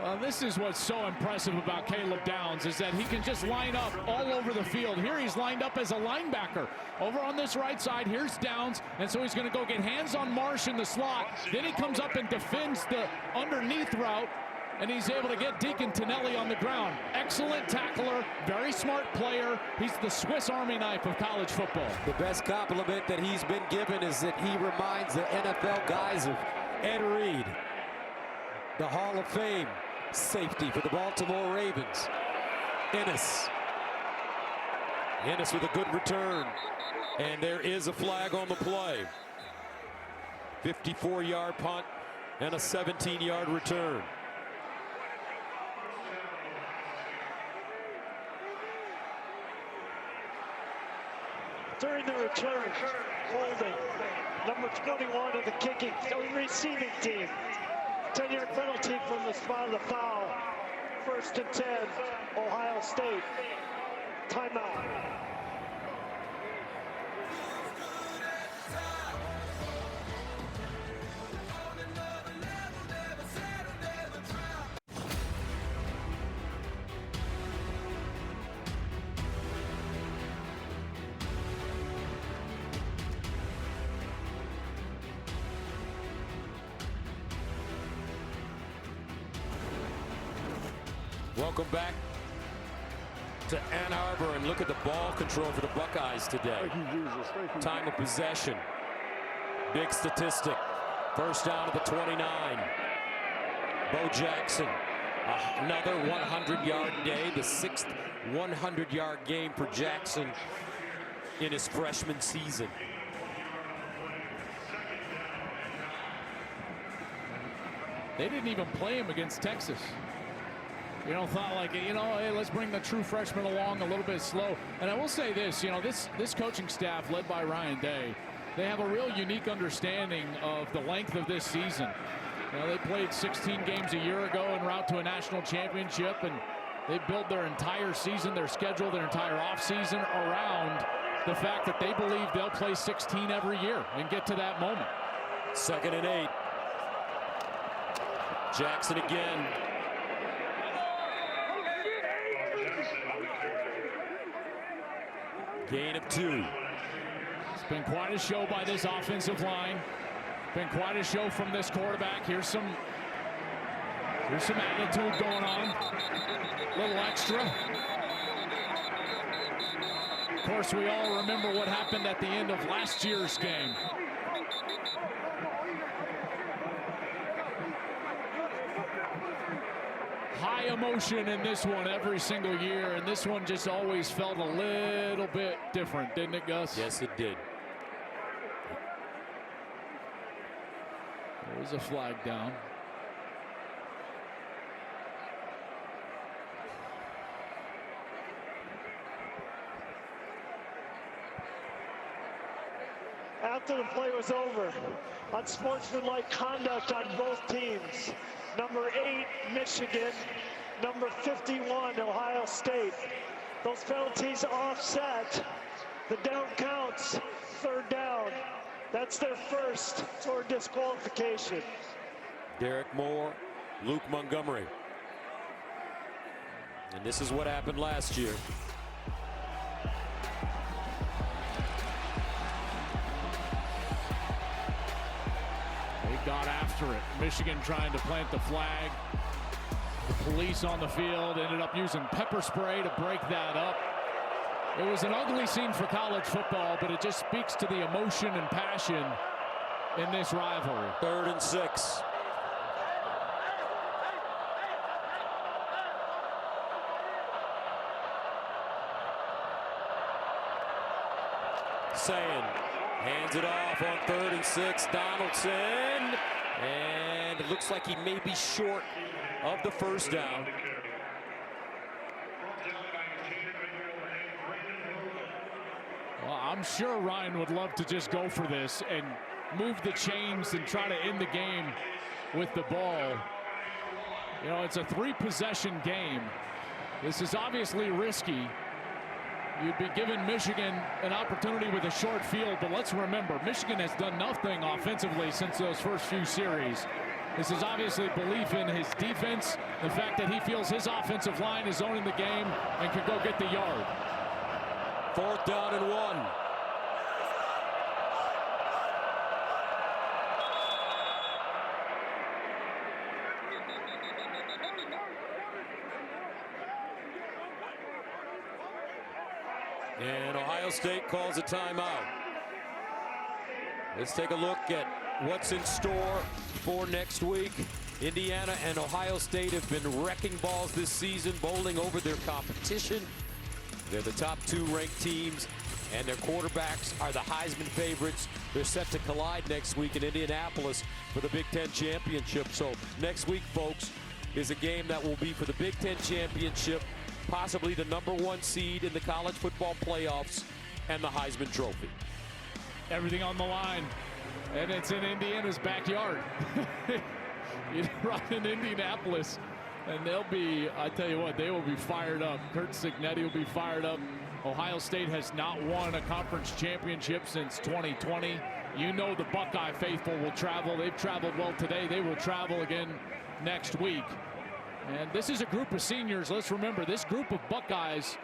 Well, this is what's so impressive about Caleb Downs, is that he can just line up all over the field. Here he's lined up as a linebacker. Over on this right side, here's Downs, and so he's going to go get hands on Marsh in the slot. Then he comes up and defends the underneath route, and he's able to get Deacon Tonelli on the ground. Excellent tackler, very smart player. He's the Swiss Army knife of college football. The best compliment that he's been given is that he reminds the NFL guys of Ed Reed, the Hall of Fame safety for the Baltimore Ravens. Ennis with a good return, and there is a flag on the play. 54-yard punt and a 17-yard return. During the return, holding number 21 of the kicking receiving team. 10-yard penalty from the spot of the foul. 1st and 10, Ohio State. Timeout. Welcome back to Ann Arbor, and look at the ball control for the Buckeyes today. Time of possession. Big statistic. First down at the 29. Bo Jackson, another 100-yard day, the 6th 100-yard game for Jackson in his freshman season. They didn't even play him against Texas. You know, thought like, you know, hey, let's bring the true freshman along a little bit slow. And I will say this, you know, this coaching staff led by Ryan Day, they have a real unique understanding of the length of this season. You know, they played 16 games a year ago en route to a national championship, and they built their entire season, their schedule, their entire offseason around the fact that they believe they'll play 16 every year and get to that moment. 2nd and 8. Jackson again. Gain of 2. It's been quite a show by this offensive line. Been quite a show from this quarterback. Here's some attitude going on. A little extra. Of course, we all remember what happened at the end of last year's game. High emotion in this one every single year, and this one just always felt a little bit different, didn't it, Gus? Yes, it did. There's a flag down. After the play was over, unsportsmanlike conduct on both teams. Number 8, Michigan. Number 51, Ohio State. Those penalties offset. The down counts. 3rd down. That's their first toward disqualification. Derek Moore, Luke Montgomery. And this is what happened last year. They got after it. Michigan trying to plant the flag. The police on the field ended up using pepper spray to break that up. It was an ugly scene for college football, but it just speaks to the emotion and passion in this rivalry. 3rd and 6. Sayin hands it off on 3rd and 6. Donaldson, and it looks like he may be short of the first down. Well, I'm sure Ryan would love to just go for this and move the chains and try to end the game with the ball. You know, it's a 3-possession game. This is obviously risky. You'd be giving Michigan an opportunity with a short field, but let's remember, Michigan has done nothing offensively since those first few series. This is obviously belief in his defense, the fact that he feels his offensive line is owning the game and can go get the yard. 4th down and 1. And Ohio State calls a timeout. Let's take a look at what's in store for next week. Indiana and Ohio State have been wrecking balls this season, bowling over their competition. They're the top 2 ranked teams, and their quarterbacks are the Heisman favorites. They're set to collide next week in Indianapolis for the Big Ten Championship. So next week, folks, is a game that will be for the Big Ten Championship, possibly the #1 seed in the college football playoffs, and the Heisman Trophy. Everything on the line, and it's in Indiana's backyard. You run in Indianapolis, and they'll be, I tell you what, they will be fired up. Kurt Cignetti will be fired up. Ohio State has not won a conference championship since 2020. You know the Buckeye faithful will travel. They've traveled well today. They will travel again next week. And this is a group of seniors. Let's remember, this group of Buckeyes,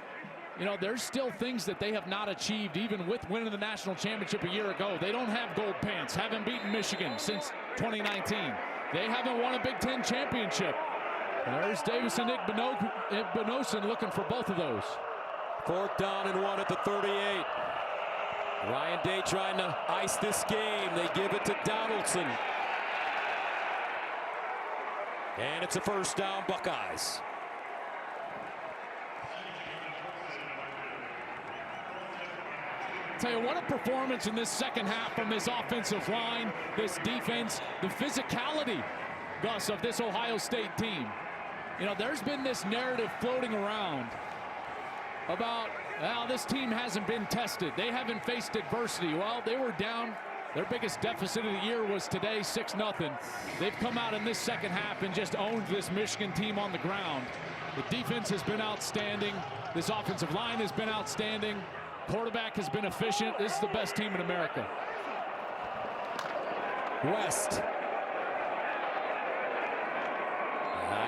you know, there's still things that they have not achieved, even with winning the national championship a year ago. They don't have gold pants, haven't beaten Michigan since 2019. They haven't won a Big Ten championship. There's Davis and Igbinosun looking for both of those. 4th down and 1 at the 38. Ryan Day trying to ice this game. They give it to Donaldson. And it's a 1st down, Buckeyes. Tell you what, a performance in this second half from this offensive line, this defense, the physicality, Gus, of this Ohio State team. You know, there's been this narrative floating around about, well, this team hasn't been tested. They haven't faced adversity. Well, they were down. Their biggest deficit of the year was today, 6-0. They've come out in this second half and just owned this Michigan team on the ground. The defense has been outstanding. This offensive line has been outstanding. Quarterback has been efficient. This is the best team in America. West.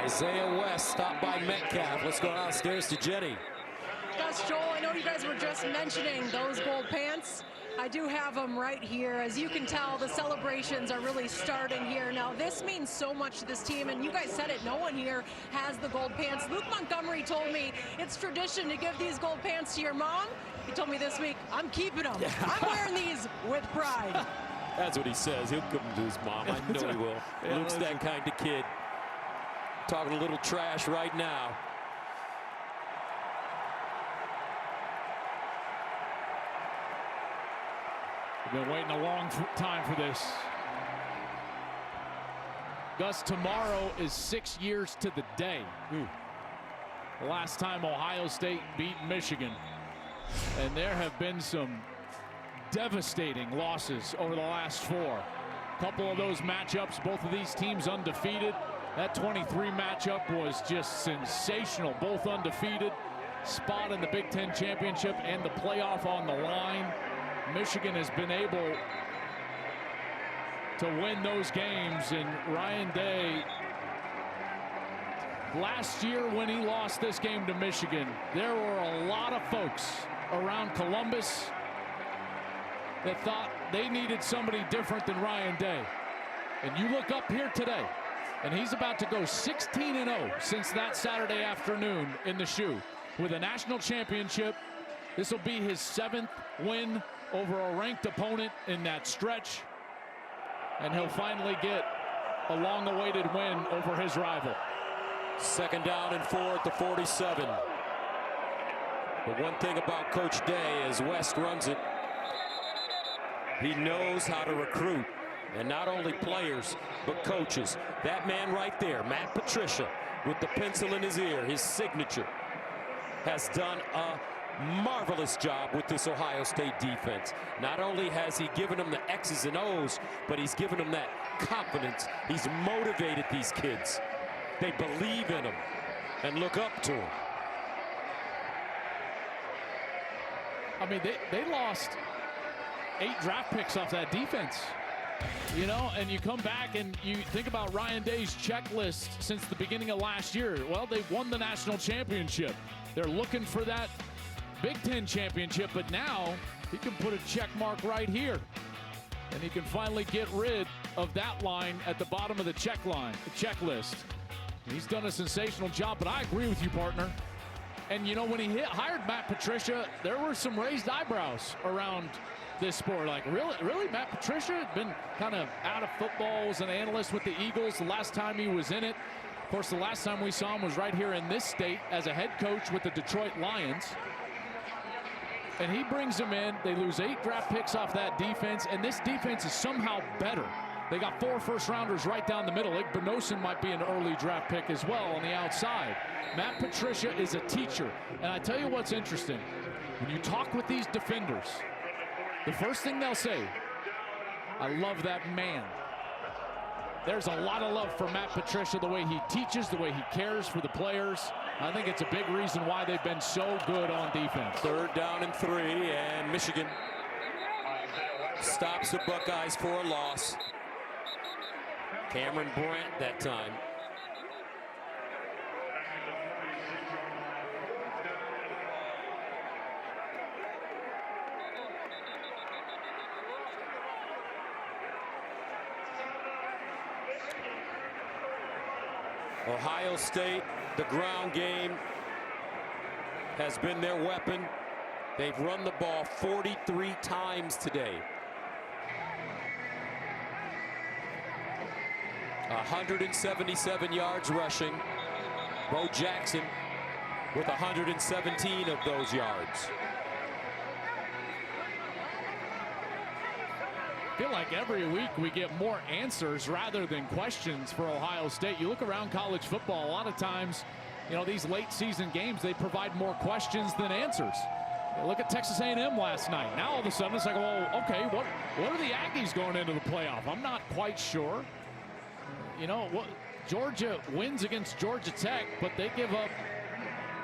Isaiah West stopped by Metcalf. Let's go downstairs to Jenny. Gus, Joel, I know you guys were just mentioning those gold pants. I do have them right here. As you can tell, the celebrations are really starting here. Now, this means so much to this team, and you guys said it, no one here has the gold pants. Luke Montgomery told me it's tradition to give these gold pants to your mom. He told me this week, I'm keeping them. I'm wearing these with pride. That's what he says. He'll give them to his mom. I know he will. Yeah, Luke's that kind of kid. Talking a little trash right now. We've been waiting a long time for this. Gus, tomorrow is 6 years to the day. The last time Ohio State beat Michigan. And there have been some devastating losses over the last 4. A couple of those matchups, both of these teams undefeated. That 23 matchup was just sensational. Both undefeated. Spot in the Big Ten Championship and the playoff on the line. Michigan has been able to win those games, and Ryan Day, last year when he lost this game to Michigan, there were a lot of folks around Columbus that thought they needed somebody different than Ryan Day. And you look up here today, and he's about to go 16-0 since that Saturday afternoon in the shoe with a national championship. This will be his 7th win over a ranked opponent in that stretch, and he'll finally get a long-awaited win over his rival. 2nd down and 4 at the 47. But one thing about Coach Day, as West runs it, he knows how to recruit. And not only players, but coaches. That man right there, Matt Patricia, with the pencil in his ear, his signature, has done a marvelous job with this Ohio State defense. Not only has he given them the X's and O's, but he's given them that confidence. He's motivated these kids. They believe in him and look up to him. I mean, they lost 8 draft picks off that defense. You know, and you come back and you think about Ryan Day's checklist since the beginning of last year. Well, they won the national championship. They're looking for that Big Ten championship, but now he can put a check mark right here. And he can finally get rid of that line at the bottom of the checklist. He's done a sensational job, but I agree with you, partner. And, you know, when he hired Matt Patricia, there were some raised eyebrows around this sport. Like, really, Matt Patricia had been kind of out of football, was an analyst with the Eagles the last time he was in it. Of course, the last time we saw him was right here in this state as a head coach with the Detroit Lions. And he brings them in. They lose 8 draft picks off that defense, and this defense is somehow better. They got 4 first-rounders right down the middle. Like Benosin might be an early draft pick as well on the outside. Matt Patricia is a teacher. And I tell you what's interesting. When you talk with these defenders, the first thing they'll say, I love that man. There's a lot of love for Matt Patricia, the way he teaches, the way he cares for the players. I think it's a big reason why they've been so good on defense. 3rd down and 3, and Michigan stops the Buckeyes for a loss. Cameron Brandt that time. Ohio State, the ground game has been their weapon. They've run the ball 43 times today. 177 yards rushing. Bo Jackson with 117 of those yards. I feel like every week we get more answers rather than questions for Ohio State. You look around college football, a lot of times, you know, these late season games, they provide more questions than answers. Look at Texas A&M last night. Now all of a sudden it's like, well, okay, what are the Aggies going into the playoff? I'm not quite sure. You know, what Georgia wins against Georgia Tech, but they give up,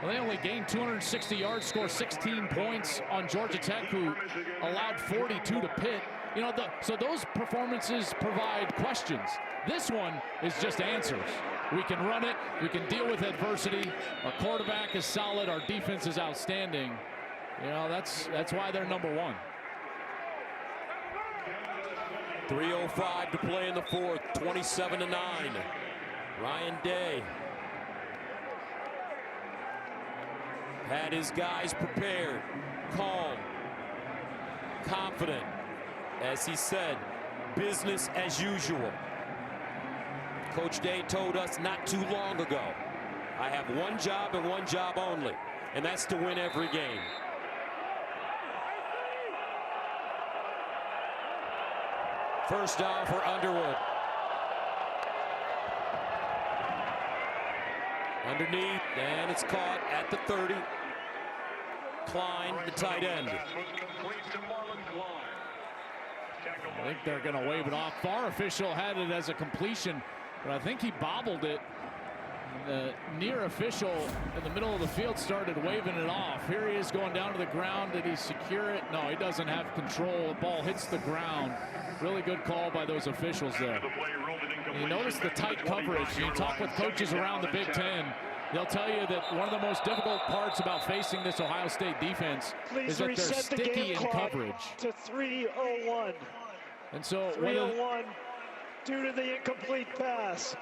well, they only gained 260 yards, score 16 points on Georgia Tech, who allowed 42 to Pitt. You know, so those performances provide questions. This one is just answers. We can run it. We can deal with adversity. Our quarterback is solid. Our defense is outstanding. You know, that's why they're number 1. 3:05 to play in the 4th, 27-9. Ryan Day had his guys prepared, calm, confident. As he said, business as usual. Coach Day told us not too long ago, I have one job and one job only, and that's to win every game. First down for Underwood. Underneath, and it's caught at the 30. Klein, the tight end. I think they're going to wave it off. VAR official had it as a completion, but I think he bobbled it. The near official in the middle of the field started waving it off. Here he is going down to the ground. Did he secure it? No, he doesn't have control. The ball hits the ground. Really good call by those officials there. And you notice the tight coverage. You talk with coaches around the Big Ten. They'll tell you that one of the most difficult parts about facing this Ohio State defense is that they're sticky in coverage. To 3:01. And so 3:01 due to the incomplete pass.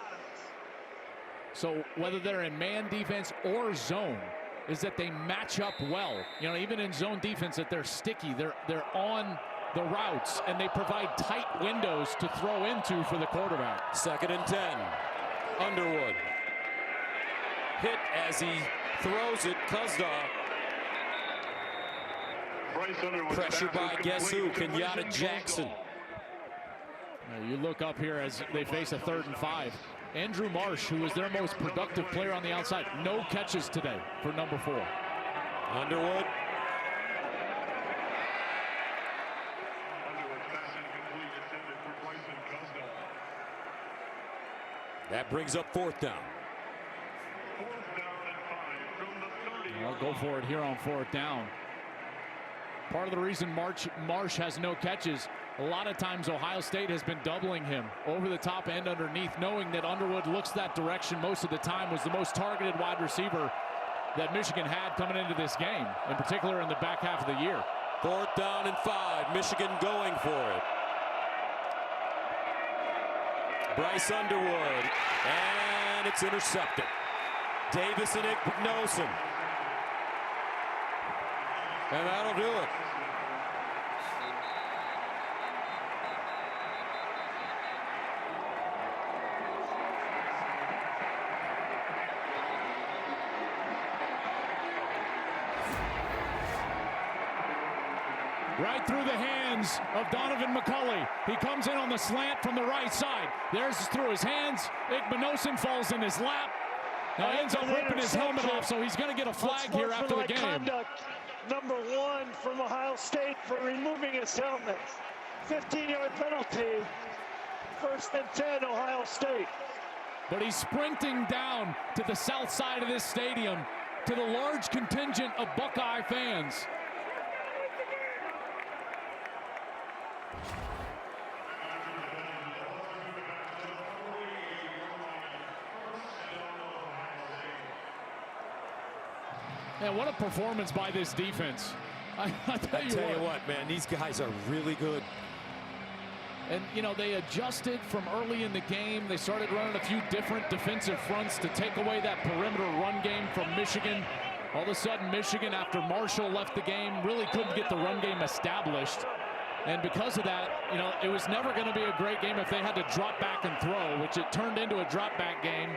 So whether they're in man defense or zone, is that they match up well. You know, even in zone defense, that they're sticky. They're on the routes, and they provide tight windows to throw into for the quarterback. 2nd and 10. Underwood. Hit as he throws it. Kuzdal. Pressure by guess who? Kenyatta Jackson. You look up here as they face a 3rd and 5. Andrew Marsh, who was their most productive player on the outside, no catches today for number 4. Underwood. That brings up 4th down. I'll go for it here on 4th down. Part of the reason Marsh has no catches, a lot of times Ohio State has been doubling him over the top and underneath, knowing that Underwood looks that direction most of the time, was the most targeted wide receiver that Michigan had coming into this game, in particular in the back half of the year. 4th down and 5. Michigan going for it. Bryce Underwood, and it's intercepted. Davis and Ignosin. And that'll do it. Right through the hands of Donovan McCulley. He comes in on the slant from the right side. There's through his hands. Ignosin falls in his lap. Now ends up ripping his helmet off, so he's going to get a flag here after the game. Conduct, number 1 from Ohio State for removing his helmet. 15-yard penalty. 1st and 10, Ohio State. But he's sprinting down to the south side of this stadium to the large contingent of Buckeye fans. Man, what a performance by this defense. I tell you what, man, these guys are really good. And, you know, they adjusted from early in the game. They started running a few different defensive fronts to take away that perimeter run game from Michigan. All of a sudden, Michigan, after Marshall left the game, really couldn't get the run game established. And because of that, you know, it was never going to be a great game if they had to drop back and throw, which it turned into a drop back game.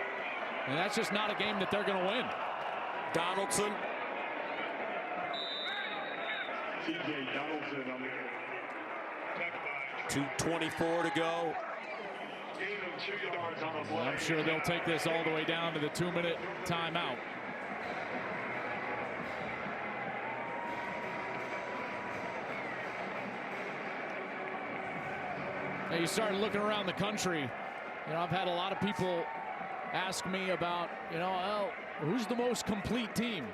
And that's just not a game that they're going to win. Donaldson. Donaldson on the 2:24 to go. Well, I'm sure they'll take this all the way down to the 2-minute timeout. Now you start looking around the country. You know, I've had a lot of people ask me about, you know, who's the most complete team?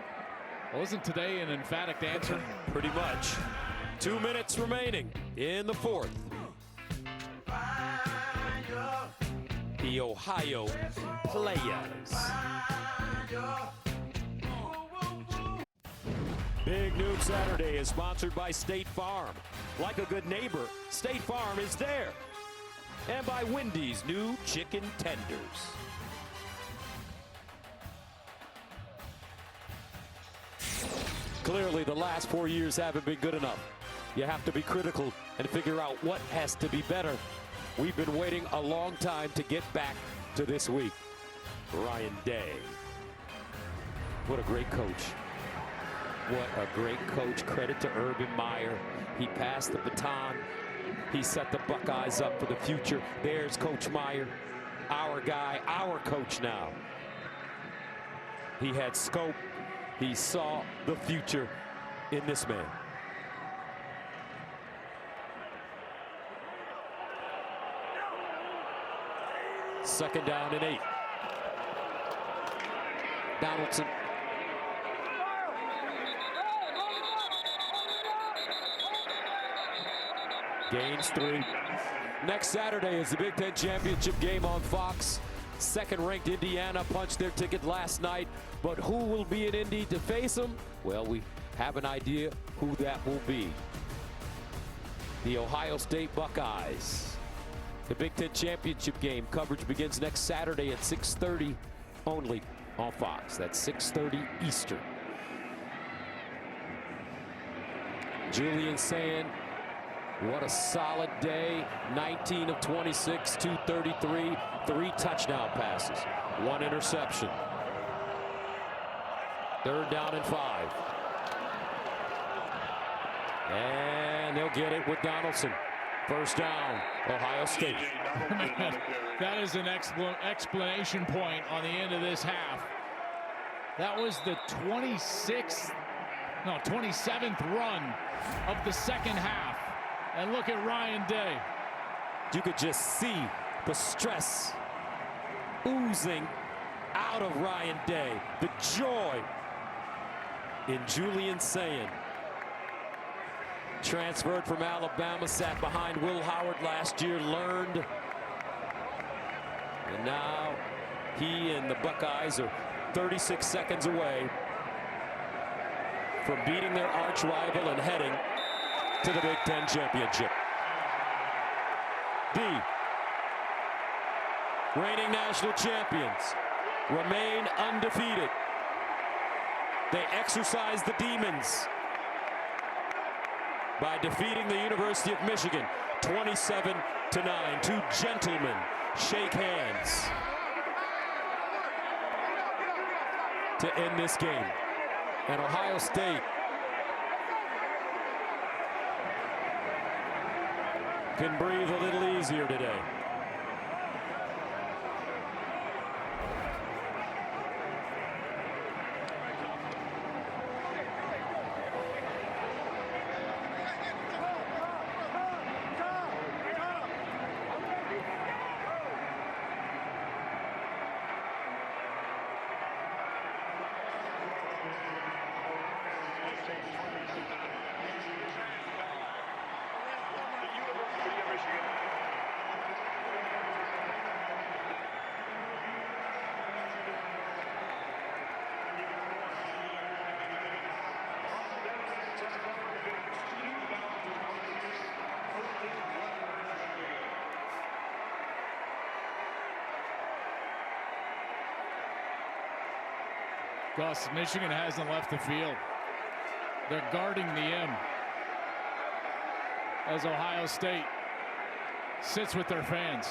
Well, isn't today an emphatic answer? Pretty much. 2 minutes remaining in the 4th. The Ohio Players. Big Noon Saturday is sponsored by State Farm. Like a good neighbor, State Farm is there. And by Wendy's new chicken tenders. Clearly, the last 4 years haven't been good enough. You have to be critical and figure out what has to be better. We've been waiting a long time to get back to this week. Ryan Day. What a great coach. What a great coach. Credit to Urban Meyer. He passed the baton. He set the Buckeyes up for the future. There's Coach Meyer, our guy, our coach now. He had scope. He saw the future in this man. Second down and 8. Donaldson. Gains 3. Next Saturday is the Big Ten Championship game on Fox. Second-ranked Indiana punched their ticket last night, but who will be in Indy to face them? Well, we have an idea who that will be. The Ohio State Buckeyes. The Big Ten Championship game coverage begins next Saturday at 6:30 only on Fox. That's 6:30 Eastern. Julian saying, what a solid day. 19 of 26, 233, 3 touchdown passes, 1 interception. Third down and 5. And they'll get it with Donaldson. First down, Ohio State. That is an explanation point on the end of this half. That was the 27th run of the second half. And look at Ryan Day. You could just see the stress oozing out of Ryan Day. The joy in Julian Sayin. Transferred from Alabama, sat behind Will Howard last year, learned. And now he and the Buckeyes are 36 seconds away from beating their arch rival and heading to the Big Ten championship. The reigning national champions remain undefeated. They exercise the demons by defeating the University of Michigan 27-9. Two gentlemen shake hands to end this game. And Ohio State can breathe a little easier today. Gus, Michigan hasn't left the field. They're guarding the M as Ohio State sits with their fans.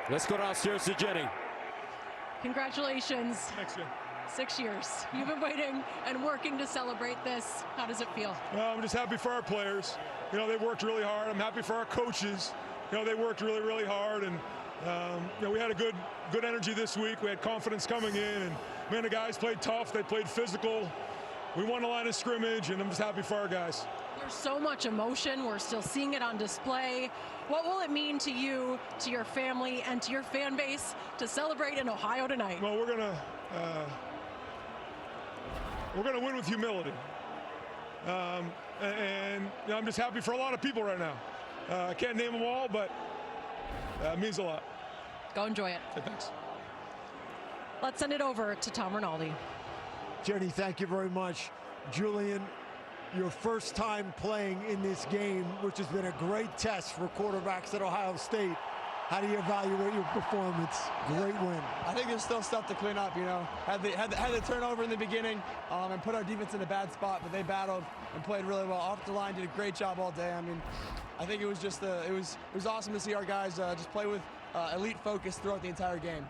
Let's go downstairs to Jenny. Congratulations. Thanks, Jen. 6 years. You've been waiting and working to celebrate this. How does it feel? Well, I'm just happy for our players. You know, they worked really hard. I'm happy for our coaches. You know, they worked really, really hard. And, you know, we had a good energy this week. We had confidence coming in. And, man, the guys played tough. They played physical. We won the line of scrimmage, and I'm just happy for our guys. There's so much emotion. We're still seeing it on display. What will it mean to you, to your family, and to your fan base to celebrate in Ohio tonight? Well, we're gonna win with humility, and you know, I'm just happy for a lot of people right now. I can't name them all, but it means a lot. Go enjoy it. Okay, thanks. Let's send it over to Tom Rinaldi. Jenny, thank you very much. Julian, your first time playing in this game, which has been a great test for quarterbacks at Ohio State. How do you evaluate your performance? Great win. I think there's still stuff to clean up, you know. Had the turnover in the beginning and put our defense in a bad spot, but they battled and played really well. Off the line, did a great job all day. I mean, I think it was just it was awesome to see our guys just play with elite focus throughout the entire game.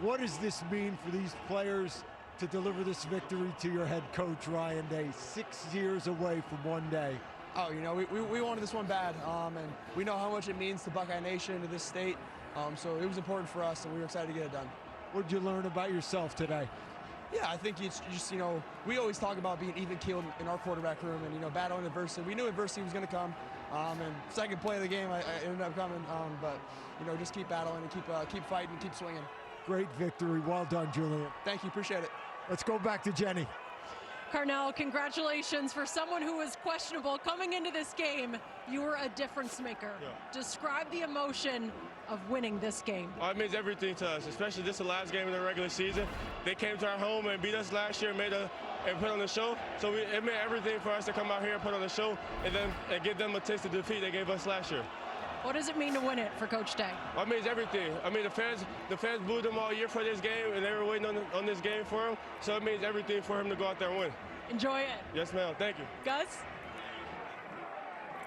What does this mean for these players to deliver this victory to your head coach, Ryan Day, 6 years away from one day? Oh, you know, we wanted this one bad, and we know how much it means to Buckeye Nation, to this state, so it was important for us, and we were excited to get it done. What did you learn about yourself today? Yeah, I think it's just, you know, we always talk about being even-keeled in our quarterback room and, you know, battling adversity. We knew adversity was going to come, and second play of the game, I ended up coming, but, you know, just keep battling and keep fighting, keep swinging. Great victory. Well done, Julian. Thank you. Appreciate it. Let's go back to Jenny. Carnell, congratulations. For someone who was questionable coming into this game, you were a difference maker. Yeah. Describe the emotion of winning this game. It means everything to us, especially this is the last game of the regular season. They came to our home and beat us last year and put on the show. So it meant everything for us to come out here and put on the show and give them a taste of defeat they gave us last year. What does it mean to win it for Coach Day? Well, it means everything. I mean, the fans booed him all year for this game, and they were waiting on this game for him. So it means everything for him to go out there and win. Enjoy it. Yes, ma'am. Thank you. Gus?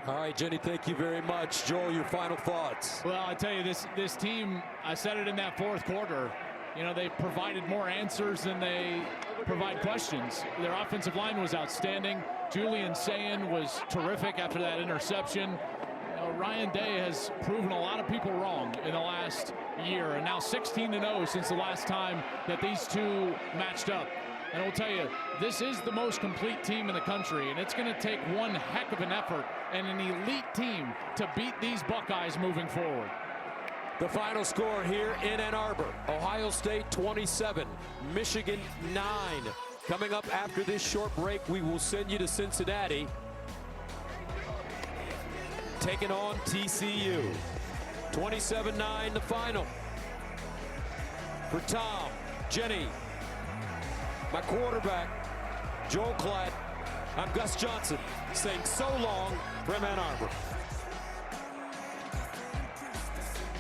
All right, Jenny, thank you very much. Joel, your final thoughts. Well, I tell you, this team, I said it in that fourth quarter, you know, they provided more answers than they provide questions. Their offensive line was outstanding. Julian Sayin was terrific after that interception. Ryan Day has proven a lot of people wrong in the last year, and now 16-0 since the last time that these two matched up. And I'll tell you, this is the most complete team in the country, and it's going to take one heck of an effort and an elite team to beat these Buckeyes moving forward. The final score here in Ann Arbor, Ohio State 27, Michigan 9. Coming up after this short break, we will send you to Cincinnati, taking on TCU. 27-9 the final. For Tom, Jenny, my quarterback, Joel Klatt, I'm Gus Johnson, saying so long from Ann Arbor.